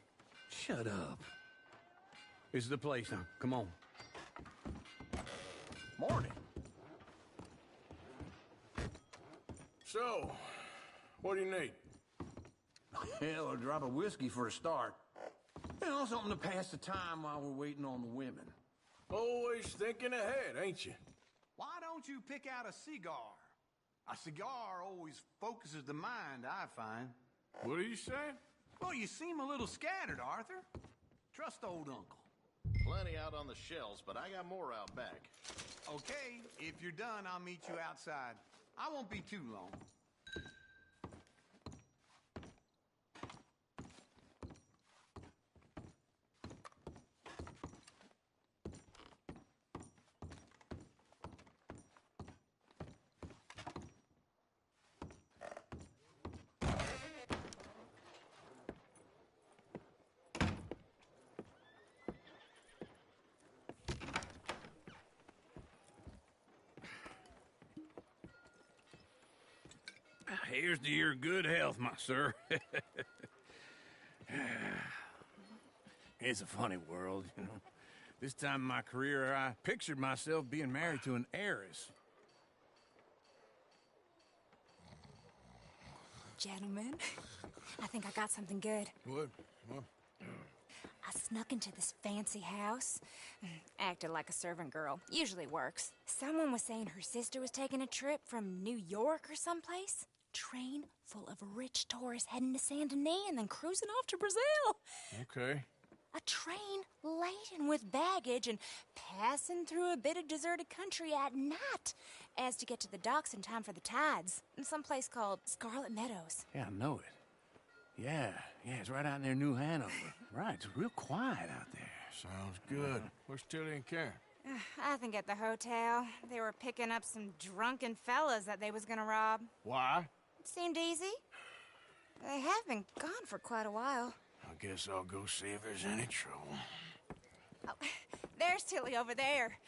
Shut up. This is the place now. Come on. Morning. So, what do you need? Hell, a drop of whiskey for a start. You know, something to pass the time while we're waiting on the women. Always thinking ahead, ain't you? Why don't you pick out a cigar? A cigar always focuses the mind, I find. What are you saying? Well, you seem a little scattered, Arthur. Trust old uncle. Plenty out on the shelves, but I got more out back. Okay, if you're done, I'll meet you outside. I won't be too long. here's to your good health, my sir. It's a funny world, you know. This time in my career, I pictured myself being married to an heiress. Gentlemen, I think I got something good. What? I snuck into this fancy house, acted like a servant girl. Usually works. Someone was saying her sister was taking a trip from New York or someplace. Train full of rich tourists heading to Saint Denis and then cruising off to Brazil. Okay. A train laden with baggage and passing through a bit of deserted country at night as to get to the docks in time for the tides in some place called Scarlet Meadows. Yeah, I know it. Yeah, it's right out near New Hanover. Right, it's real quiet out there. Sounds good. Where's Tilly and Karen? I think at the hotel. They were picking up some drunken fellas that they was gonna rob. Why? It seemed easy. They have been gone for quite a while. I guess I'll go see if there's any trouble. Oh, there's Tilly over there.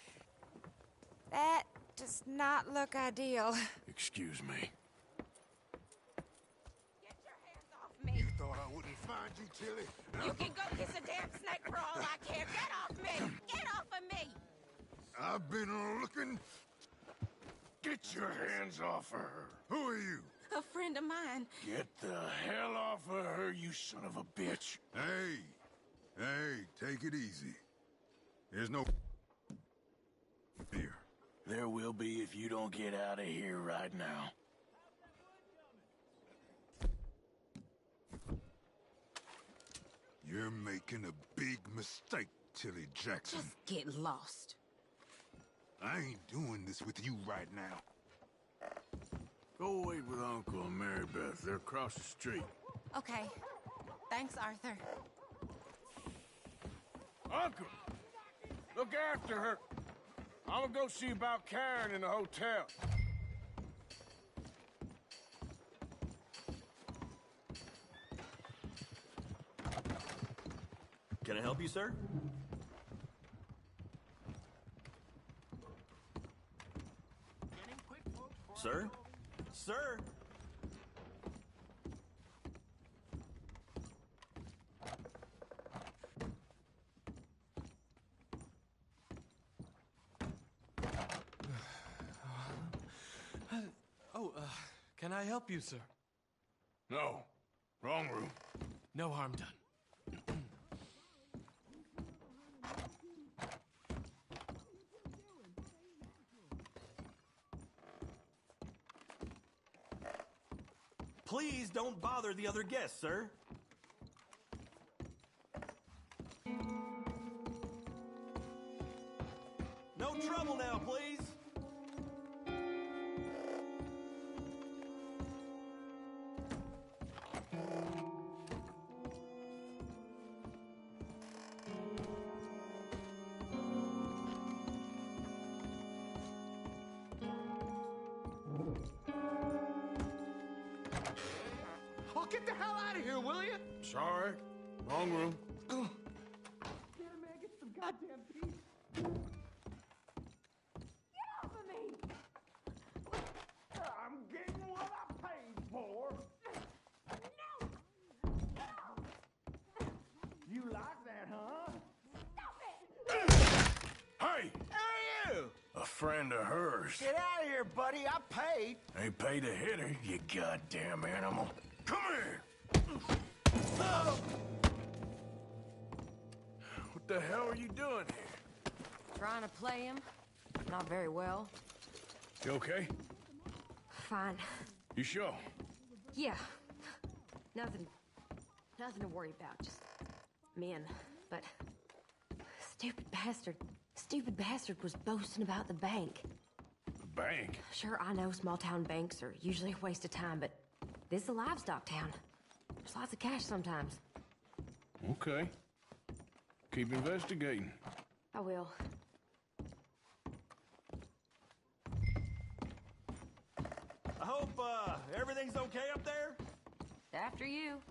That does not look ideal. Excuse me. You thought I wouldn't find you, Tilly? You can go kiss a damn snake for all I care. Get off me! Get off of me! I've been looking. Get your hands off her. Who are you? A friend of mine. Get the hell off of her, you son of a bitch. Hey, take it easy. There's no here. There will be if you don't get out of here right now. You're making a big mistake, Tilly Jackson. Just get lost. I ain't doing this with you right now. Go wait with Uncle and Mary Beth. They're across the street. Okay. Thanks, Arthur. Uncle! Look after her. I'm gonna go see about Karen in the hotel. Can I help you, sir? Sir? Sir? Can I help you, sir? No. Wrong room. No harm done. Please don't bother the other guests, sir. No trouble now, please. Oh, get the hell out of here, will you? Sorry. Wrong room. Get him, man. Get some goddamn peace. Get off of me! I'm getting what I paid for. No! You like that, huh? Hey! Who are you? A friend of hers. Get out of here, buddy. I paid. Ain't paid to hit her, you goddamn animal. Come here! What the hell are you doing here? Trying to play him. Not very well. You okay? Fine. You sure? Yeah. Nothing to worry about. Just men. But stupid bastard was boasting about the bank. The bank? Sure, I know small town banks are usually a waste of time, but this is a livestock town. There's lots of cash sometimes. Okay. Keep investigating. I will. I hope, everything's okay up there? After you.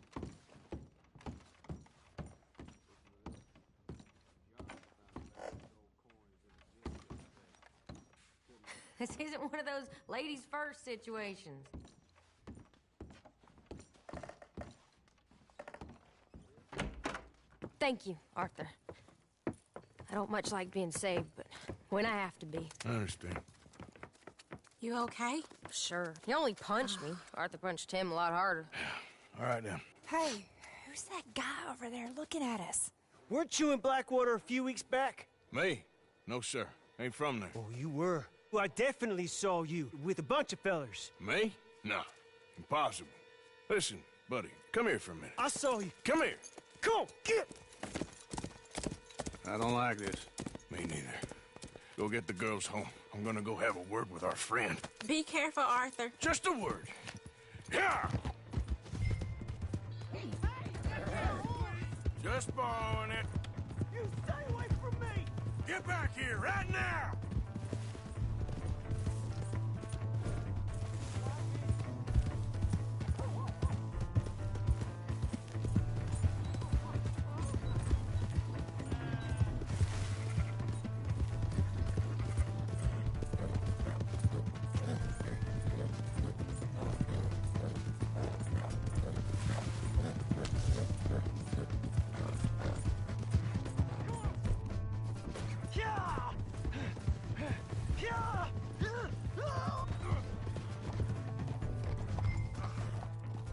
This isn't one of those ladies first situations. Thank you, Arthur. I don't much like being saved, but when I have to be. I understand. You okay? Sure. He only punched me. Arthur punched him a lot harder. All right, then. Hey, who's that guy over there looking at us? Weren't you in Blackwater a few weeks back? Me? No, sir. Ain't from there. Oh, you were. Well, I definitely saw you with a bunch of fellers. Me? No. Impossible. Listen, buddy, come here for a minute. I saw you. Come here. Come on, get! I don't like this. Me neither. Go get the girls home. I'm gonna go have a word with our friend. Be careful, Arthur. Just a word. Yeah! Just borrowing it. You stay away from me! Get back here right now!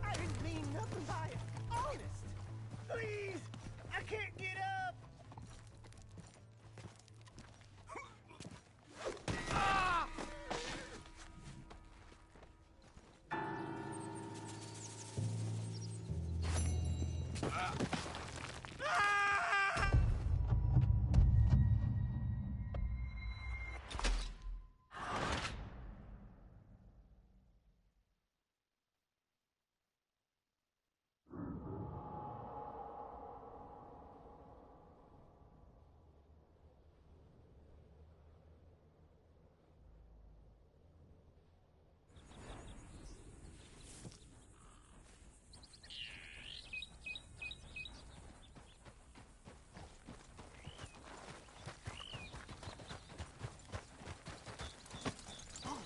I didn't mean nothing by it. Honest. Please, I can't get up. Ah!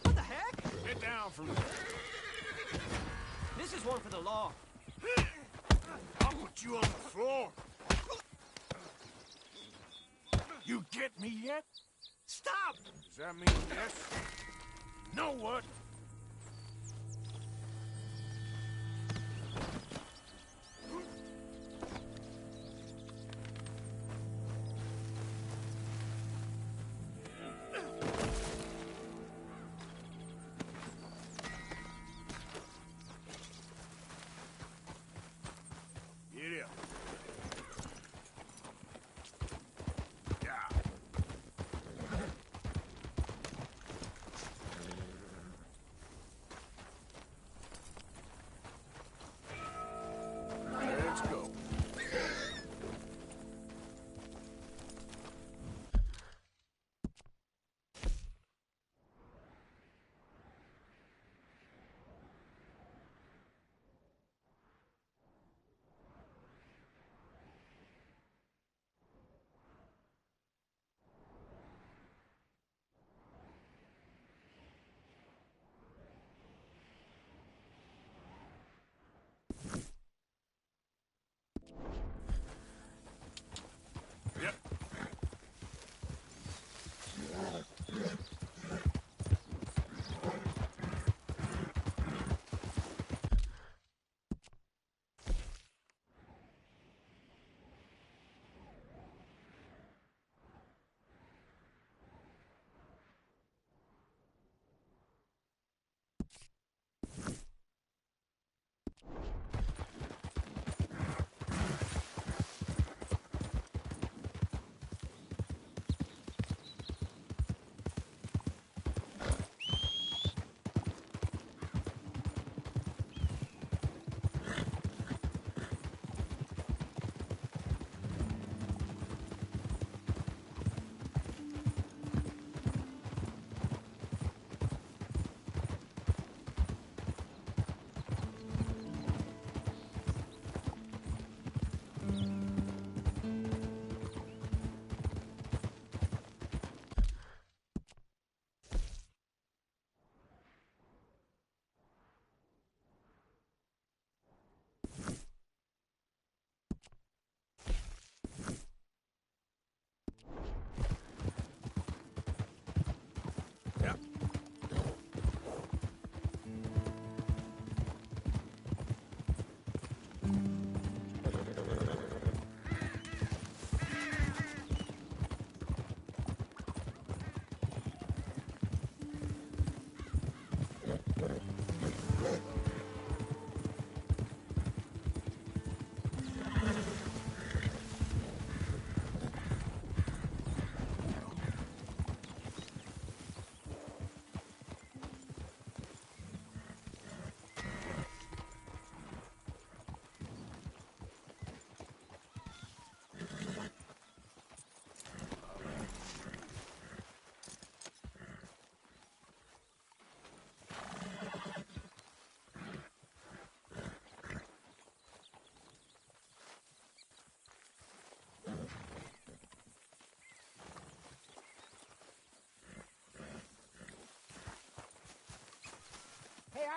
What the heck? Get down from there. This is one for the law. I'll put you on the floor. You get me yet? Stop! Does that mean yes? Know what? Get up. Yeah.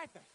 right there.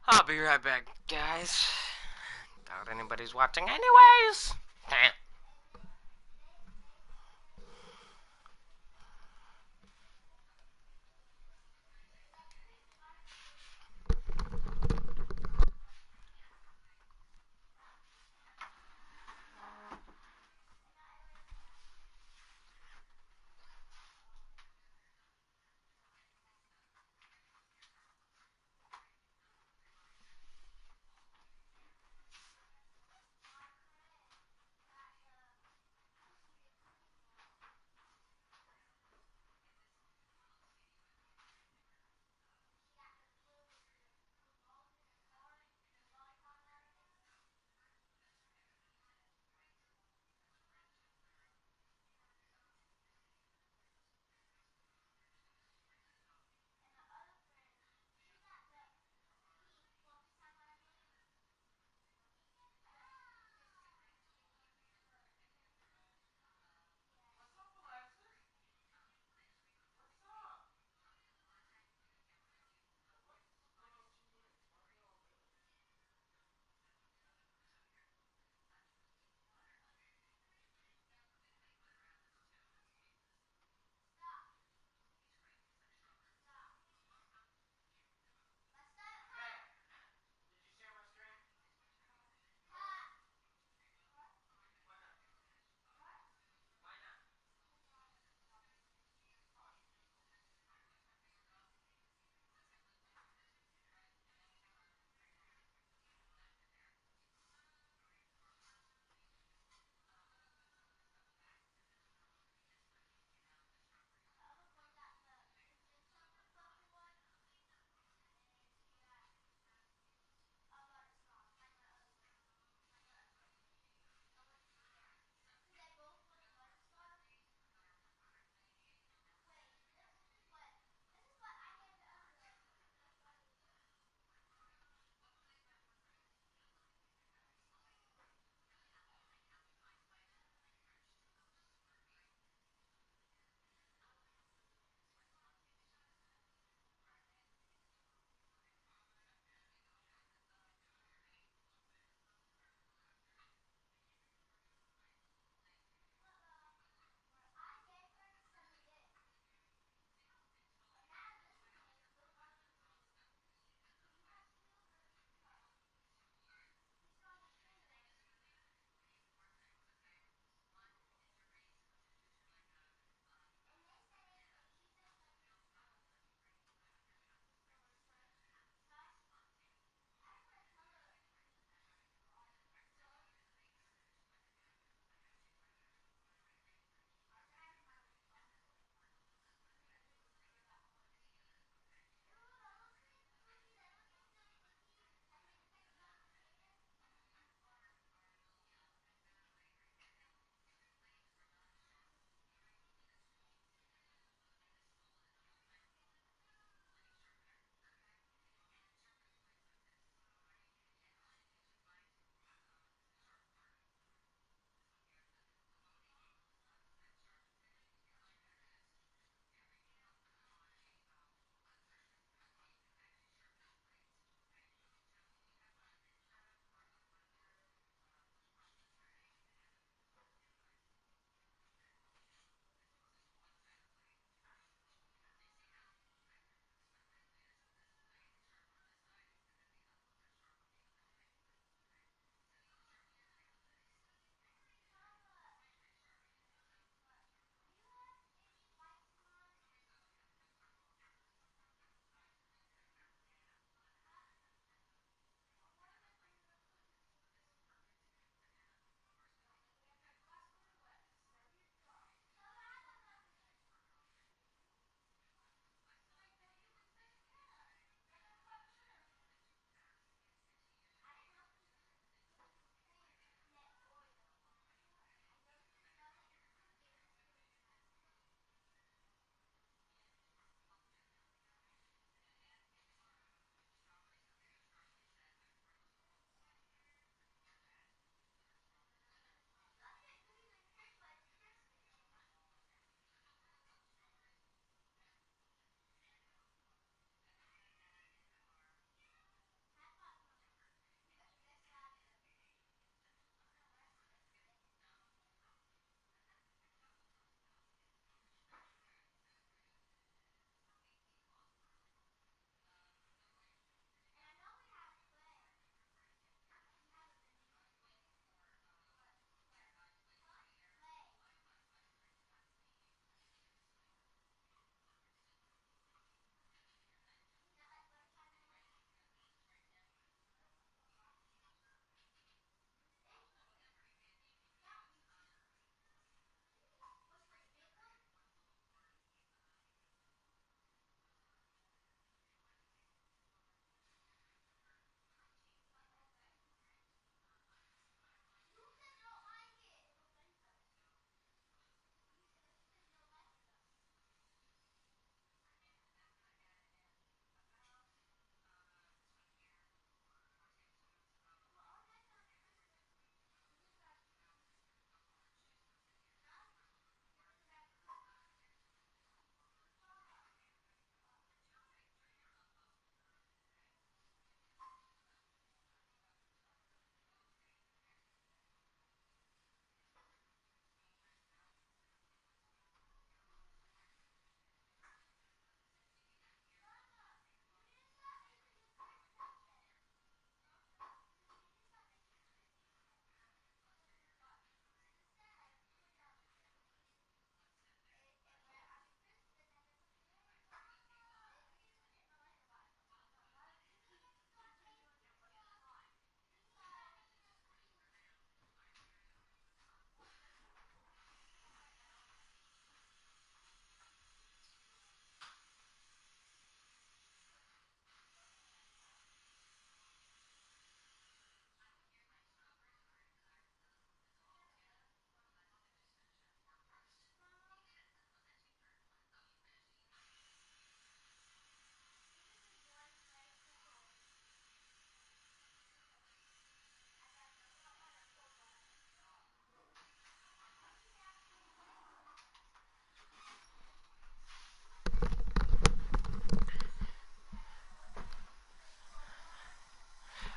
I'll be right back, guys. Doubt anybody's watching anyways.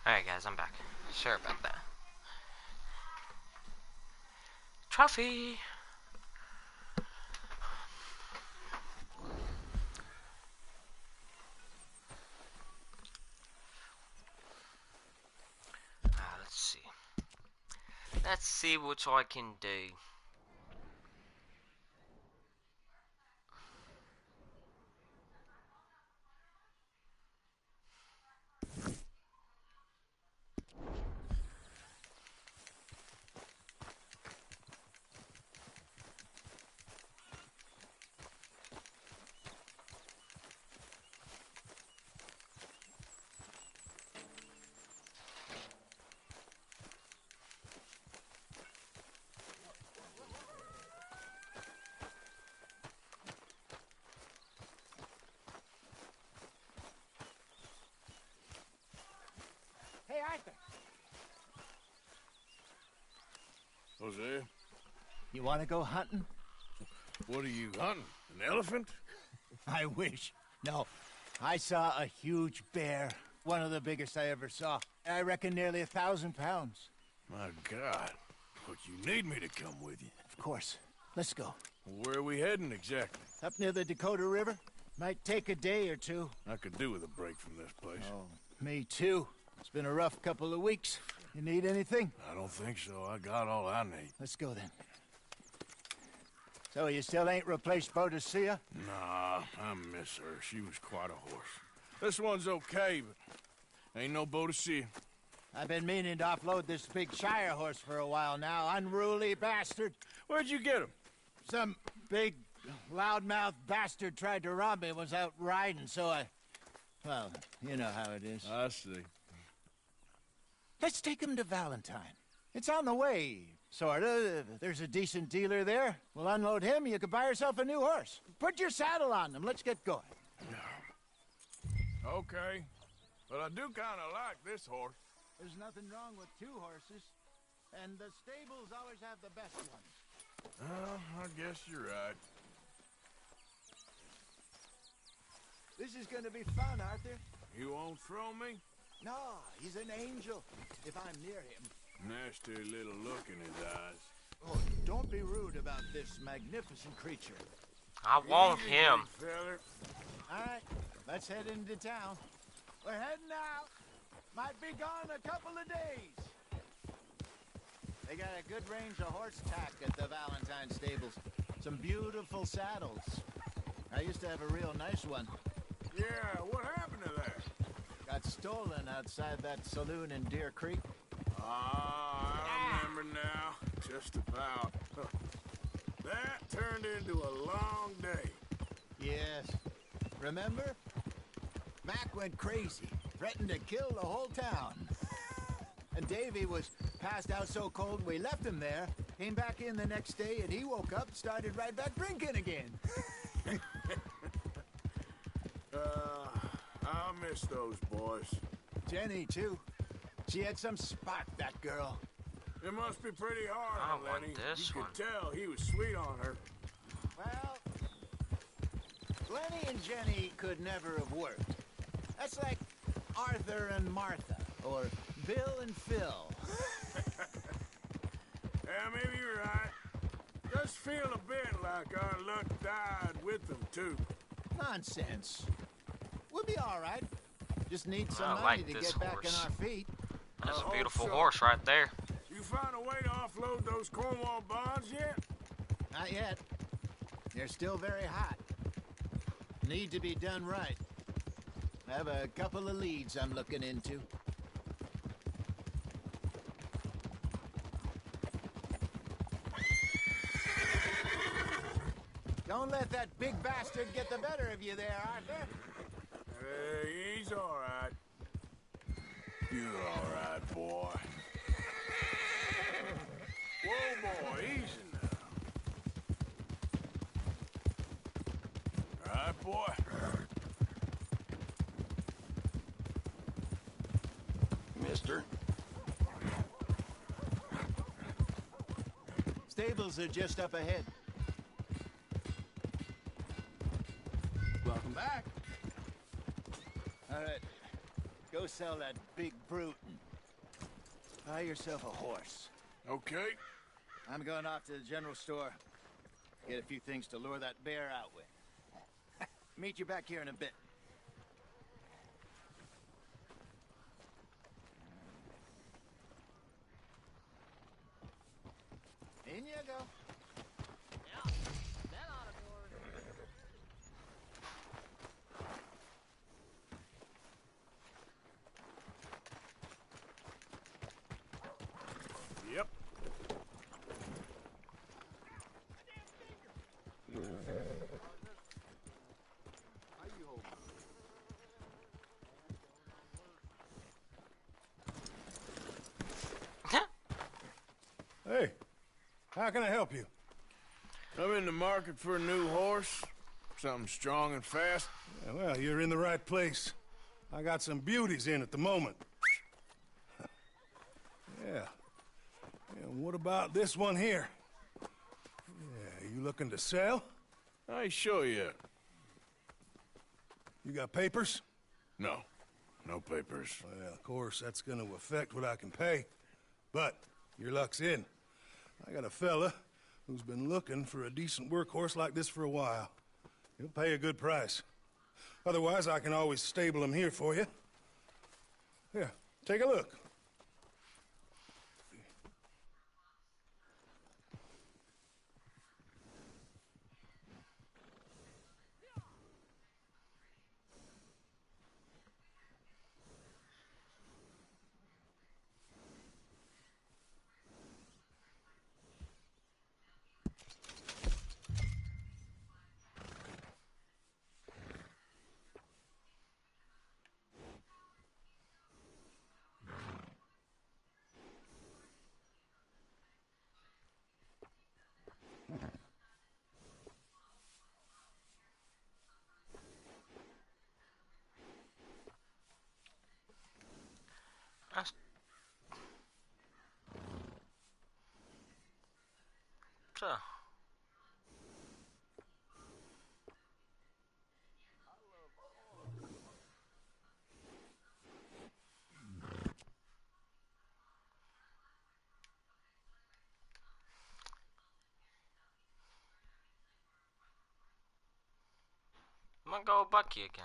Alright guys, I'm back. Sorry about that. Trophy! Let's see. Let's see what I can do. Hey, Arthur. Hosea, You want to go hunting? what are you hunting? An elephant? I wish. No, I saw a huge bear. One of the biggest I ever saw. I reckon nearly 1,000 pounds. My God. But you need me to come with you. Of course. Let's go. Where are we heading exactly? Up near the Dakota River. Might take a day or two. I could do with a break from this place. Oh, me too. It's been a rough couple of weeks. You need anything? I don't think so. I got all I need. Let's go then. So you still ain't replaced Boadicea? Nah, I miss her. She was quite a horse. This one's okay, but ain't no Boadicea. I've been meaning to offload this big Shire horse for a while now. Unruly bastard. Where'd you get him? Some big, loudmouth bastard tried to rob me and was out riding, so I... Well, you know how it is. I see. Let's take him to Valentine. It's on the way, sorta. There's a decent dealer there. We'll unload him, you can buy yourself a new horse. Put your saddle on them, let's get going. Okay. But I do kind of like this horse. There's nothing wrong with two horses, and the stables always have the best ones. Well, I guess you're right. This is gonna be fun, Arthur. You won't throw me? No, he's an angel, if I'm near him. Nasty little look in his eyes. Oh, don't be rude about this magnificent creature. I want him. Feller. All right, let's head into town. We're heading out. Might be gone a couple of days. They got a good range of horse tack at the Valentine stables. Some beautiful saddles. I used to have a real nice one. Yeah, what happened to that? Got stolen outside that saloon in Deer Creek. Ah, I remember now. Just about. That turned into a long day. Yes. Remember? Mac went crazy, threatened to kill the whole town. And Davy was passed out so cold we left him there, came back in the next day, and he woke up and started right back drinking again. I miss those boys. Jenny, too. She had some spark, that girl. It must be pretty hard I on want Lenny. this You one. could tell he was sweet on her. Well, Lenny and Jenny could never have worked. That's like Arthur and Martha, or Bill and Phil. Yeah, maybe you're right. Does feel a bit like our luck died with them, too. Nonsense. We'll be all right. Just need some I money like to this get back on horse. our feet. That's a hope beautiful so. horse right there. You find a way to offload those Cornwall bonds yet? Not yet. They're still very hot. Need to be done right. I have a couple of leads I'm looking into. Don't let that big bastard get the better of you there, Arthur. He's all right. You're all right, boy. Whoa, boy, easy now. All right, boy. Mister? Stables are just up ahead. Welcome back. All right. Go sell that big brute and Buy yourself a horse. Okay. I'm going off to the general store. Get a few things to lure that bear out with. Meet you back here in a bit. In you go. Yep. Hey, how can I help you? I'm in the market for a new horse. Something strong and fast. Yeah, well, you're in the right place. I got some beauties in at the moment. Yeah. And what about this one here? Yeah, you looking to sell? I ain't sure yet. You got papers? No. No papers. Well, of course, that's gonna affect what I can pay. But your luck's in. I got a fella who's been looking for a decent workhorse like this for a while. He'll pay a good price. Otherwise, I can always stable him here for you. Here, take a look. So. I'm gonna go Bucky again.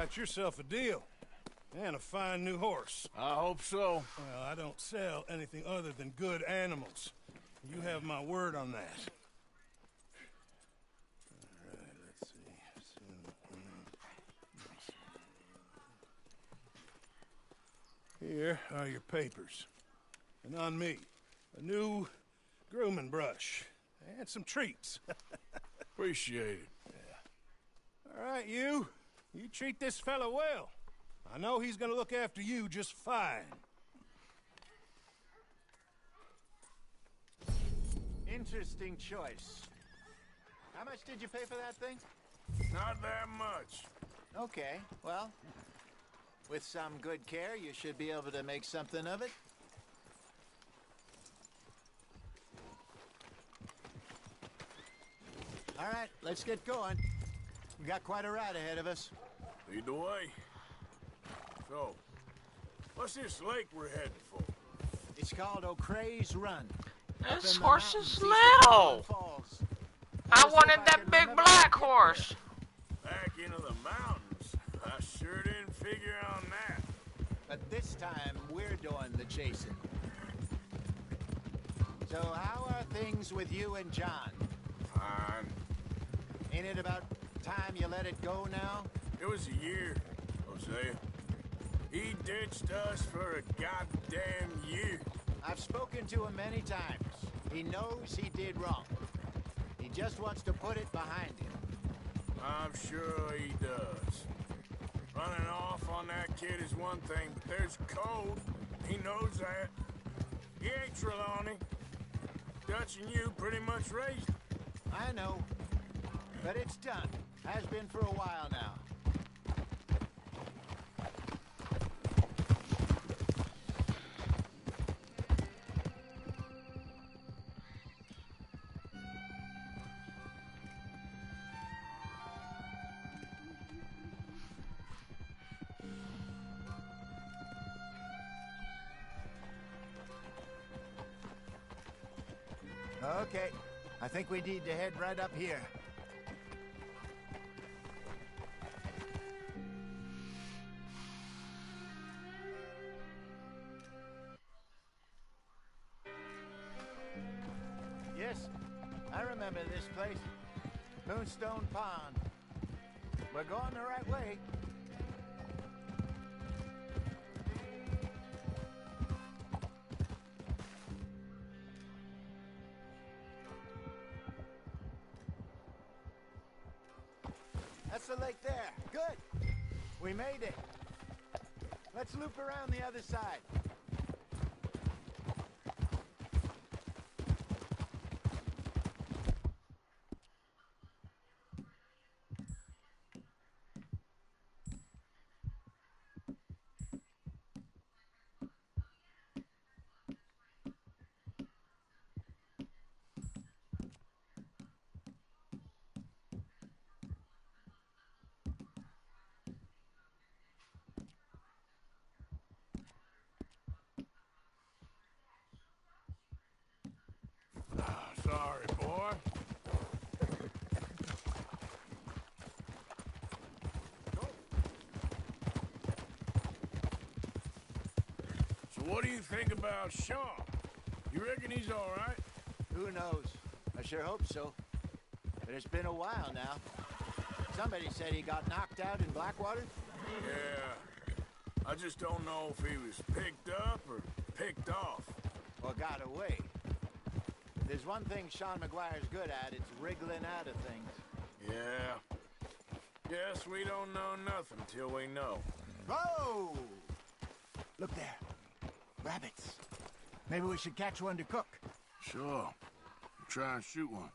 got yourself a deal. And a fine new horse. I hope so. Well, I don't sell anything other than good animals. You have my word on that. All right, let's see. Here are your papers. And on me, a new grooming brush. And some treats. Appreciate it. Yeah. All right, you treat this fella well. I know he's gonna look after you just fine. Interesting choice. How much did you pay for that thing? Not that much. Okay, well, with some good care, you should be able to make something of it. All right, let's get going. We got quite a ride ahead of us. Lead the way. So, what's this lake we're heading for? It's called O'Creagh's Run. This horse is little. I wanted that big black horse. Back into the mountains. I sure didn't figure on that. But this time, we're doing the chasing. So how are things with you and John? Fine. Ain't it about time you let it go now? It was a year, Hosea. He ditched us for a goddamn year. I've spoken to him many times. He knows he did wrong. He just wants to put it behind him. I'm sure he does. Running off on that kid is one thing, but there's code. He knows that. He ain't Trelawney. Dutch and you pretty much raised him. I know. But it's done. Has been for a while now. Okay, I think we need to head right up here. Yes, I remember this place. Moonstone Pond. We're going the right way. That's the lake there. Good. We made it. Let's loop around the other side. Sorry, boy. So what do you think about Shaw? You reckon he's all right? Who knows? I sure hope so. But it's been a while now. Somebody said he got knocked out in Blackwater? Yeah. I just don't know if he was picked up or picked off. Or got away. If there's one thing Sean McGuire's good at, it's wriggling out of things. Yeah. Guess we don't know nothing till we know. Whoa! Look there. Rabbits. Maybe we should catch one to cook. Sure. Try and shoot one.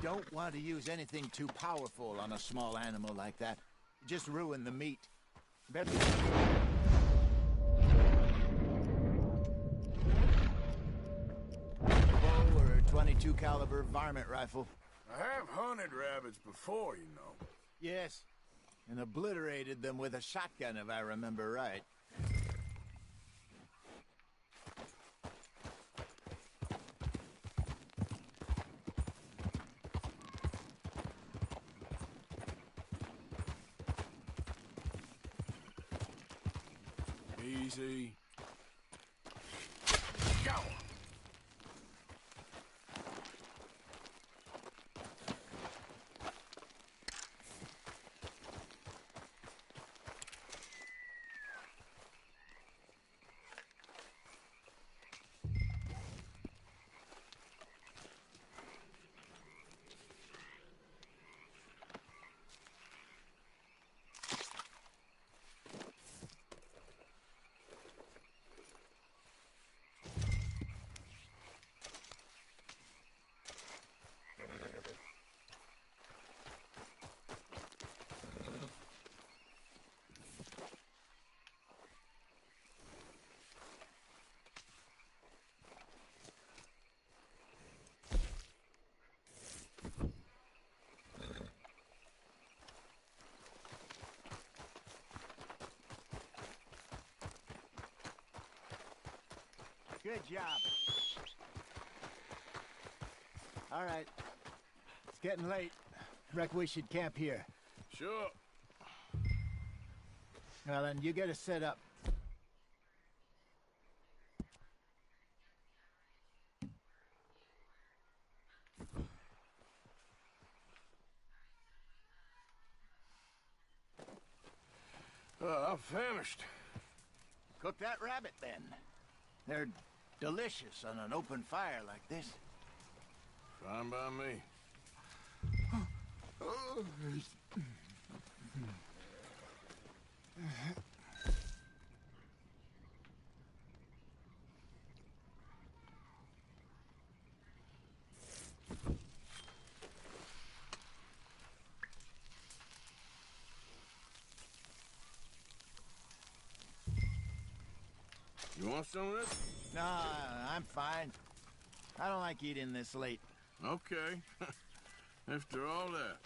Don't want to use anything too powerful on a small animal like that. Just ruin the meat. Better... Bow or a .22 caliber varmint rifle. I have hunted rabbits before, you know. Yes, and obliterated them with a shotgun, if I remember right. Easy. Go! Good job. All right. It's getting late. Reckon we should camp here. Sure. Well, then you get us set up. I'm famished. Cook that rabbit, then. They're delicious on an open fire like this. Fine by me. You want some of this? No, I'm fine. I don't like eating this late. Okay. After all that.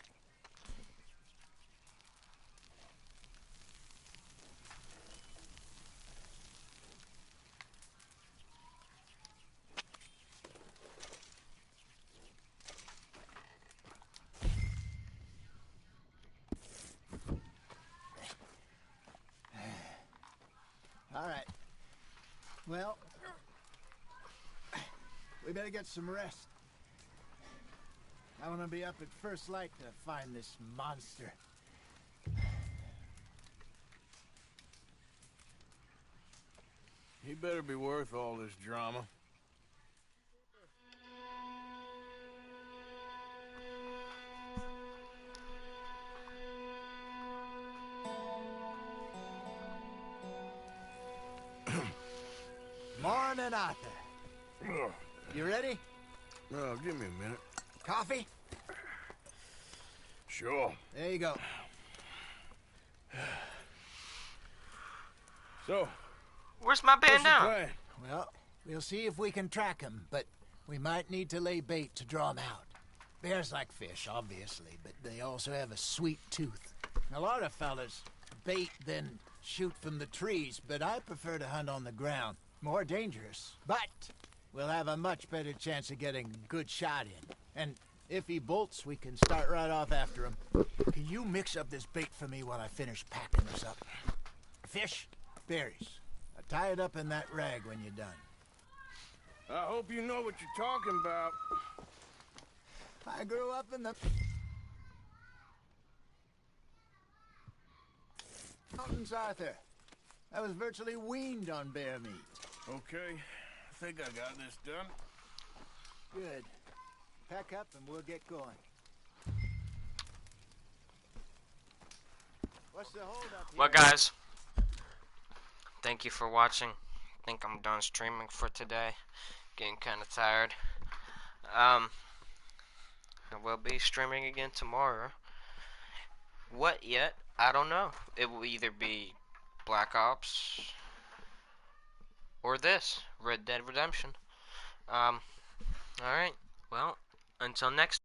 All right. Well, we better get some rest. I want to be up at first light to find this monster. He better be worth all this drama. Morning, Arthur. You ready? Well, give me a minute. Coffee? Sure. There you go. So, where's my band now? Well, we'll see if we can track him, but we might need to lay bait to draw him out. Bears like fish, obviously, but they also have a sweet tooth. A lot of fellas bait, then shoot from the trees, but I prefer to hunt on the ground. More dangerous, but we'll have a much better chance of getting a good shot in. And if he bolts, we can start right off after him. Can you mix up this bait for me while I finish packing this up? Fish, berries. Tie it up in that rag when you're done. I hope you know what you're talking about. I grew up in the mountains, Arthur. I was virtually weaned on bear meat. Okay, I think I got this done. Good. Pack up and we'll get going. What's the hold up here? Well, guys, thank you for watching. I think I'm done streaming for today. Getting kind of tired. I will be streaming again tomorrow. What yet? I don't know. It will either be Black Ops or this, Red Dead Redemption. Alright, well, until next